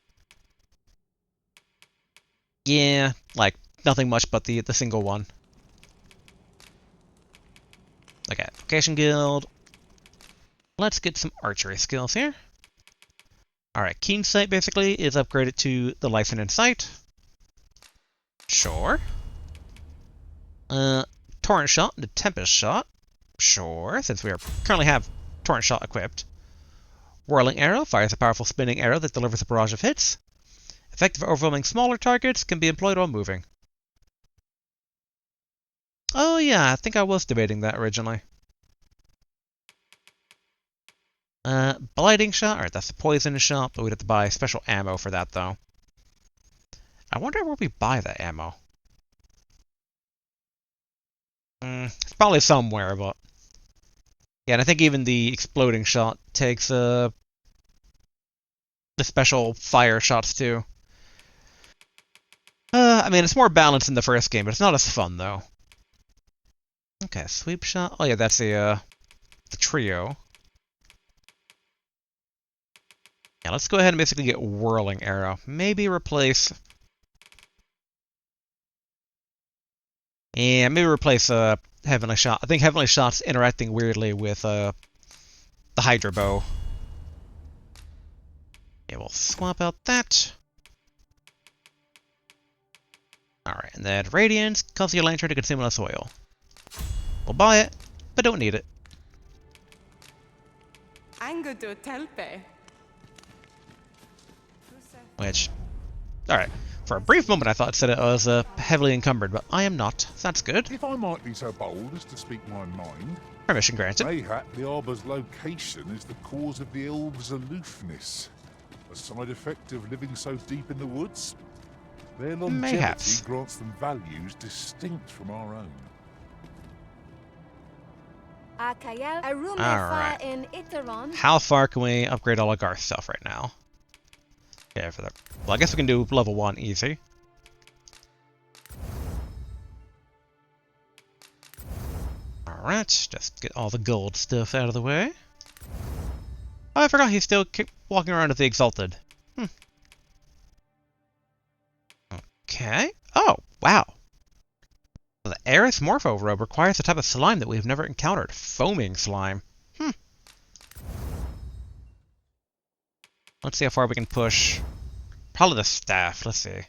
Yeah, like, nothing much but the single one. Okay, Vocation Guild. Let's get some archery skills here. Alright, Keen Sight basically is upgraded to the Lyson and Sight. Sure. Torrent Shot and Tempest Shot. Sure, since we currently have Torrent Shot equipped. Whirling Arrow fires a powerful spinning arrow that delivers a barrage of hits. Effective at overwhelming smaller targets, can be employed while moving. Oh yeah, I think I was debating that originally. Blighting Shot, alright, that's the poison shot, but we'd have to buy special ammo for that though. I wonder where we buy that ammo. It's probably somewhere, but... Yeah, and I think even the exploding shot takes, the special fire shots, too. I mean, it's more balanced in the first game, but it's not as fun, though. Okay, sweep shot. Oh, yeah, that's the trio. Yeah, let's go ahead and basically get Whirling Arrow. Maybe replace... Yeah, maybe replace Heavenly Shot. I think Heavenly Shot's interacting weirdly with the Hydra Bow. Yeah, we'll swap out that. Alright, and then Radiance causes your lantern to consume less oil. We'll buy it, but don't need it. Which, alright. For a brief moment I thought it said it was heavily encumbered, but I am not. So that's good. If I might be so bold as to speak my mind... Permission granted. Mayhap the arbour's location is the cause of the elves' aloofness. A side effect of living so deep in the woods? Their longevity grants them values distinct from our own. Alright. How far can we upgrade all of Garth's stuff right now? Yeah, for that. Well, I guess we can do level 1 easy. Alright, just get all the gold stuff out of the way. Oh, I forgot he's still walking around with the Exalted. Okay. Oh, wow. The Aerith Morpho Robe requires a type of slime that we've never encountered. Foaming slime. Let's see how far we can push. Probably the staff. Let's see.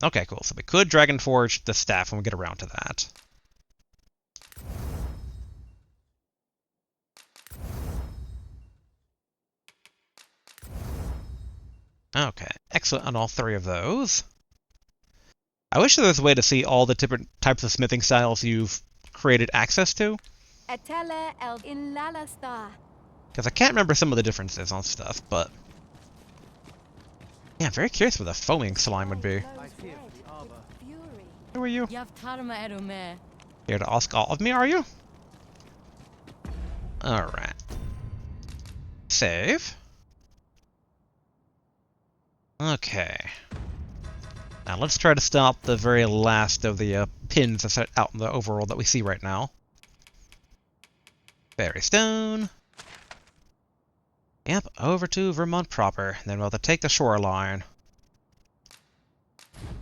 Okay, cool. So we could Dragon Forge the staff when we get around to that. Okay, excellent on all 3 of those. I wish there was a way to see all the different types of smithing styles you've created access to. Because I can't remember some of the differences on stuff, but... Yeah, I'm very curious what the foaming slime would be. Who are you? Here to ask all of me, are you? Alright. Save. Okay. Now let's try to stop the very last of the pins that's out in the overworld that we see right now. Fairy Stone. Yep, over to Vermont proper. Then we'll have to take the shoreline.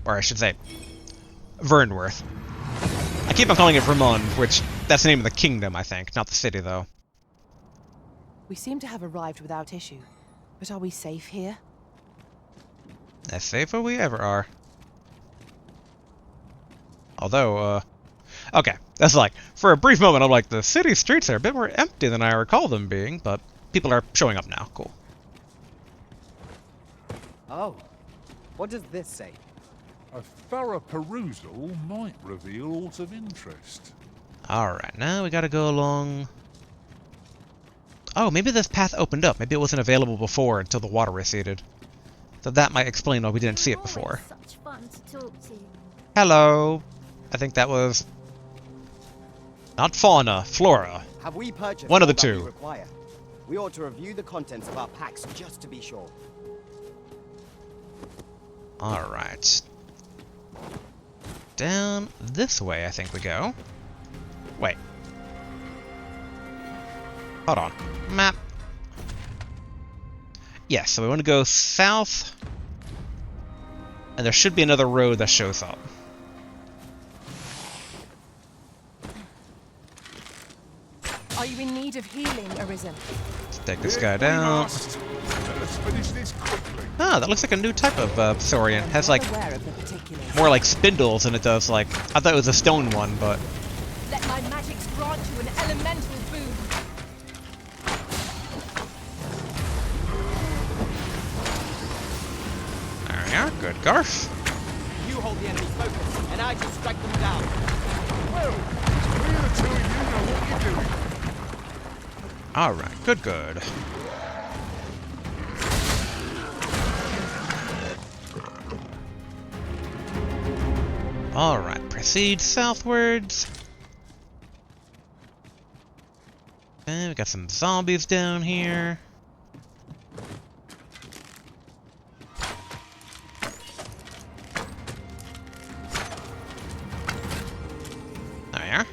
Or I should say, Vernworth. I keep on calling it Vermont, which that's the name of the kingdom, I think, not the city, though. We seem to have arrived without issue. But are we safe here? As safe as we ever are. Although, okay, that's like, for a brief moment I'm like, the city streets are a bit more empty than I recall them being, but people are showing up now, cool. Oh, what does this say? A thorough perusal might reveal aught of interest. Alright, now we gotta go along... Oh, maybe this path opened up, maybe it wasn't available before until the water receded. So that might explain why we didn't see it before. Such fun to talk to. Hello! I think that was... Not fauna, flora. Have we purchased one of the all that two? We require? We ought to review the contents of our packs just to be sure. Alright. Down this way, I think we go. Wait. Hold on. Map. Yes, so we want to go south. And there should be another road that shows up. Are you in need of healing, Arisen? Let's take this guy down. Let's finish this quickly. Ah, that looks like a new type of Saurian. Has like more like spindles than it does like... I thought it was a stone one, but... Let my magics grant you an elemental boon. There we are. Good, Garth. You hold the enemy's focus, and I can strike them down. Well, we the two of you know what you're doing. Alright, good, good. Alright, proceed southwards. Okay, we got some zombies down here. There.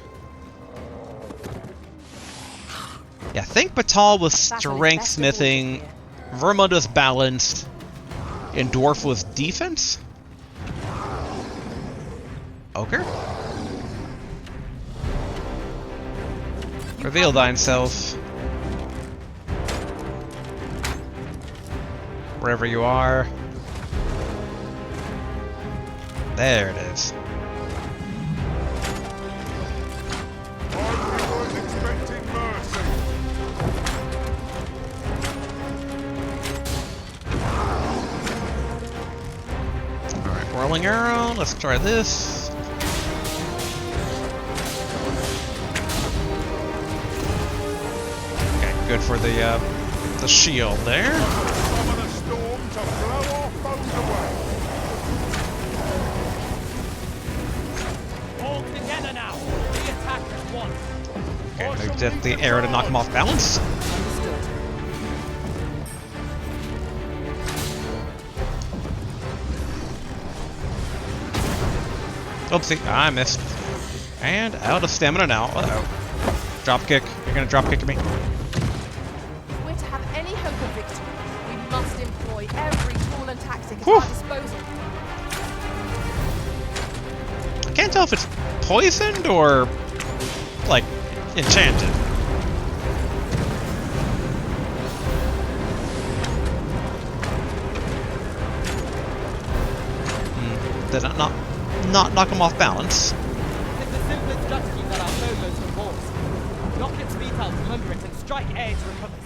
Yeah, I think Batal was strength smithing, Vermund was balanced, and Dwarf was defense? Ogre? Reveal thine self. Wherever you are. There it is. Alright, whirling arrow, let's try this. Okay, good for the shield there. All together now. We attack at once. Okay, moved at the arrow to knock him off balance. Oopsie, I missed. And out of stamina now. Uh-oh. Drop kick. You're gonna drop kick me. We're to have any hope of victory, we must employ every tool and tactic at our disposal. I can't tell if it's poisoned or, like, enchanted. Did it not knock him off balance? It's the simplest strategy that our foe goes for balls. Knock its feet out from under it and strike air to recover.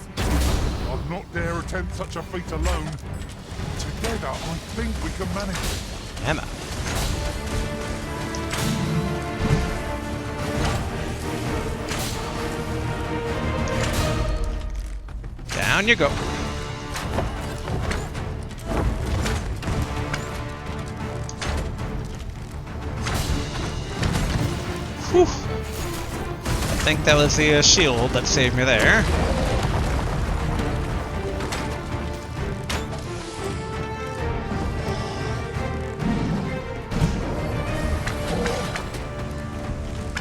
I'd not dare attempt such a feat alone. Together, I think we can manage it. Emma. Down you go. Whew. I think that was the shield that saved me there.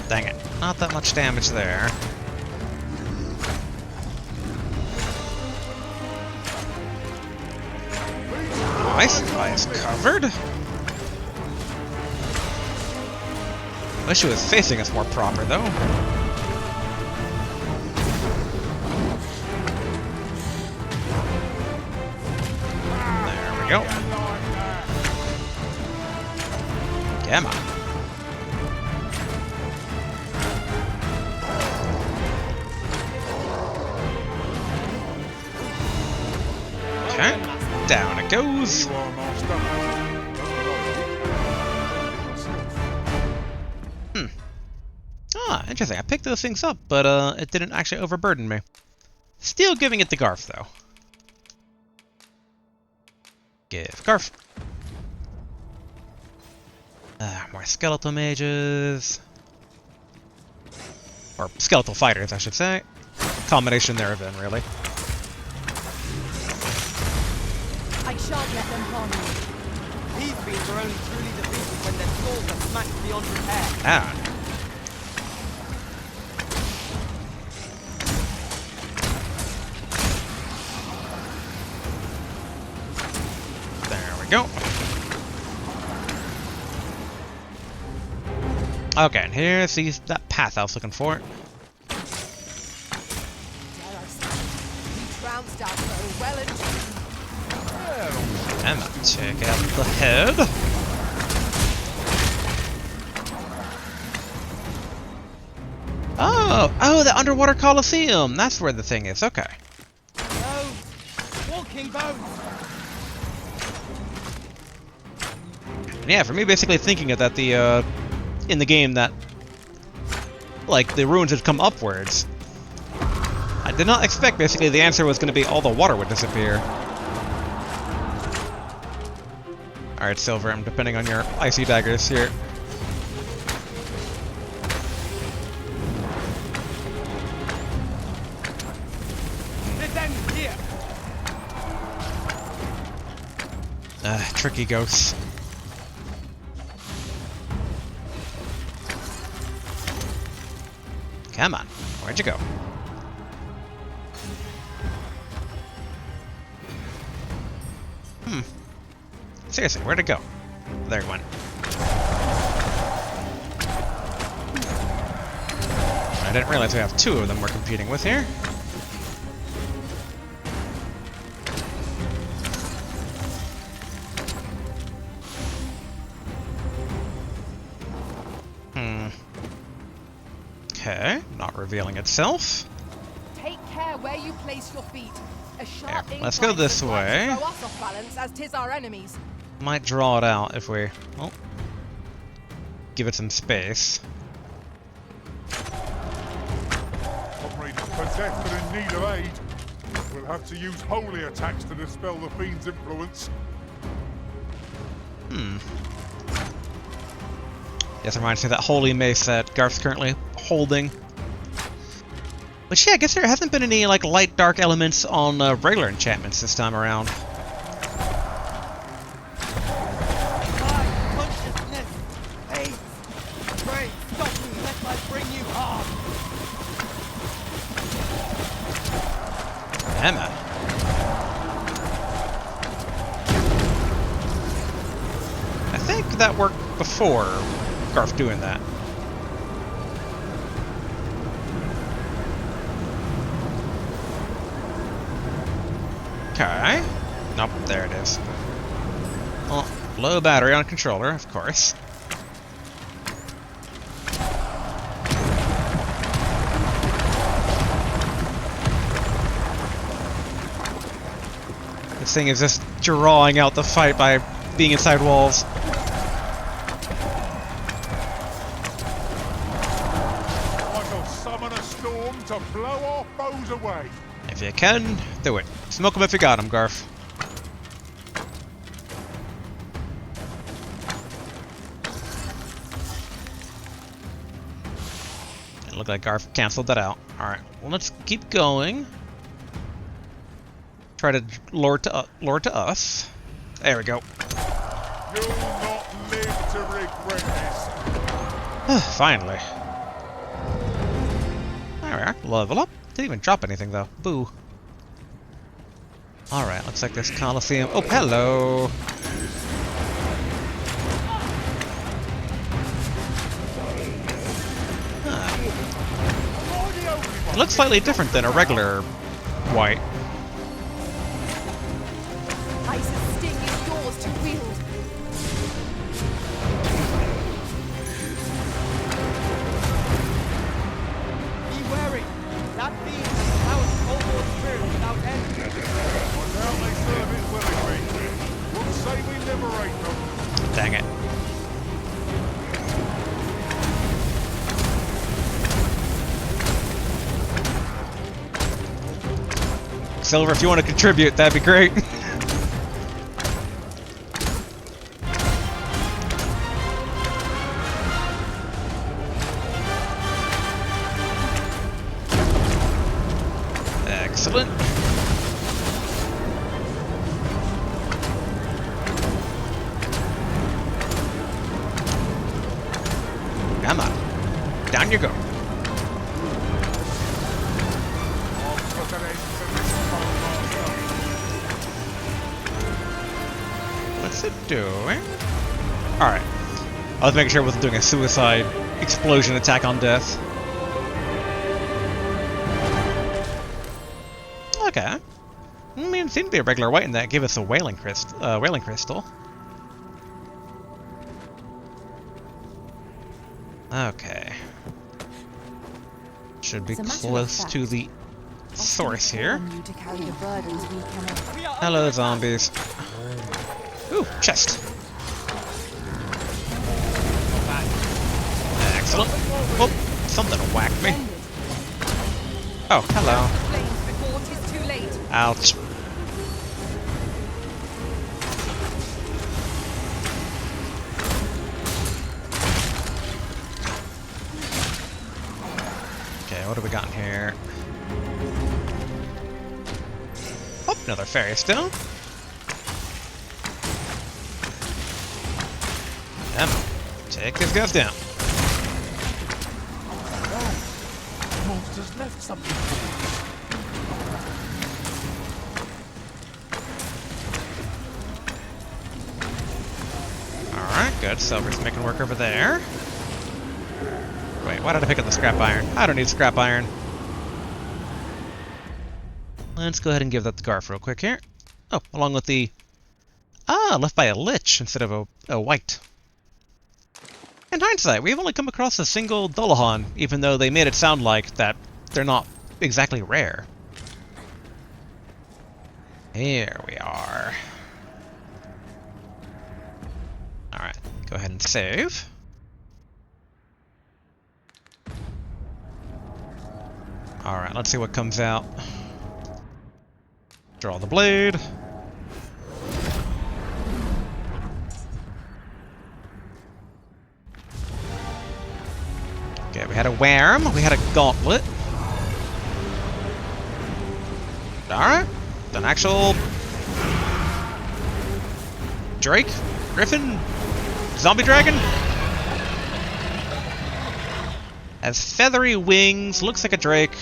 Dang it, not that much damage there. Nice, eyes covered. Wish it was facing us more proper, though. There we go. Gamma. Okay, down it goes. Ah, interesting. I picked those things up, but it didn't actually overburden me. Still giving it to Garf, though. Give Garf. More skeletal mages. Or skeletal fighters, I should say. Combination thereof, really. I shan't let them harm you. These beings are only truly defeated when their skulls are smashed beyond repair. Ah. There we go. Okay, and here's that path I was looking for. Dare I say, we trounced our foe well and truly. Emma, check out the head. Oh, the underwater coliseum. That's where the thing is. Okay. No, walking bones. Yeah, for me, basically thinking of that in the game that, like, the ruins had come upwards. I did not expect, basically, the answer was going to be all the water would disappear. Alright, Silver, I'm depending on your icy daggers here. Tricky ghosts. Come on, where'd you go? Seriously, where'd it go? There it went. I didn't realize we have two of them we're competing with here. Okay, not revealing itself. Take care where you place your feet. A sharp Let's go this way. throw us off balance, as 'tis our enemies. Might draw it out if we... Oh. Give it some space. Comrades possessed and in need of aid. We'll have to use holy attacks to dispel the fiend's influence. This reminds me of that holy mace that Garth's currently holding. Which, yeah, I guess there hasn't been any, like, light dark elements on regular enchantments this time around. Emma. I think that worked before Garth doing that. Okay. Nope, there it is. Oh, low battery on controller, of course. This thing is just drawing out the fight by being inside walls. I shall summon a storm to blow our foes away. If you can, do it. Smoke them if you got them, Garth. It looked like Garth canceled that out. Alright, well, let's keep going. Try to lure to us. There we go. You'll not live to regret this. Finally. There we are. Level up. Didn't even drop anything though. Boo. Alright, looks like this Colosseum. Oh, hello! Huh. It looks slightly different than a regular white. Ice's sting is yours to wield. Be wary. That fiend has powered Coldwater through without end. Now they serve it willingly. What say we liberate them? Dang it. Silver, if you want to contribute, that'd be great. Excellent. Come on. Down you go. What's it doing? Alright. I was making sure it wasn't doing a suicide explosion attack on death. Okay. I mean, it seemed to be a regular white in that gave us a whaling crystal. Okay. Should be close to the source here. Hello, zombies. Ooh, chest. Excellent. Oh, something whacked me. Oh, hello. Ouch. Okay, what have we got in here? Oh, another fairy stone. Come on. Take these guys down. The monster's left something for me. Alright, good. Silver's making work over there. Wait, why did I pick up the scrap iron? I don't need scrap iron. Let's go ahead and give that to Garf real quick here. Oh, along with the... Ah, left by a lich instead of a white. In hindsight, we've only come across a single Dullahan, even though they made it sound like that they're not exactly rare. Here we are. Alright, go ahead and save. Alright, let's see what comes out. Draw the blade. Okay, we had a worm, we had a gauntlet. Alright, an actual Drake? Griffin? Zombie dragon? Has feathery wings, looks like a drake.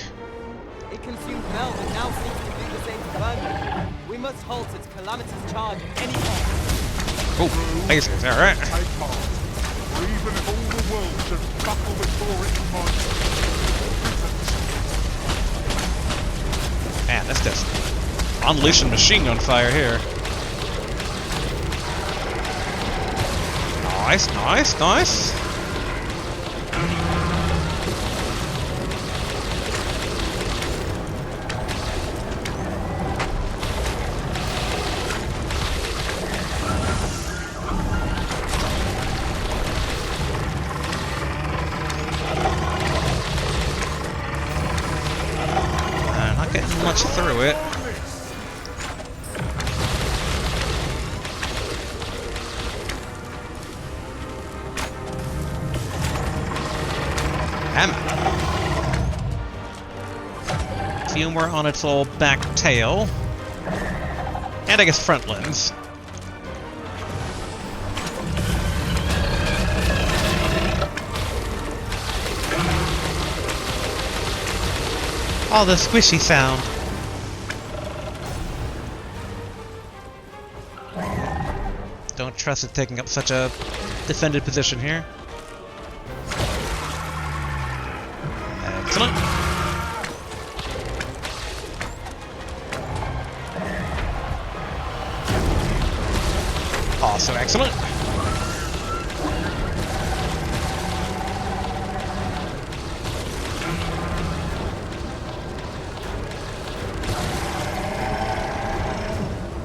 It consumed Mel and now seems to do the same to Burnley. We must halt its calamitous charge at any cost. Oh, lasers, alright. Take on. Or even if all the world should buckle before it might. Man, that's just unleashing machine gun fire here. Nice, nice, nice. Not getting much through it. Few more on its little back tail. And I guess front limbs. Oh, the squishy sound. Don't trust it taking up such a defended position here. Excellent. Also excellent.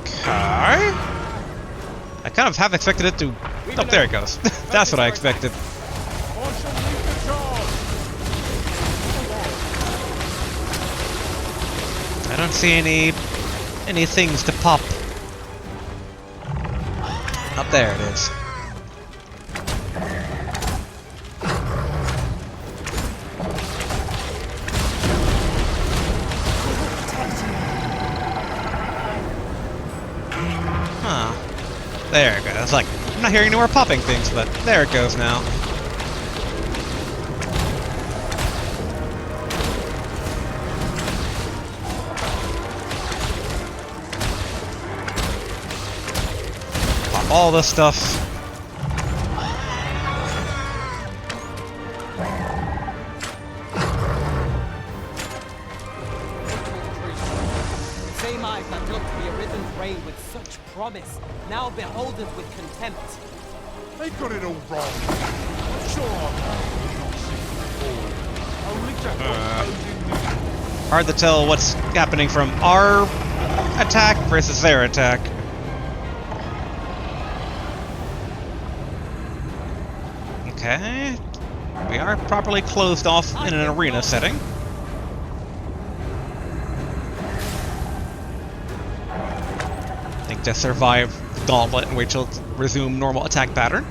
Okay. I kind of half expected it to... Oh, there it goes. That's what I expected. I don't see any things to pop. Up there it is. Huh. There it goes. Like, I'm not hearing any more popping things, but there it goes now. All this stuff. The same eyes that looked the Arisen's reign with such promise, now behold it with contempt. They got it all wrong. I'm sure I've not seen before. Only to Hard to tell what's happening from our attack versus their attack. Okay, we are properly closed off in an arena setting. I think just survive the gauntlet and wait till it resume normal attack pattern.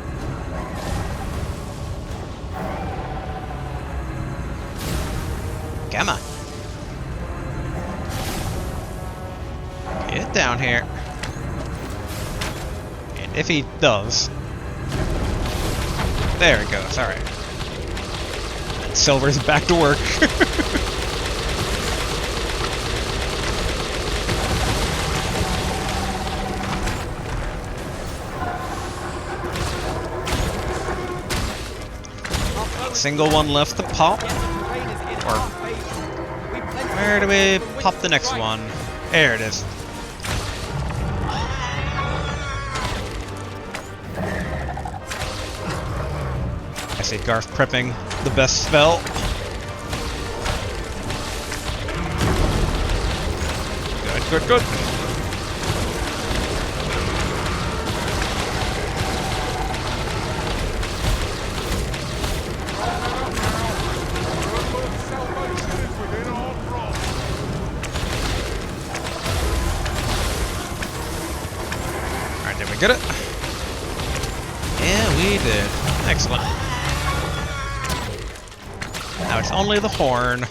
Come on. Get down here. And if he does... There it goes, alright. Silver's back to work. Single one left to pop. Or where do we pop the next one? There it is. I see Garth prepping the best spell. Good, good, good. Alright, did we get it? Yeah, we did. Excellent. Now it's only the horn.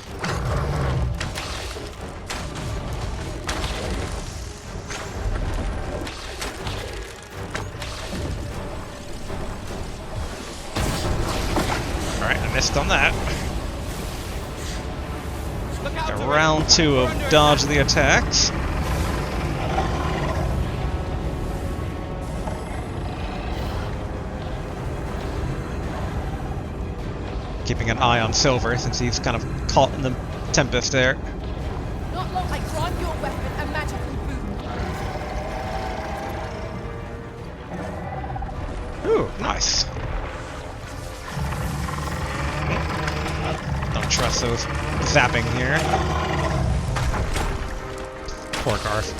Alright, I missed on that. Got round 2 of dodge the attacks. Keeping an eye on Silver since he's kind of caught in the tempest there. Not long I grant your weapon a magical boon. Ooh, nice. Don't trust those zapping here. Poor Garth.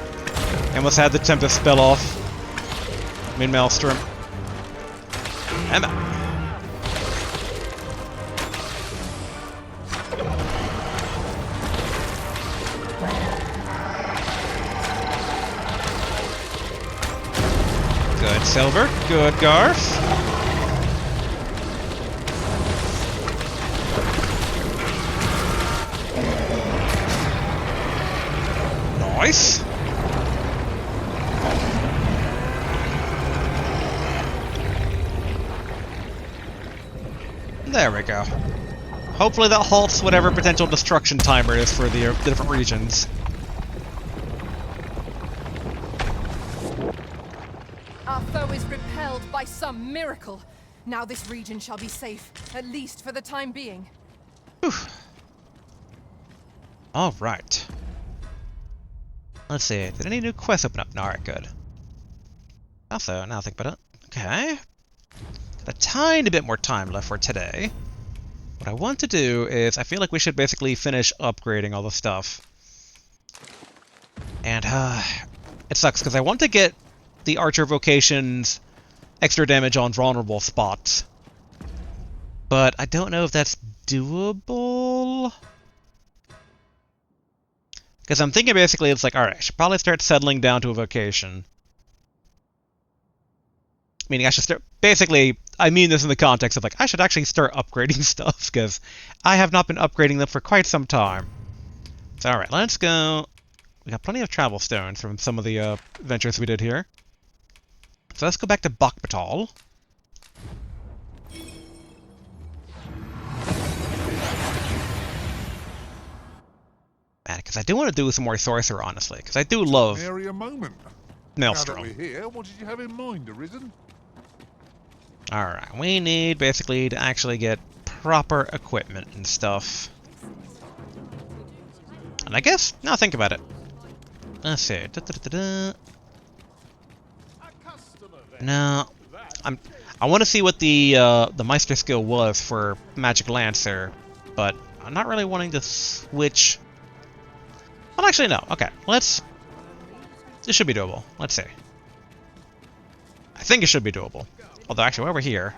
Almost had the tempest spell off. Maelstrom. Emma. Good, Silver. Good, Garth. Nice. There we go. Hopefully that halts whatever potential destruction timer is for the different regions. Our foe is repelled by some miracle. Now this region shall be safe, at least for the time being. Alright. Let's see, did any new quests open up? No, alright, good. Also, now I think about it. Okay. Got a tiny bit more time left for today. What I want to do is, I feel like we should basically finish upgrading all the stuff. And, it sucks, because I want to get the Archer Vocation's extra damage on vulnerable spots. But I don't know if that's doable. Because I'm thinking basically it's like, alright, I should probably start settling down to a vocation. Meaning I should start, basically, I mean this in the context of like, I should actually start upgrading stuff, because I have not been upgrading them for quite some time. So alright, let's go. We got plenty of travel stones from some of the adventures we did here. So let's go back to Bokbatal. Man, because I do want to do some more Sorcerer, honestly, because I do love Area moment. Maelstrom. Now that we're here, what did you have in mind, Arisen? Alright, we need basically to actually get proper equipment and stuff. And I guess, now think about it. Let's see. No, I want to see what the Meister skill was for Magic Lancer, but I'm not really wanting to switch. Well, actually, no. Okay, let's. This should be doable. Let's see. I think it should be doable. Although, actually, while we're here.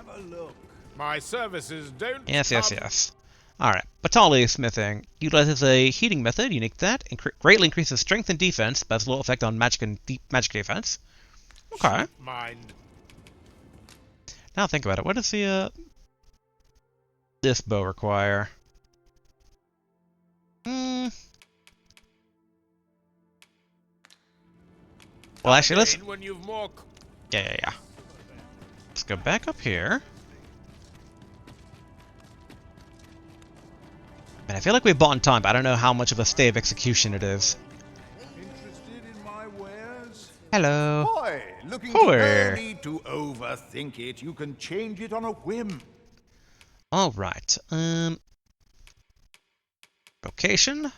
My services don't. Yes. Alright, Batali Smithing utilizes a heating method unique to that. Greatly increases strength and defense, but has little effect on magic and magic defense. Okay. Mind. Now think about it. What does the this bow require? Well, actually, let's. Yeah. Let's go back up here. And I feel like we've bought in time, but I don't know how much of a stay of execution it is. Interested in my wares? Hello. Boy, looking to Hoy. no need to overthink it. You can change it on a whim. Alright, vocation?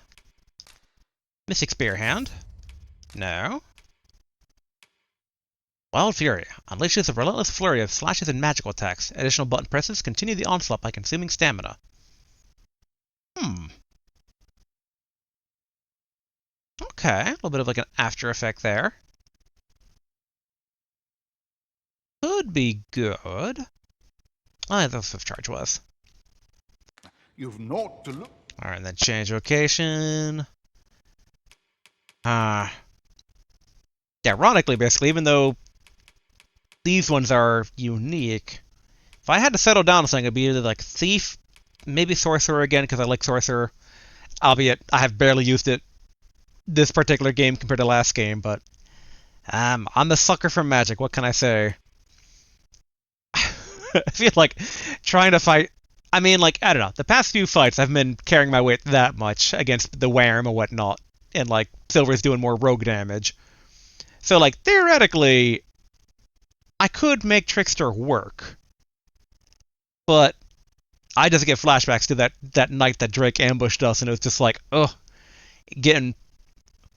Mystic Spear Hand? No. Wild Fury. Unleashes a relentless flurry of slashes and magical attacks. Additional button presses continue the onslaught by consuming stamina. Okay, a little bit of like an after effect there. Could be good. Oh, yeah, that's what charge was. You've naught to look. Alright, then change location. Ironically, basically, even though these ones are unique, if I had to settle down on something, it'd be either like Thief, maybe Sorcerer again, because I like Sorcerer. Albeit, I have barely used it this particular game compared to last game, but I'm a sucker for magic, what can I say? I feel like trying to fight... I mean, like, I don't know, the past few fights I've been carrying my weight that much against the Wyrm and whatnot, and like, Silver's doing more rogue damage. So like, theoretically, I could make Trickster work, but I just get flashbacks to that night that Drake ambushed us, and it was just like, ugh, getting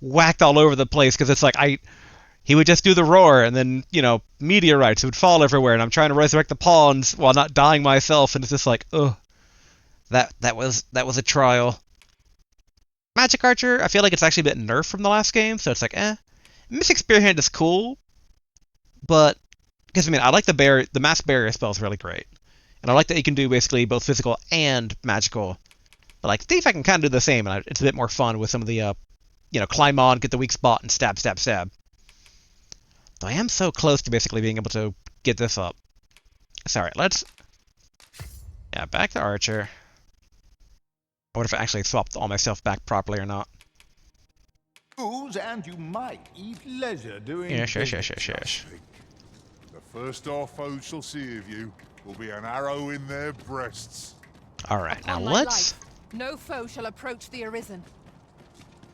whacked all over the place, because it's like, he would just do the roar, and then, you know, meteorites would fall everywhere, and I'm trying to resurrect the pawns while not dying myself, and it's just like, ugh, that was a trial. Magic Archer, I feel like it's actually a bit nerfed from the last game, so it's like, eh. Mystic Spearhand is cool, but, because, I mean, I like the Mass Barrier spell is really great. And I like that you can do basically both physical and magical. But like Thief, I can kind of do the same, and it's a bit more fun with some of the, you know, climb on, get the weak spot, and stab, stab, stab. Though I am so close to basically being able to get this up. Sorry, let's... Yeah, back to Archer. I wonder if I actually swapped all my stuff back properly or not. And you might eat leisure doing Yes. The first our foes shall see of you will be an arrow in their breasts. Alright, now On my let's life, no foe shall approach the Arisen.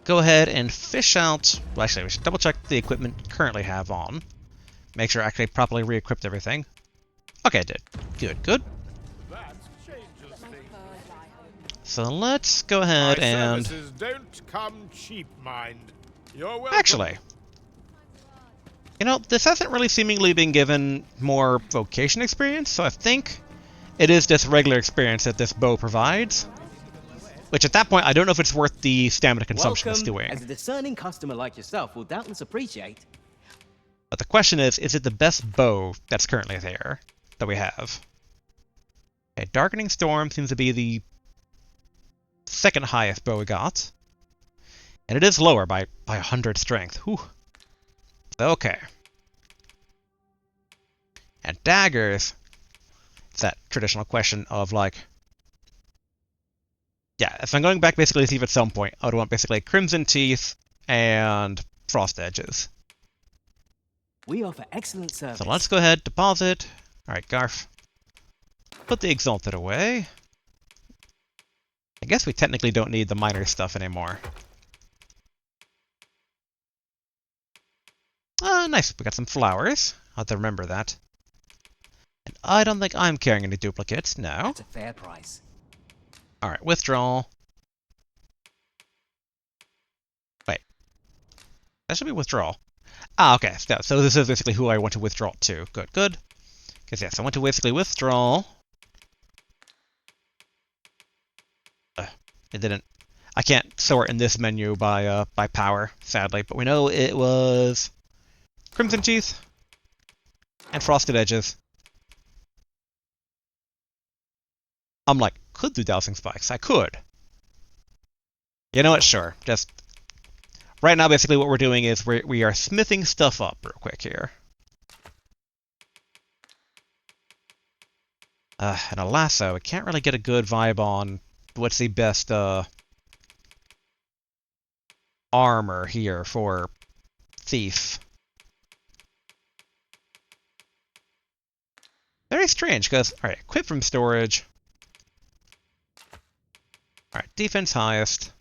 go ahead and fish out... Well, actually, we should double check the equipment we currently have on. Make sure I actually properly re-equipped everything. Okay, I did. Good. So let's go ahead and... services don't come cheap, mind. You're welcome. Actually, you know, this hasn't really seemingly been given more vocation experience, so I think it is just regular experience that this bow provides. Which at that point, I don't know if it's worth the stamina consumption it's doing. As a discerning customer like yourself will doubtless appreciate. But the question is it the best bow that's currently there that we have? Okay, Darkening Storm seems to be the second highest bow we got. And it is lower by 100 strength. Whew. Okay. And daggers, it's that traditional question of like... Yeah, if I'm going back basically to Thief at some point, I would want basically Crimson Teeth and Frost Edges. We offer excellent service. So let's go ahead, deposit. Alright, Garf. Put the Exalted away. I guess we technically don't need the minor stuff anymore. Nice. We got some flowers. I'll have to remember that. And I don't think I'm carrying any duplicates. No. That's a fair price. Alright, withdrawal. Wait. That should be withdrawal. Ah, okay. So this is basically who I want to withdraw to. Good. Because yes, I want to basically withdraw. It didn't... I can't sort in this menu by power, sadly. But we know it was... Crimson Teeth and Frosted Edges. I'm like, could do Dousing Spikes. I could. You know what? Sure. Just... Right now, basically, what we're doing is we are smithing stuff up real quick here. And a lasso. We can't really get a good vibe on what's the best armor here for Thief. Very strange, because, alright, equip from storage. Alright, defense highest.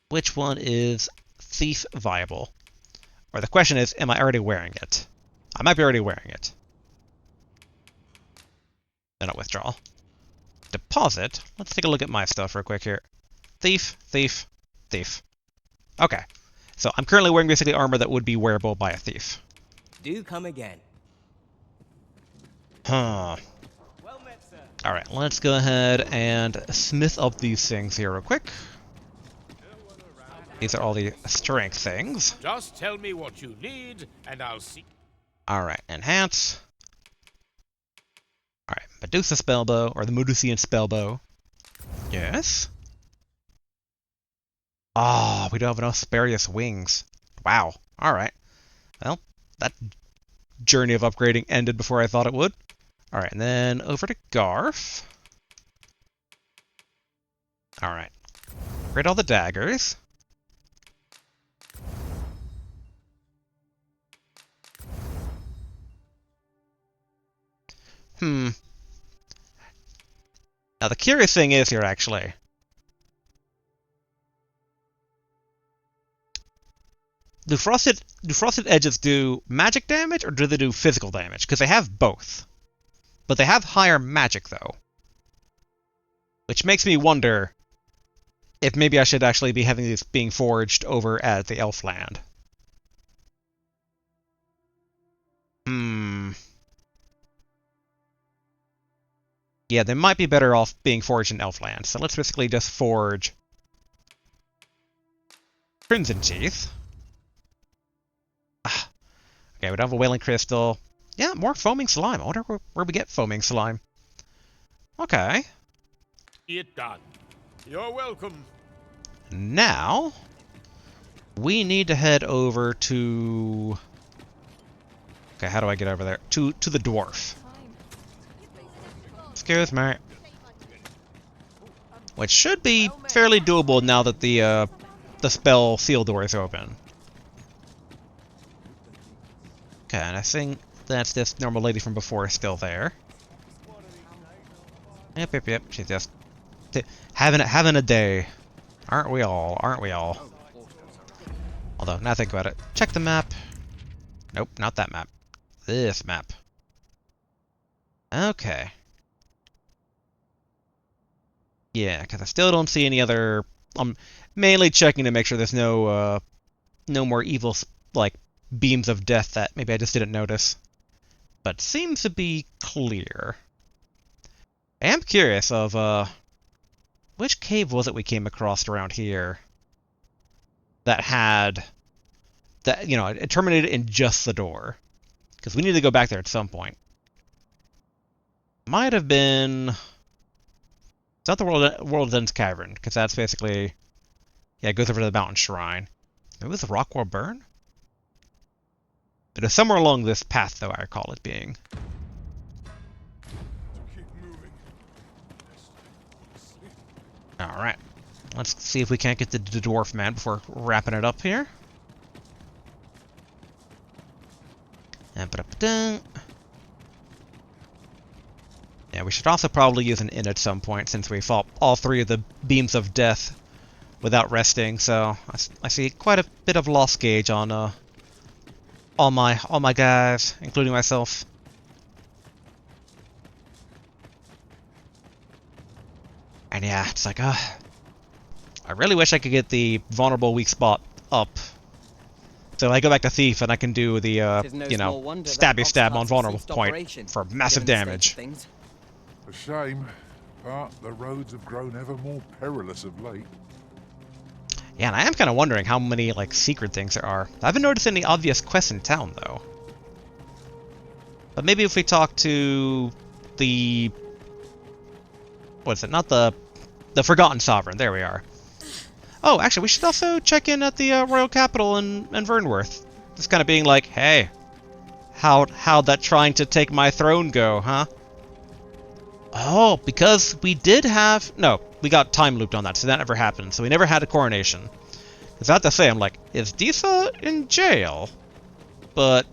Which one is thief viable? Or the question is, am I already wearing it? I might be already wearing it. Then I'll withdraw. Deposit. Let's take a look at my stuff real quick here. Thief, thief, thief. Okay. So I'm currently wearing basically armor that would be wearable by a thief. Do come again. Huh. Alright, let's go ahead and smith up these things here real quick. These are all the strength things. Just tell me what you need, and I'll see. Alright, enhance. Alright, Medusa spellbow, or the Medusian spellbow. Yes. Ah, we don't have enough Sparius wings. Wow. Alright. Well, that journey of upgrading ended before I thought it would. Alright, and then over to Garf. Alright. Upgrade all the daggers. Now the curious thing is here, actually. Do frosted edges do magic damage, or do they do physical damage? Because they have both. But they have higher magic, though. Which makes me wonder if maybe I should actually be having these being forged over at the Elfland. Yeah, they might be better off being forged in Elfland. So let's basically just forge Crimson Teeth. Okay, we don't have a Wailing Crystal. Yeah, more Foaming Slime. I wonder where we get Foaming Slime. Okay. It done. You're welcome. Now, we need to head over to... Okay, how do I get over there? To the dwarf. Excuse me. Which should be fairly doable now that the spell seal door is open. Okay, and I think that's this normal lady from before still there. Yep. She's just having a day. Aren't we all? Aren't we all? Although, now think about it. Check the map. Nope, not that map. This map. Okay. Yeah, because I still don't see any other... I'm mainly checking to make sure there's no more evil, like, beams of death that maybe I just didn't notice. But seems to be clear. I am curious of, which cave was it we came across around here that had... that, you know, it terminated in just the door. Because we need to go back there at some point. Might have been... It's not the World's End's Cavern, because that's basically... Yeah, it goes over to the mountain shrine. Maybe it was the Rockwall Burn? It is somewhere along this path, though, I recall it being. Alright. Let's see if we can't get the Dwarf Man before wrapping it up here. Yeah, we should also probably use an inn at some point, since we fought all three of the beams of death without resting, so I see quite a bit of loss gauge on all my guys, including myself. And yeah, it's like, I really wish I could get the vulnerable weak spot up. So I go back to Thief and I can do the, you know, stabby stab on vulnerable point for massive damage. A shame, but the roads have grown ever more perilous of late. Yeah, and I am kind of wondering how many, like, secret things there are. I haven't noticed any obvious quests in town, though. But maybe if we talk to the... What is it? Not the Forgotten Sovereign. There we are. Oh, actually, we should also check in at the Royal Capital in Vernworth. Just kind of being like, hey, how'd that trying to take my throne go, huh? Oh, because we did have... No, we got time looped on that, so that never happened. So we never had a coronation. Because I have to say, I'm like, is Disa in jail? But...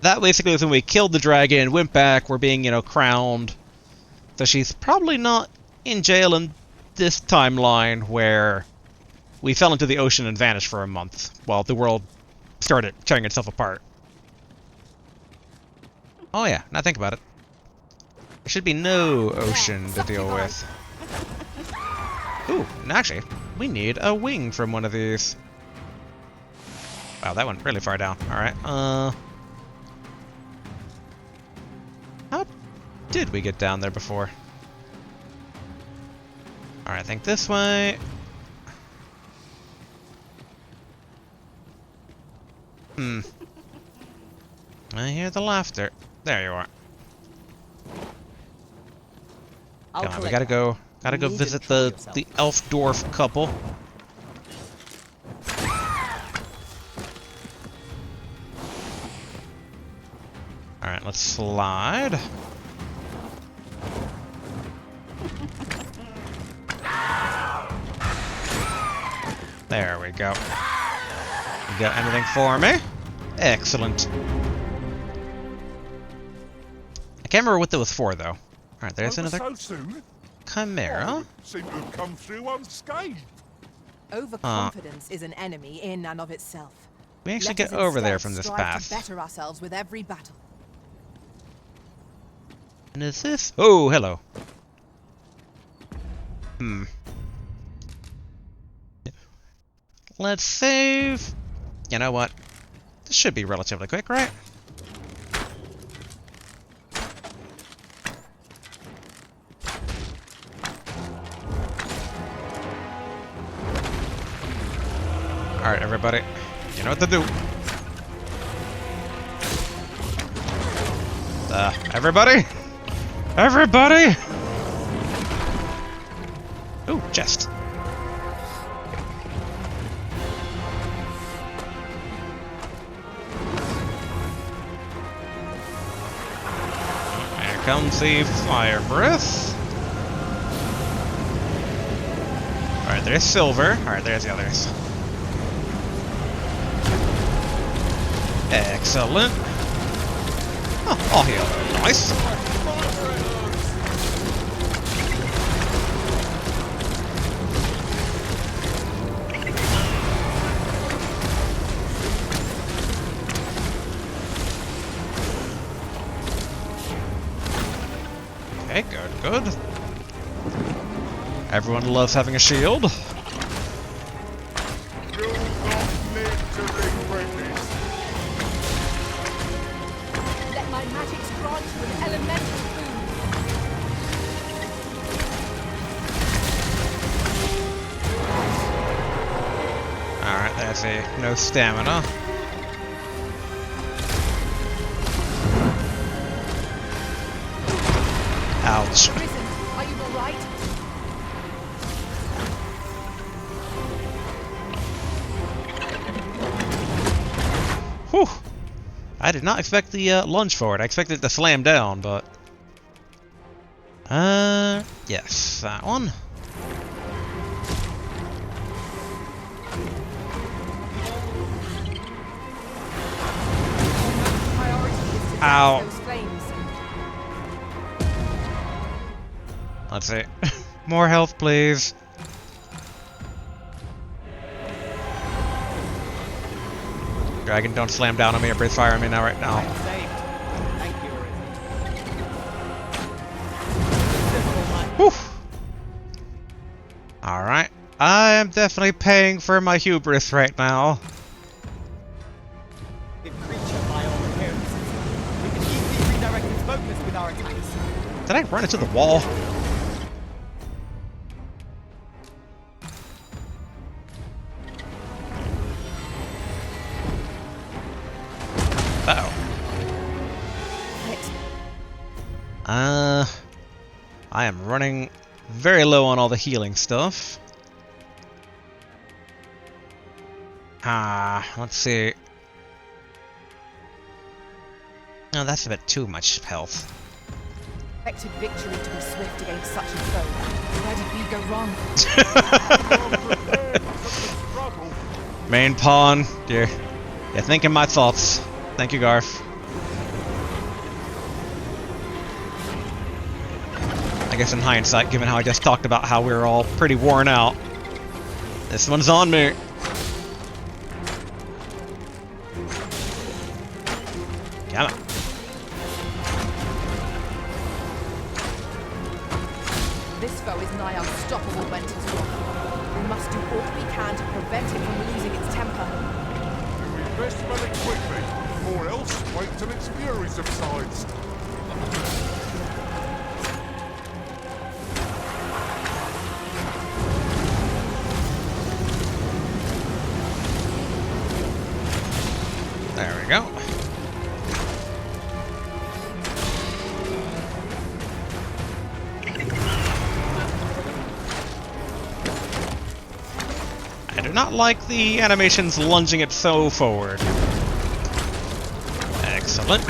that basically was when we killed the dragon, went back, we're being, you know, crowned. So she's probably not in jail in this timeline where we fell into the ocean and vanished for a month while the world started tearing itself apart. Oh yeah, now think about it. There should be no ocean to deal with. Ooh, and actually, we need a wing from one of these. Wow, that went really far down. Alright, how did we get down there before? Alright, I think this way. I hear the laughter. There you are. Come on, we gotta go visit the elf dwarf couple. Alright, let's slide. There we go. You got anything for me? Excellent. I can't remember what that was for, though. Alright, there's another chimera. Seem to have come through unscathed. Overconfidence is an enemy in and of itself. We actually get over there from this path. To better ourselves with every battle. And is this? Oh, hello. Let's save. You know what? This should be relatively quick, right? Alright, everybody. You know what to do. Everybody? Everybody! Ooh, chest. Here comes the fire breath. Alright, there's silver. Alright, there's the others. Excellent. Oh, I'll heal. Nice. Okay, good. Everyone loves having a shield. Alright, there's no stamina. Ouch. Are you alright? Whew. I did not expect the lunge for it. I expected it to slam down, but... yes, that one. Ow. Let's see. More health, please. Dragon, don't slam down on me or breathe fire on me now, right now. Whew. Alright. I am definitely paying for my hubris right now. Did I run into the wall? Uh-oh. I am running very low on all the healing stuff. Let's see. No, that's a bit too much health. Expected victory to be swift against such a foe. Where did we go wrong? Main pawn, you're thinking my thoughts. Thank you, Garth. I guess in hindsight, given how I just talked about how we were all pretty worn out. This one's on me. Come on. This foe is nigh unstoppable, Wentor's Rock. We must do all we can to prevent it from losing its temper. We best run it quickly, or else wait till its fury subsides. There we go. I do not like the animations lunging it so forward. Excellent.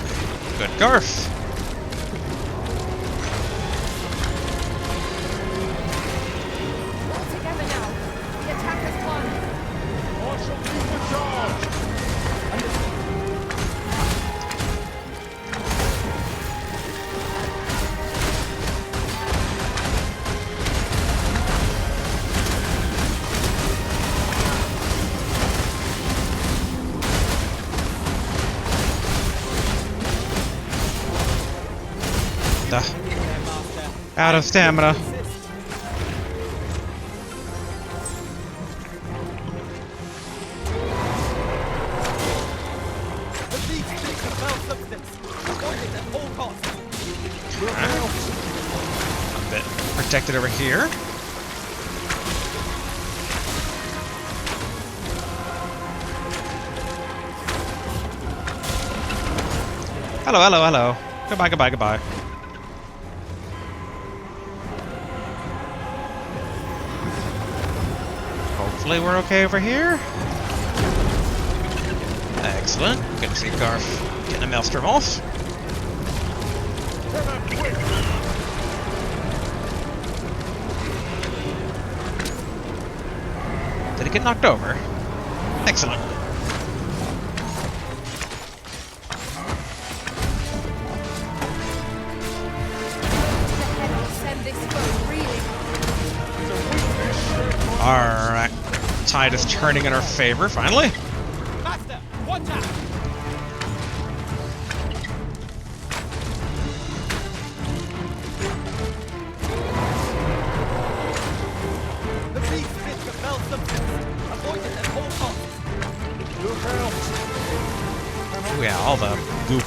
Good Garth. All together now. The attack has won. I shall lead the charge. Out of stamina. A bit protected over here. Hello, hello, hello. Goodbye, goodbye, goodbye. Hopefully we're okay over here. Excellent. Good to see Garth getting a maelstrom off. Did it get knocked over? Excellent. Alright. Tide is turning in our favor, finally. Master, watch out! The beast spits the fell substance. Avoid it at all costs. Look out! Oh yeah, all the goop.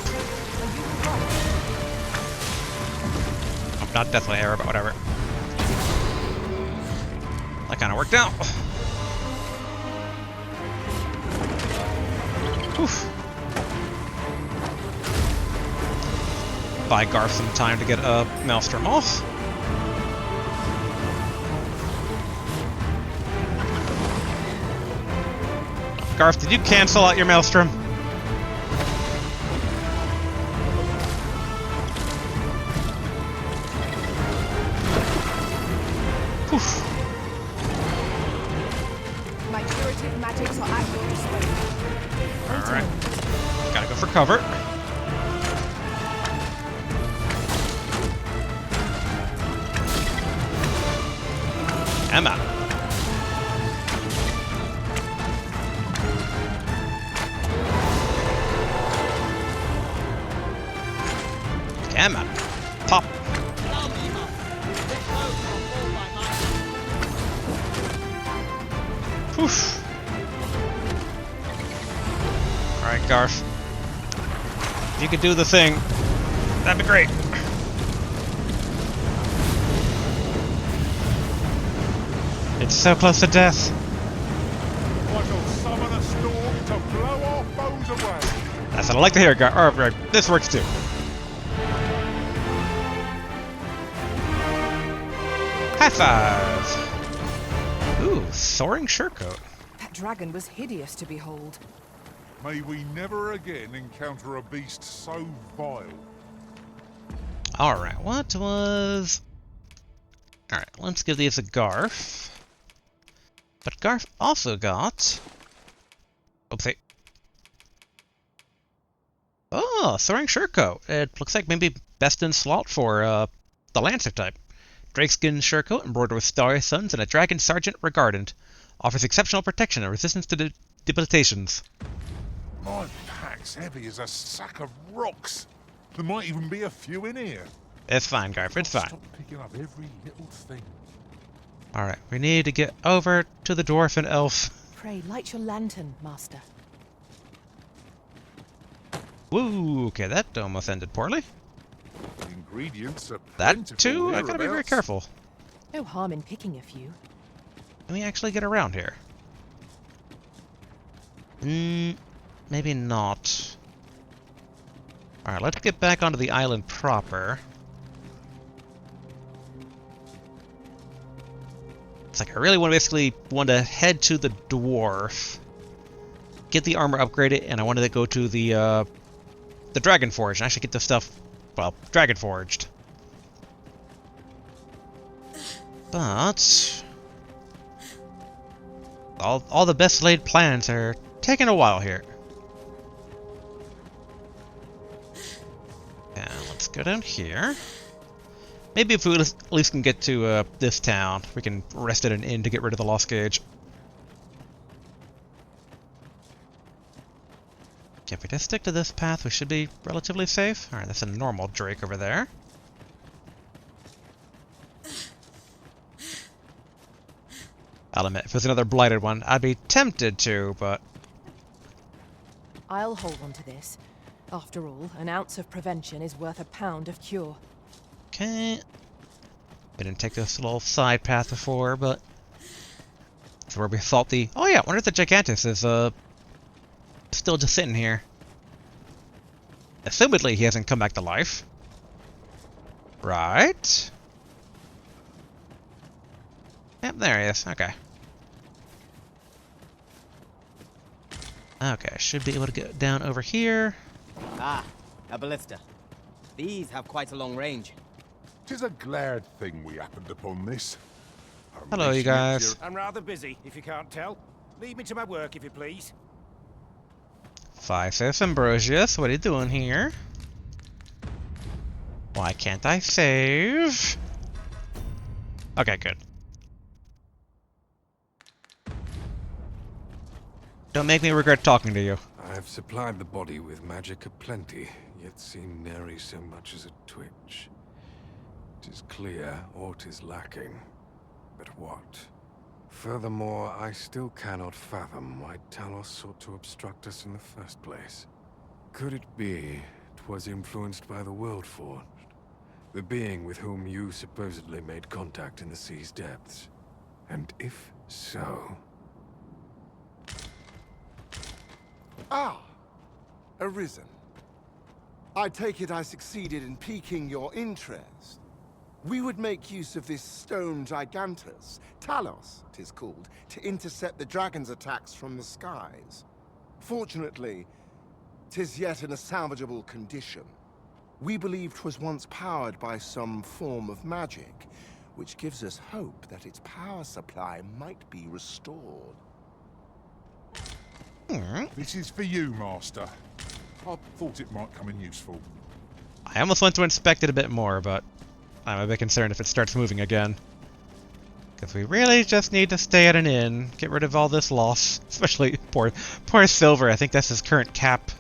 Oh, not deathly arrow, but whatever. That kind of worked out. Oof. Buy Garth some time to get a maelstrom off. Garth, did you cancel out your maelstrom? Oof. My curative magics are at your disposal. Alright. Gotta go for cover. Emma. Emma. Pop. Oof. Alright, Garth. If you could do the thing, that'd be great. It's so close to death. I shall summon a storm to blow our foes away. That's what I like to hear, Garth. Alright, this works too. High five! Ooh, soaring surecoat. That dragon was hideous to behold. May we never again encounter a beast so vile. Alright, what was... Alright, let's give these a Garth. But Garth also got... Oopsie. Oh, soaring surecoat. It looks like maybe best in slot for the Lancer type. Drakeskin surecoat embroidered with star suns and a dragon sergeant regardant. Offers exceptional protection and resistance to debilitations. My pack's heavy as a sack of rocks. There might even be a few in here. It's fine, Garth, it's fine. Stop picking up every little thing. Alright, we need to get over to the dwarf and elf. Pray, light your lantern, Master. Woo, okay, that almost ended poorly. The ingredients are That plentiful too, I gotta be very hereabouts. careful. No harm in picking a few. Can we actually get around here? Maybe not. Alright, let's get back onto the island proper. It's like I really want to head to the dwarf, get the armor upgraded, and I wanted to go to the Dragon Forge and actually get the stuff, well, Dragon Forged. But all the best laid plans are taking a while here. And let's go down here. Maybe if we at least can get to this town, we can rest at an inn to get rid of the lost gauge. Okay, if we just stick to this path, we should be relatively safe. Alright, that's a normal drake over there. I'll admit, if it was another blighted one, I'd be tempted to, but... I'll hold on to this. After all, an ounce of prevention is worth a pound of cure. Okay. We didn't take this little side path before, but... That's where we thought the... Oh yeah, I wonder if the Gigantus is, still just sitting here. Assumedly, he hasn't come back to life. Right? Yep, there he is. Okay. Okay, I should be able to get down over here. Ah, a ballista. These have quite a long range. 'Tis a glad thing we happened upon this. Hello, you guys. I'm rather busy, if you can't tell. Leave me to my work, if you please. Phaesus Ambrosius, what are you doing here? Why can't I save? Okay, good. Don't make me regret talking to you. I have supplied the body with magic aplenty, yet seen nary so much as a twitch. 'Tis clear aught is lacking, but what? Furthermore, I still cannot fathom why Talos sought to obstruct us in the first place. Could it be 'twas influenced by the World Forged, the being with whom you supposedly made contact in the sea's depths? And if so... Ah! Arisen. I take it I succeeded in piquing your interest. We would make use of this stone gigantus, Talos, 'tis called, to intercept the dragon's attacks from the skies. Fortunately, 'tis yet in a salvageable condition. We believe 'twas once powered by some form of magic, which gives us hope that its power supply might be restored. This is for you, Master. I thought it might come in useful. I almost went to inspect it a bit more, but I'm a bit concerned if it starts moving again. Because we really just need to stay at an inn, get rid of all this loss. Especially poor Silver, I think that's his current cap.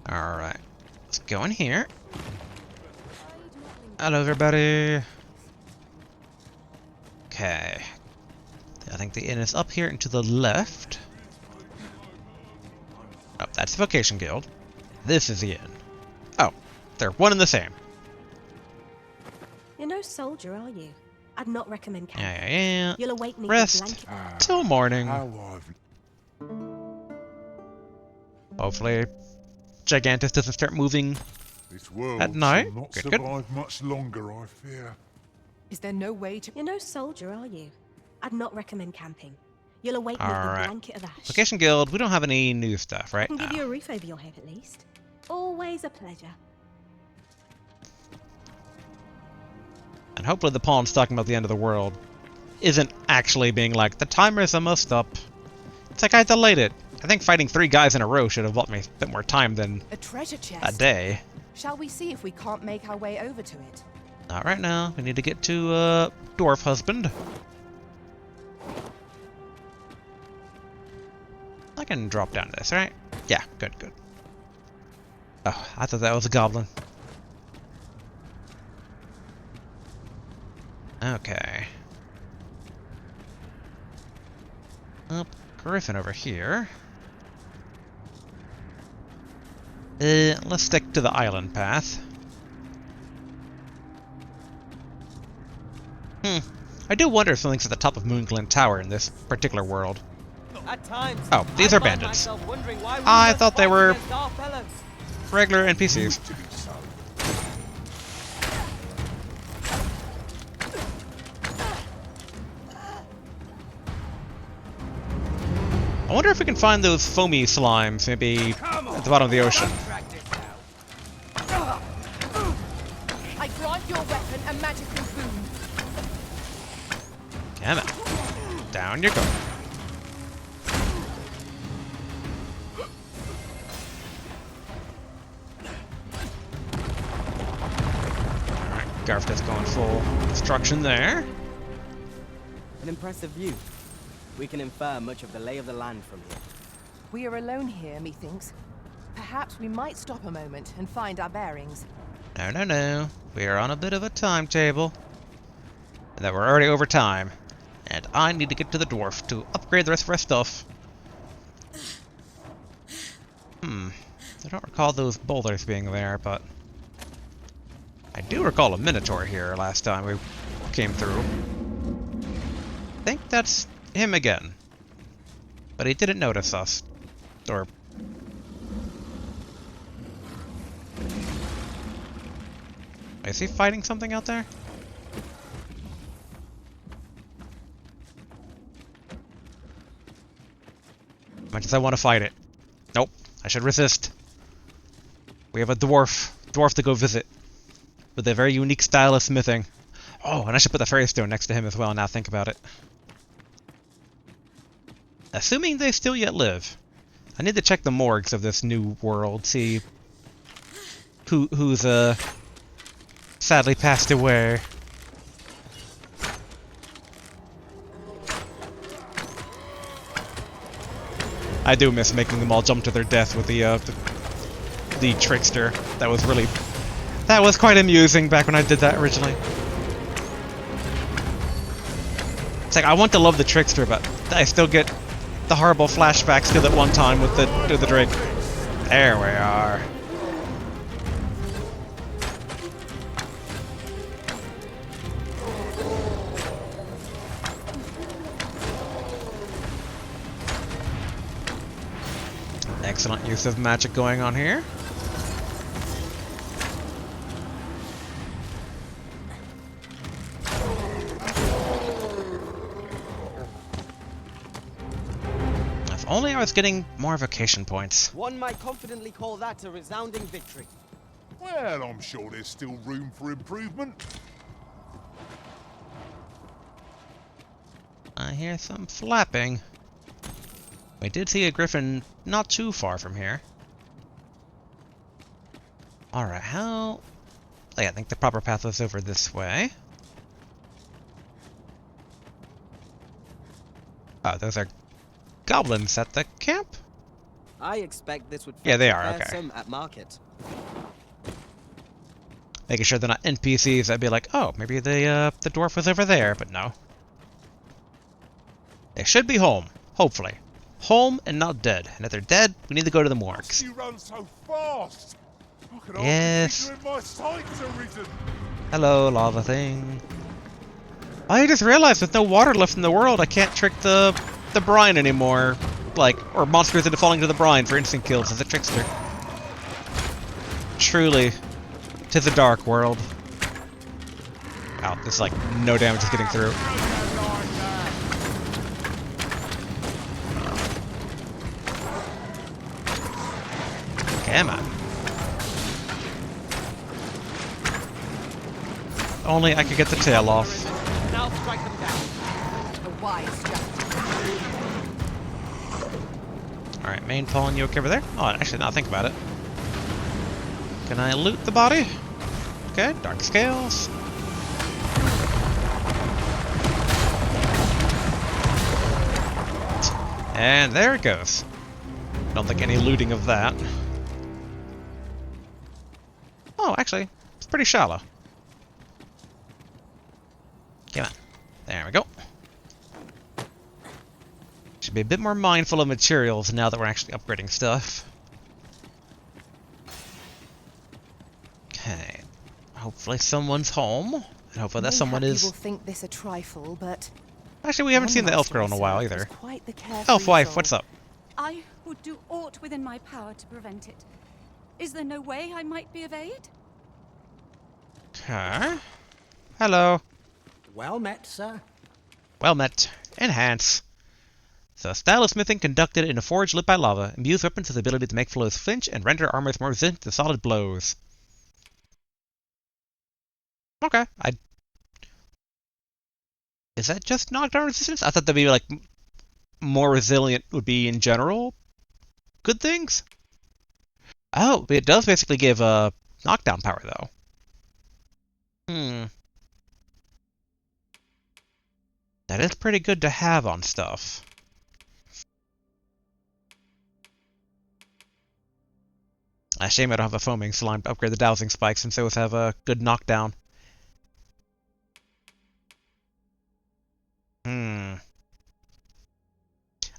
Alright, let's go in here. Hello everybody. Okay. I think the inn is up here and to the left. Oh, that's the Vocation Guild. This is the inn. Oh, they're one and the same. You're no soldier, are you? I'd not recommend camping. Yeah. You'll awake me Rest with a blanket. till morning. Hopefully, Gigantus doesn't start moving This world at night. will not Good. survive much longer, I fear. Is there no way to... You're no soldier, are you? I'd not recommend camping. You'll awake me with a Alright. blanket of ash. Vocation Guild, we don't have any new stuff, I right? can give No. you a roof over your head at least. Always a pleasure. And hopefully the pawn's talking about the end of the world isn't actually being like, the timer's almost up. It's like, I delayed it. I think fighting 3 guys in a row should have bought me a bit more time than A treasure chest. a day. Shall we see if we can't make our way over to it? Not right now. We need to get to Dwarf Husband. I can drop down this, right? Yeah, good, good. Oh, I thought that was a goblin. Okay. Up, Griffin over here. Let's stick to the island path. I do wonder if something's at the top of Moonglint Tower in this particular world. At times, Oh, these are bandits. I thought they were regular NPCs. I wonder if we can find those foamy slimes, maybe at the bottom of the ocean. I grant your weapon a magical boon. Damn it. Down you go. Alright, Garfda's going full destruction there. An impressive view. We can infer much of the lay of the land from here. We are alone here, methinks. Perhaps we might stop a moment and find our bearings. No, no, no. We are on a bit of a timetable. And that we're already over time. And I need to get to the dwarf to upgrade the rest of our stuff. I don't recall those boulders being there, but I do recall a minotaur here last time we came through. I think that's him again. But he didn't notice us. Or... is he fighting something out there? Much as I want to fight it. Nope. I should resist. We have a dwarf to go visit. With a very unique style of smithing. Oh, and I should put the fairy stone next to him as well, now think about it. Assuming they still yet live. I need to check the morgues of this new world, see who's sadly passed away. I do miss making them all jump to their death with the trickster. That was quite amusing back when I did that originally. It's like I want to love the trickster, but I still get the horrible flashbacks to that one time with the drink. There we are. Excellent use of magic going on here. If only I was getting more vocation points. One might confidently call that a resounding victory. Well, I'm sure there's still room for improvement. I hear some flapping. We did see a griffin not too far from here. Alright, how... oh, yeah, I think the proper path was over this way. Oh, those are goblins at the camp? I expect this would yeah, they are, okay. some at market. Making sure they're not NPCs, I'd be like, oh, maybe the dwarf was over there, but no. They should be home, hopefully. Home and not dead. And if they're dead, we need to go to the morgues. You run so fast. I can yes. hardly figure in my sights arisen. Hello, lava thing. I just realized with no water left in the world, I can't trick the brine anymore. Like, or monsters into falling to the brine for instant kills as a trickster. Truly, 'tis a dark world. Wow, there's like no damage is getting through. Come on. Only I could get the tail off. Now strike them down. A wise strategy. Alright, main pawn yoke over there. Oh, actually, now think about it. Can I loot the body? Okay, dark scales. And there it goes. Don't think any looting of that. Oh, actually, it's pretty shallow. Come on. There we go. Should be a bit more mindful of materials now that we're actually upgrading stuff. Okay. Hopefully someone's home. And hopefully that someone is... You will think this a trifle, but... Actually, we haven't seen the elf girl in a while either. Elf wife, what's up? I would do aught within my power to prevent it. Is there no way I might be of aid? Okay. Hello. Well met, sir. Well met. Enhance. So, style of smithing conducted in a forge lit by lava imbues weapons with the ability to make flows flinch and render armors more resistant to solid blows. Okay. Is that just knockdown resistance? I thought that'd be like more resilient would be in general good things. Oh, it does basically give knockdown power though. That is pretty good to have on stuff. A shame I don't have a foaming slime to upgrade the dowsing spikes and so have a good knockdown.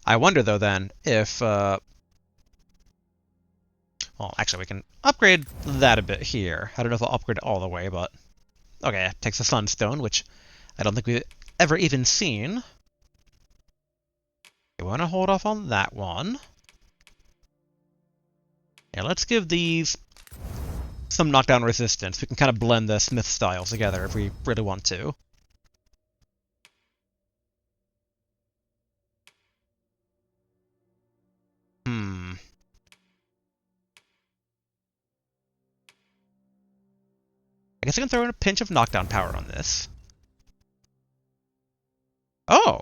I wonder though then if well, actually we can upgrade that a bit here. I don't know if I'll upgrade it all the way, but okay, it takes a sunstone, which I don't think we've ever even seen. We want to hold off on that one. Yeah, let's give these some knockdown resistance. We can kind of blend the smith styles together if we really want to. I guess I can throw in a pinch of knockdown power on this. Oh!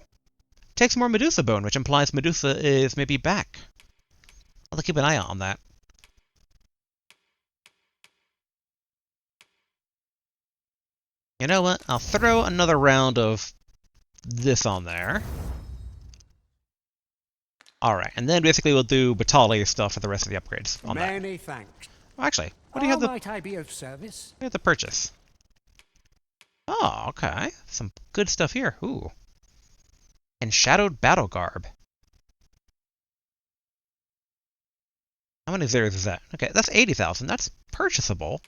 Takes more Medusa bone, which implies Medusa is maybe back. I'll have to keep an eye on that. You know what? I'll throw another round of this on there. Alright, and then basically we'll do Batali stuff for the rest of the upgrades on that. Many thanks. Well, actually, what do you have the... might I be of service? We have the purchase. Oh, okay. Some good stuff here. Ooh. Enshadowed battle garb. How many zeros is that? Okay, that's 80,000. That's purchasable.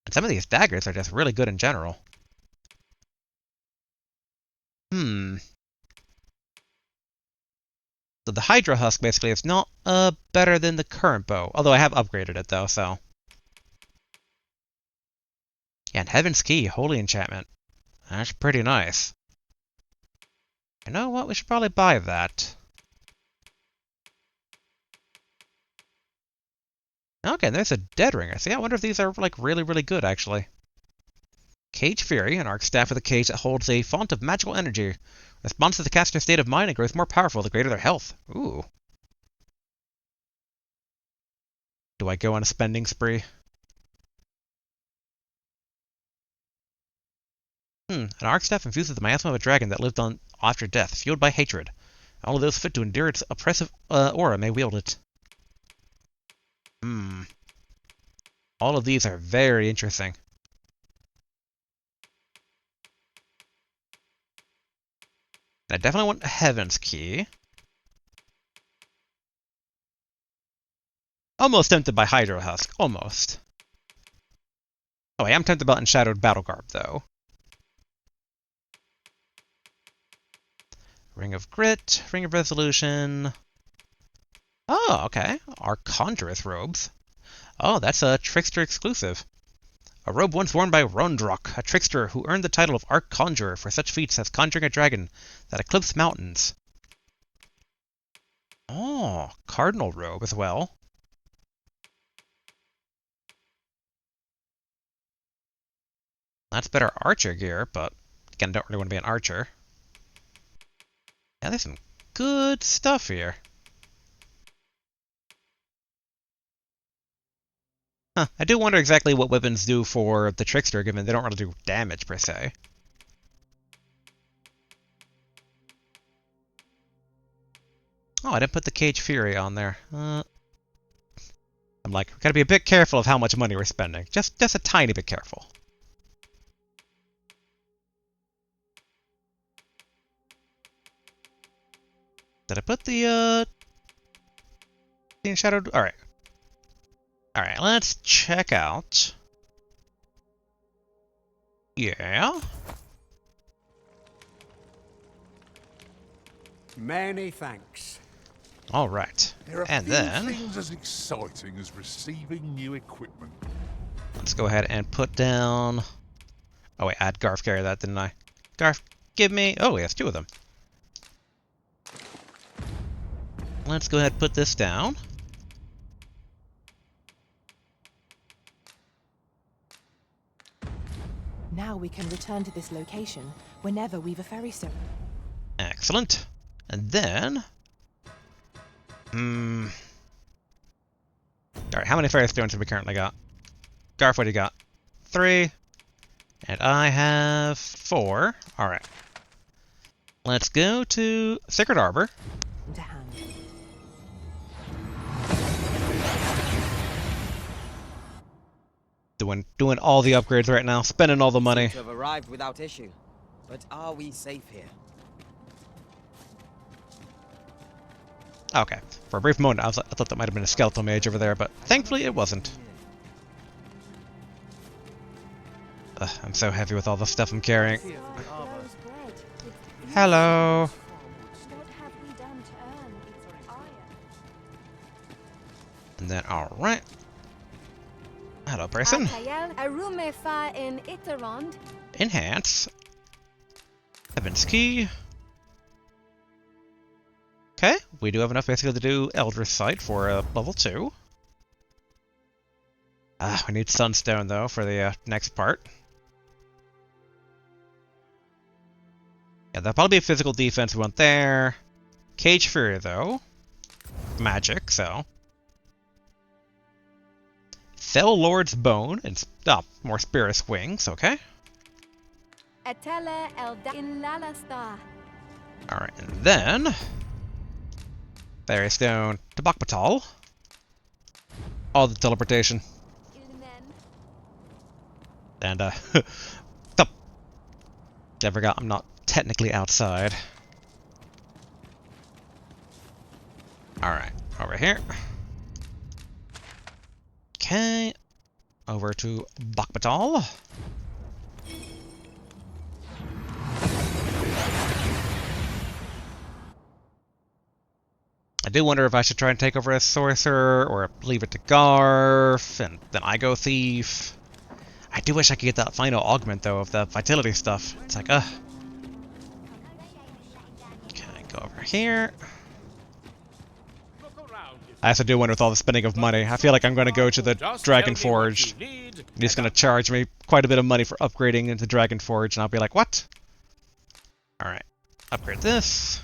And some of these daggers are just really good in general. So the Hydra Husk basically is not better than the current bow. Although I have upgraded it though, so. Yeah, and Heaven's Key, holy enchantment. That's pretty nice. You know what? We should probably buy that. Okay, there's a Dead Ringer. See, I wonder if these are like really, really good actually. Cage Fury, an arc staff with a cage that holds a font of magical energy. Responds to the caster's state of mind and grows more powerful the greater their health. Ooh. Do I go on a spending spree? An arc staff infused with the miasma of a dragon that lived on after death, fueled by hatred. All of those fit to endure its oppressive aura may wield it. All of these are very interesting. I definitely want Heaven's Key. Almost tempted by Hydro Husk. Almost. Oh, I am tempted by Enshadowed Battle Garb, though. Ring of Grit, Ring of Resolution. Oh, okay. Archconjurous robes. Oh, that's a Trickster exclusive. A robe once worn by Rondrok, a trickster who earned the title of Archconjurer for such feats as conjuring a dragon that eclipsed mountains. Oh, Cardinal robe as well. That's better archer gear, but again, I don't really want to be an archer. Yeah, there's some good stuff here. Huh, I do wonder exactly what weapons do for the Trickster, given they don't really do damage, per se. Oh, I didn't put the Cage Fury on there. I'm like, we gotta be a bit careful of how much money we're spending. Just a tiny bit careful. Did I put the, Shadowed? Alright. Alright, let's check out. Yeah. Many thanks. Alright. There are And few then things as exciting as receiving new equipment. let's go ahead and put down. Oh wait, I had Garf carry that, didn't I? Garf, give me. Oh, he has two of them. Let's go ahead and put this down. Now we can return to this location whenever we've a ferry stone. Excellent. And then... Alright, how many fairy stones have we currently got? Garf, what do you got? 3. And I have 4. Alright. Let's go to Sacred Arbor. To hand. Doing all the upgrades right now, spending all the money. To have arrived without issue. But are we safe here? Okay. For a brief moment, I thought that might have been a skeletal mage over there, but thankfully it wasn't. Ugh, I'm so heavy with all the stuff I'm carrying. Hello. And then, alright. Hello, person. Enhance. Heaven's Key. Okay, we do have enough basically to do Eldritch Sight for level 2. We need Sunstone though for the next part. Yeah, that'll probably be a physical defense we want there. Cage Fury though. Magic, so. Fell Lord's Bone and more Spirit's Wings, okay. Alright, and then Fairy Stone to Bakbatal. All the teleportation. And I forgot I'm not technically outside. Alright, over here. Okay. Over to Bakbatal. I do wonder if I should try and take over as Sorcerer, or leave it to Garf, and then I go Thief. I do wish I could get that final augment, though, of the Vitality stuff. It's like, ugh. Okay, go over here. I also do wonder with all the spending of money. I feel like I'm going to go to the Dragon Forge. He's going to charge me quite a bit of money for upgrading into Dragon Forge, and I'll be like, what? Alright. Upgrade this.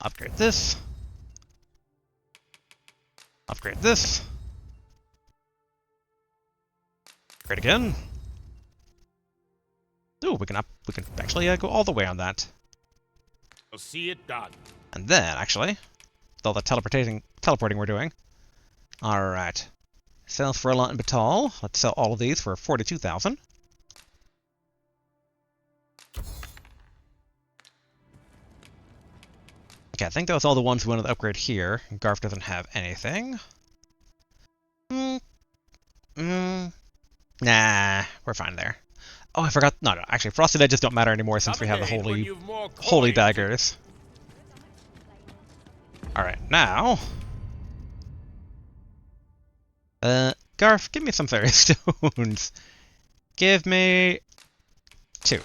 Upgrade this. Upgrade this. Upgrade again. Ooh, we can actually go all the way on that. I'll see it done. And then, actually, with all the teleporting we're doing. Alright. Sell for a lot in Batal. Let's sell all of these for 42,000. Okay, I think that was all the ones we wanted to upgrade here. Garf doesn't have anything. Nah, we're fine there. Oh, I forgot. No, actually, Frosted Edges don't matter anymore since we have the holy daggers. Alright, now... Garf, give me some fairy stones. Give me... 2.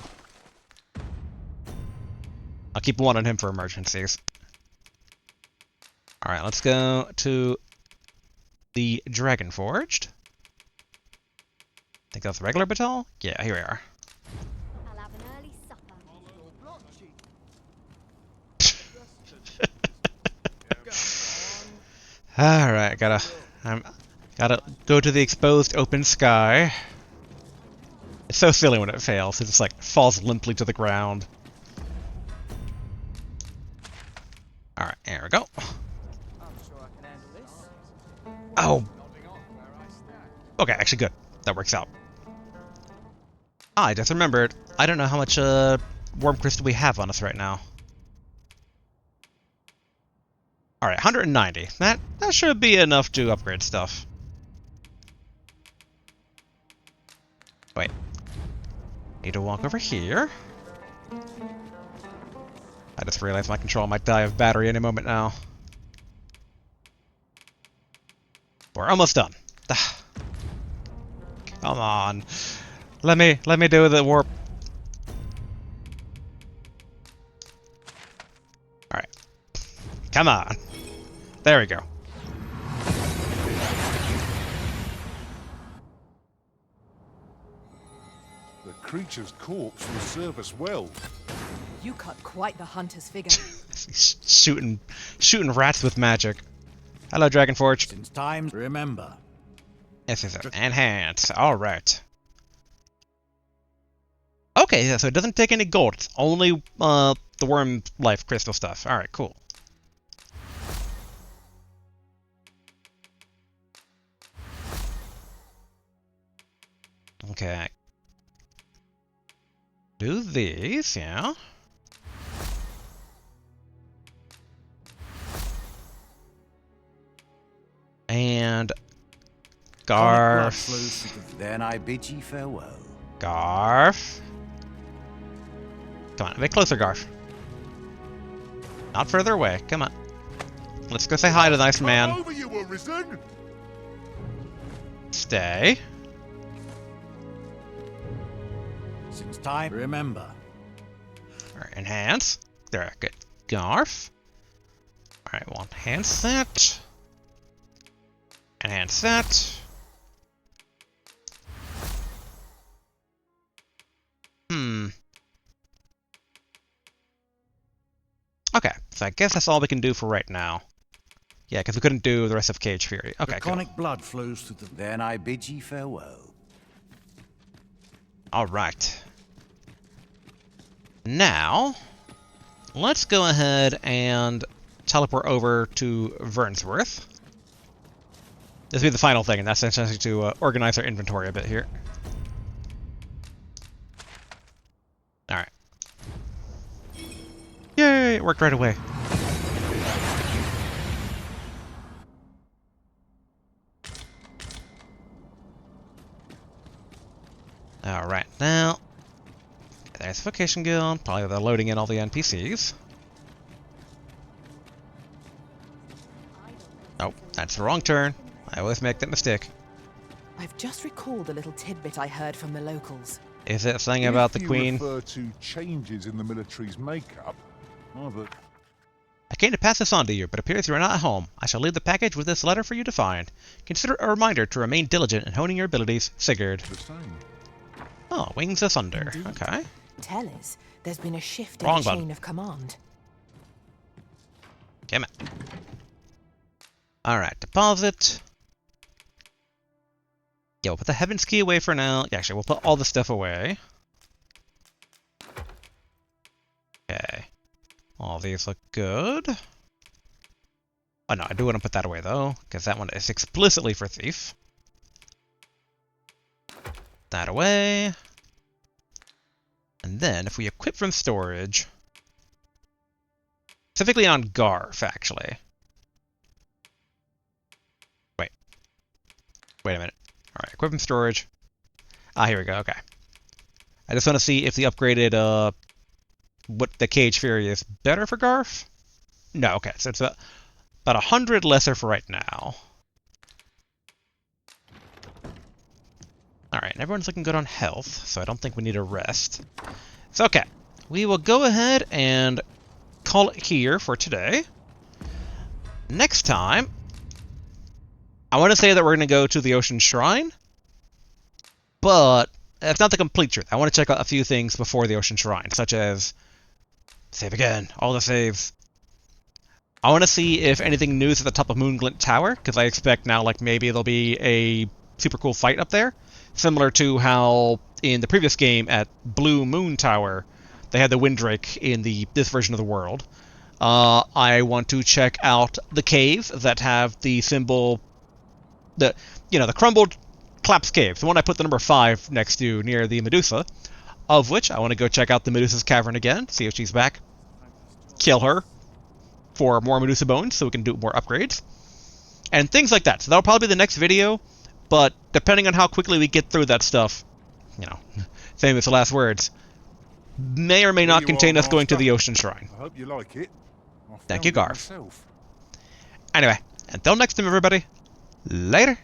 I'll keep 1 on him for emergencies. Alright, let's go to the Dragon Forged. Think that's regular Batal? Yeah, here we are. Alright, gotta go to the exposed open sky. It's so silly when it fails. It just like falls limply to the ground. Alright, there we go. Oh! Okay, actually good. That works out. I just remembered. I don't know how much worm crystal we have on us right now. Alright, 190. That should be enough to upgrade stuff. Wait. Need to walk over here. I just realized my control might die of battery any moment now. We're almost done. Come on. Let me do the warp. Alright. Come on. There we go. The creature's corpse will serve us well. You cut quite the hunter's figure. shooting rats with magic. Hello, Dragonforge. Since times remember. Yes, enhance. Alright. Okay, yeah, so it doesn't take any gold. It's only the worm life crystal stuff. Alright, cool. Okay. Do these, yeah. And Garf. Then I bid ye farewell. Garf. Come on, a bit closer, Garf. Not further away. Come on. Let's go say hi to the nice man. Over, you Arisen. Stay. Since time remember. Alright, enhance. There, good. Garf. Alright, we'll enhance that. Enhance that. Okay, so I guess that's all we can do for right now. Yeah, because we couldn't do the rest of Cage Fury. Okay, Draconic blood flows through the... Then I bid ye farewell. Alright. Now, let's go ahead and teleport over to Vernsworth. This will be the final thing, and that's essentially to organize our inventory a bit here. Alright. Yay! It worked right away. Alright, now... There's the Vocation Guild. Probably they're loading in all the NPCs. Oh, that's the wrong turn. I always make that mistake. I've just recalled a little tidbit I heard from the locals. Is it something about the Queen? If you refer to changes in the military's makeup, I came to pass this on to you, but appears you are not at home. I shall leave the package with this letter for you to find. Consider it a reminder to remain diligent in honing your abilities, Sigurd. The same. Oh, Wings of Thunder. Okay. Tell us, there's been a shift Wrong in the button. chain of command. Damn it. Alright, deposit. Yeah, we'll put the Heaven's Key away for now. Yeah, actually, we'll put all the stuff away. Okay. All these look good. Oh no, I do want to put that away though, because that one is explicitly for Thief. That away. And then, if we equip from storage, specifically on Garf, actually. Wait a minute. Alright, equip from storage. Ah, here we go, okay. I just want to see if the upgraded, what the Cage Fury is better for Garf? No, okay, so it's about 100 lesser for right now. Alright, and everyone's looking good on health, so I don't think we need a rest. So, okay. We will go ahead and call it here for today. Next time, I want to say that we're going to go to the Ocean Shrine, but that's not the complete truth. I want to check out a few things before the Ocean Shrine, such as save again, all the saves. I want to see if anything new is at the top of Moonglint Tower, because I expect now, like, maybe there'll be a super cool fight up there, similar to how in the previous game at Blue Moon Tower, they had the Windrake in this version of the world. I want to check out the caves that have the symbol, the crumbled collapsed caves, the one I put the number 5 next to near the Medusa, of which I want to go check out the Medusa's cavern again, see if she's back, kill her for more Medusa bones so we can do more upgrades, and things like that. So that'll probably be the next video, but depending on how quickly we get through that stuff, famous last words, may or may not contain us going to the Ocean Shrine. I hope you like it. Thank you, Garth. Anyway, until next time, everybody, later.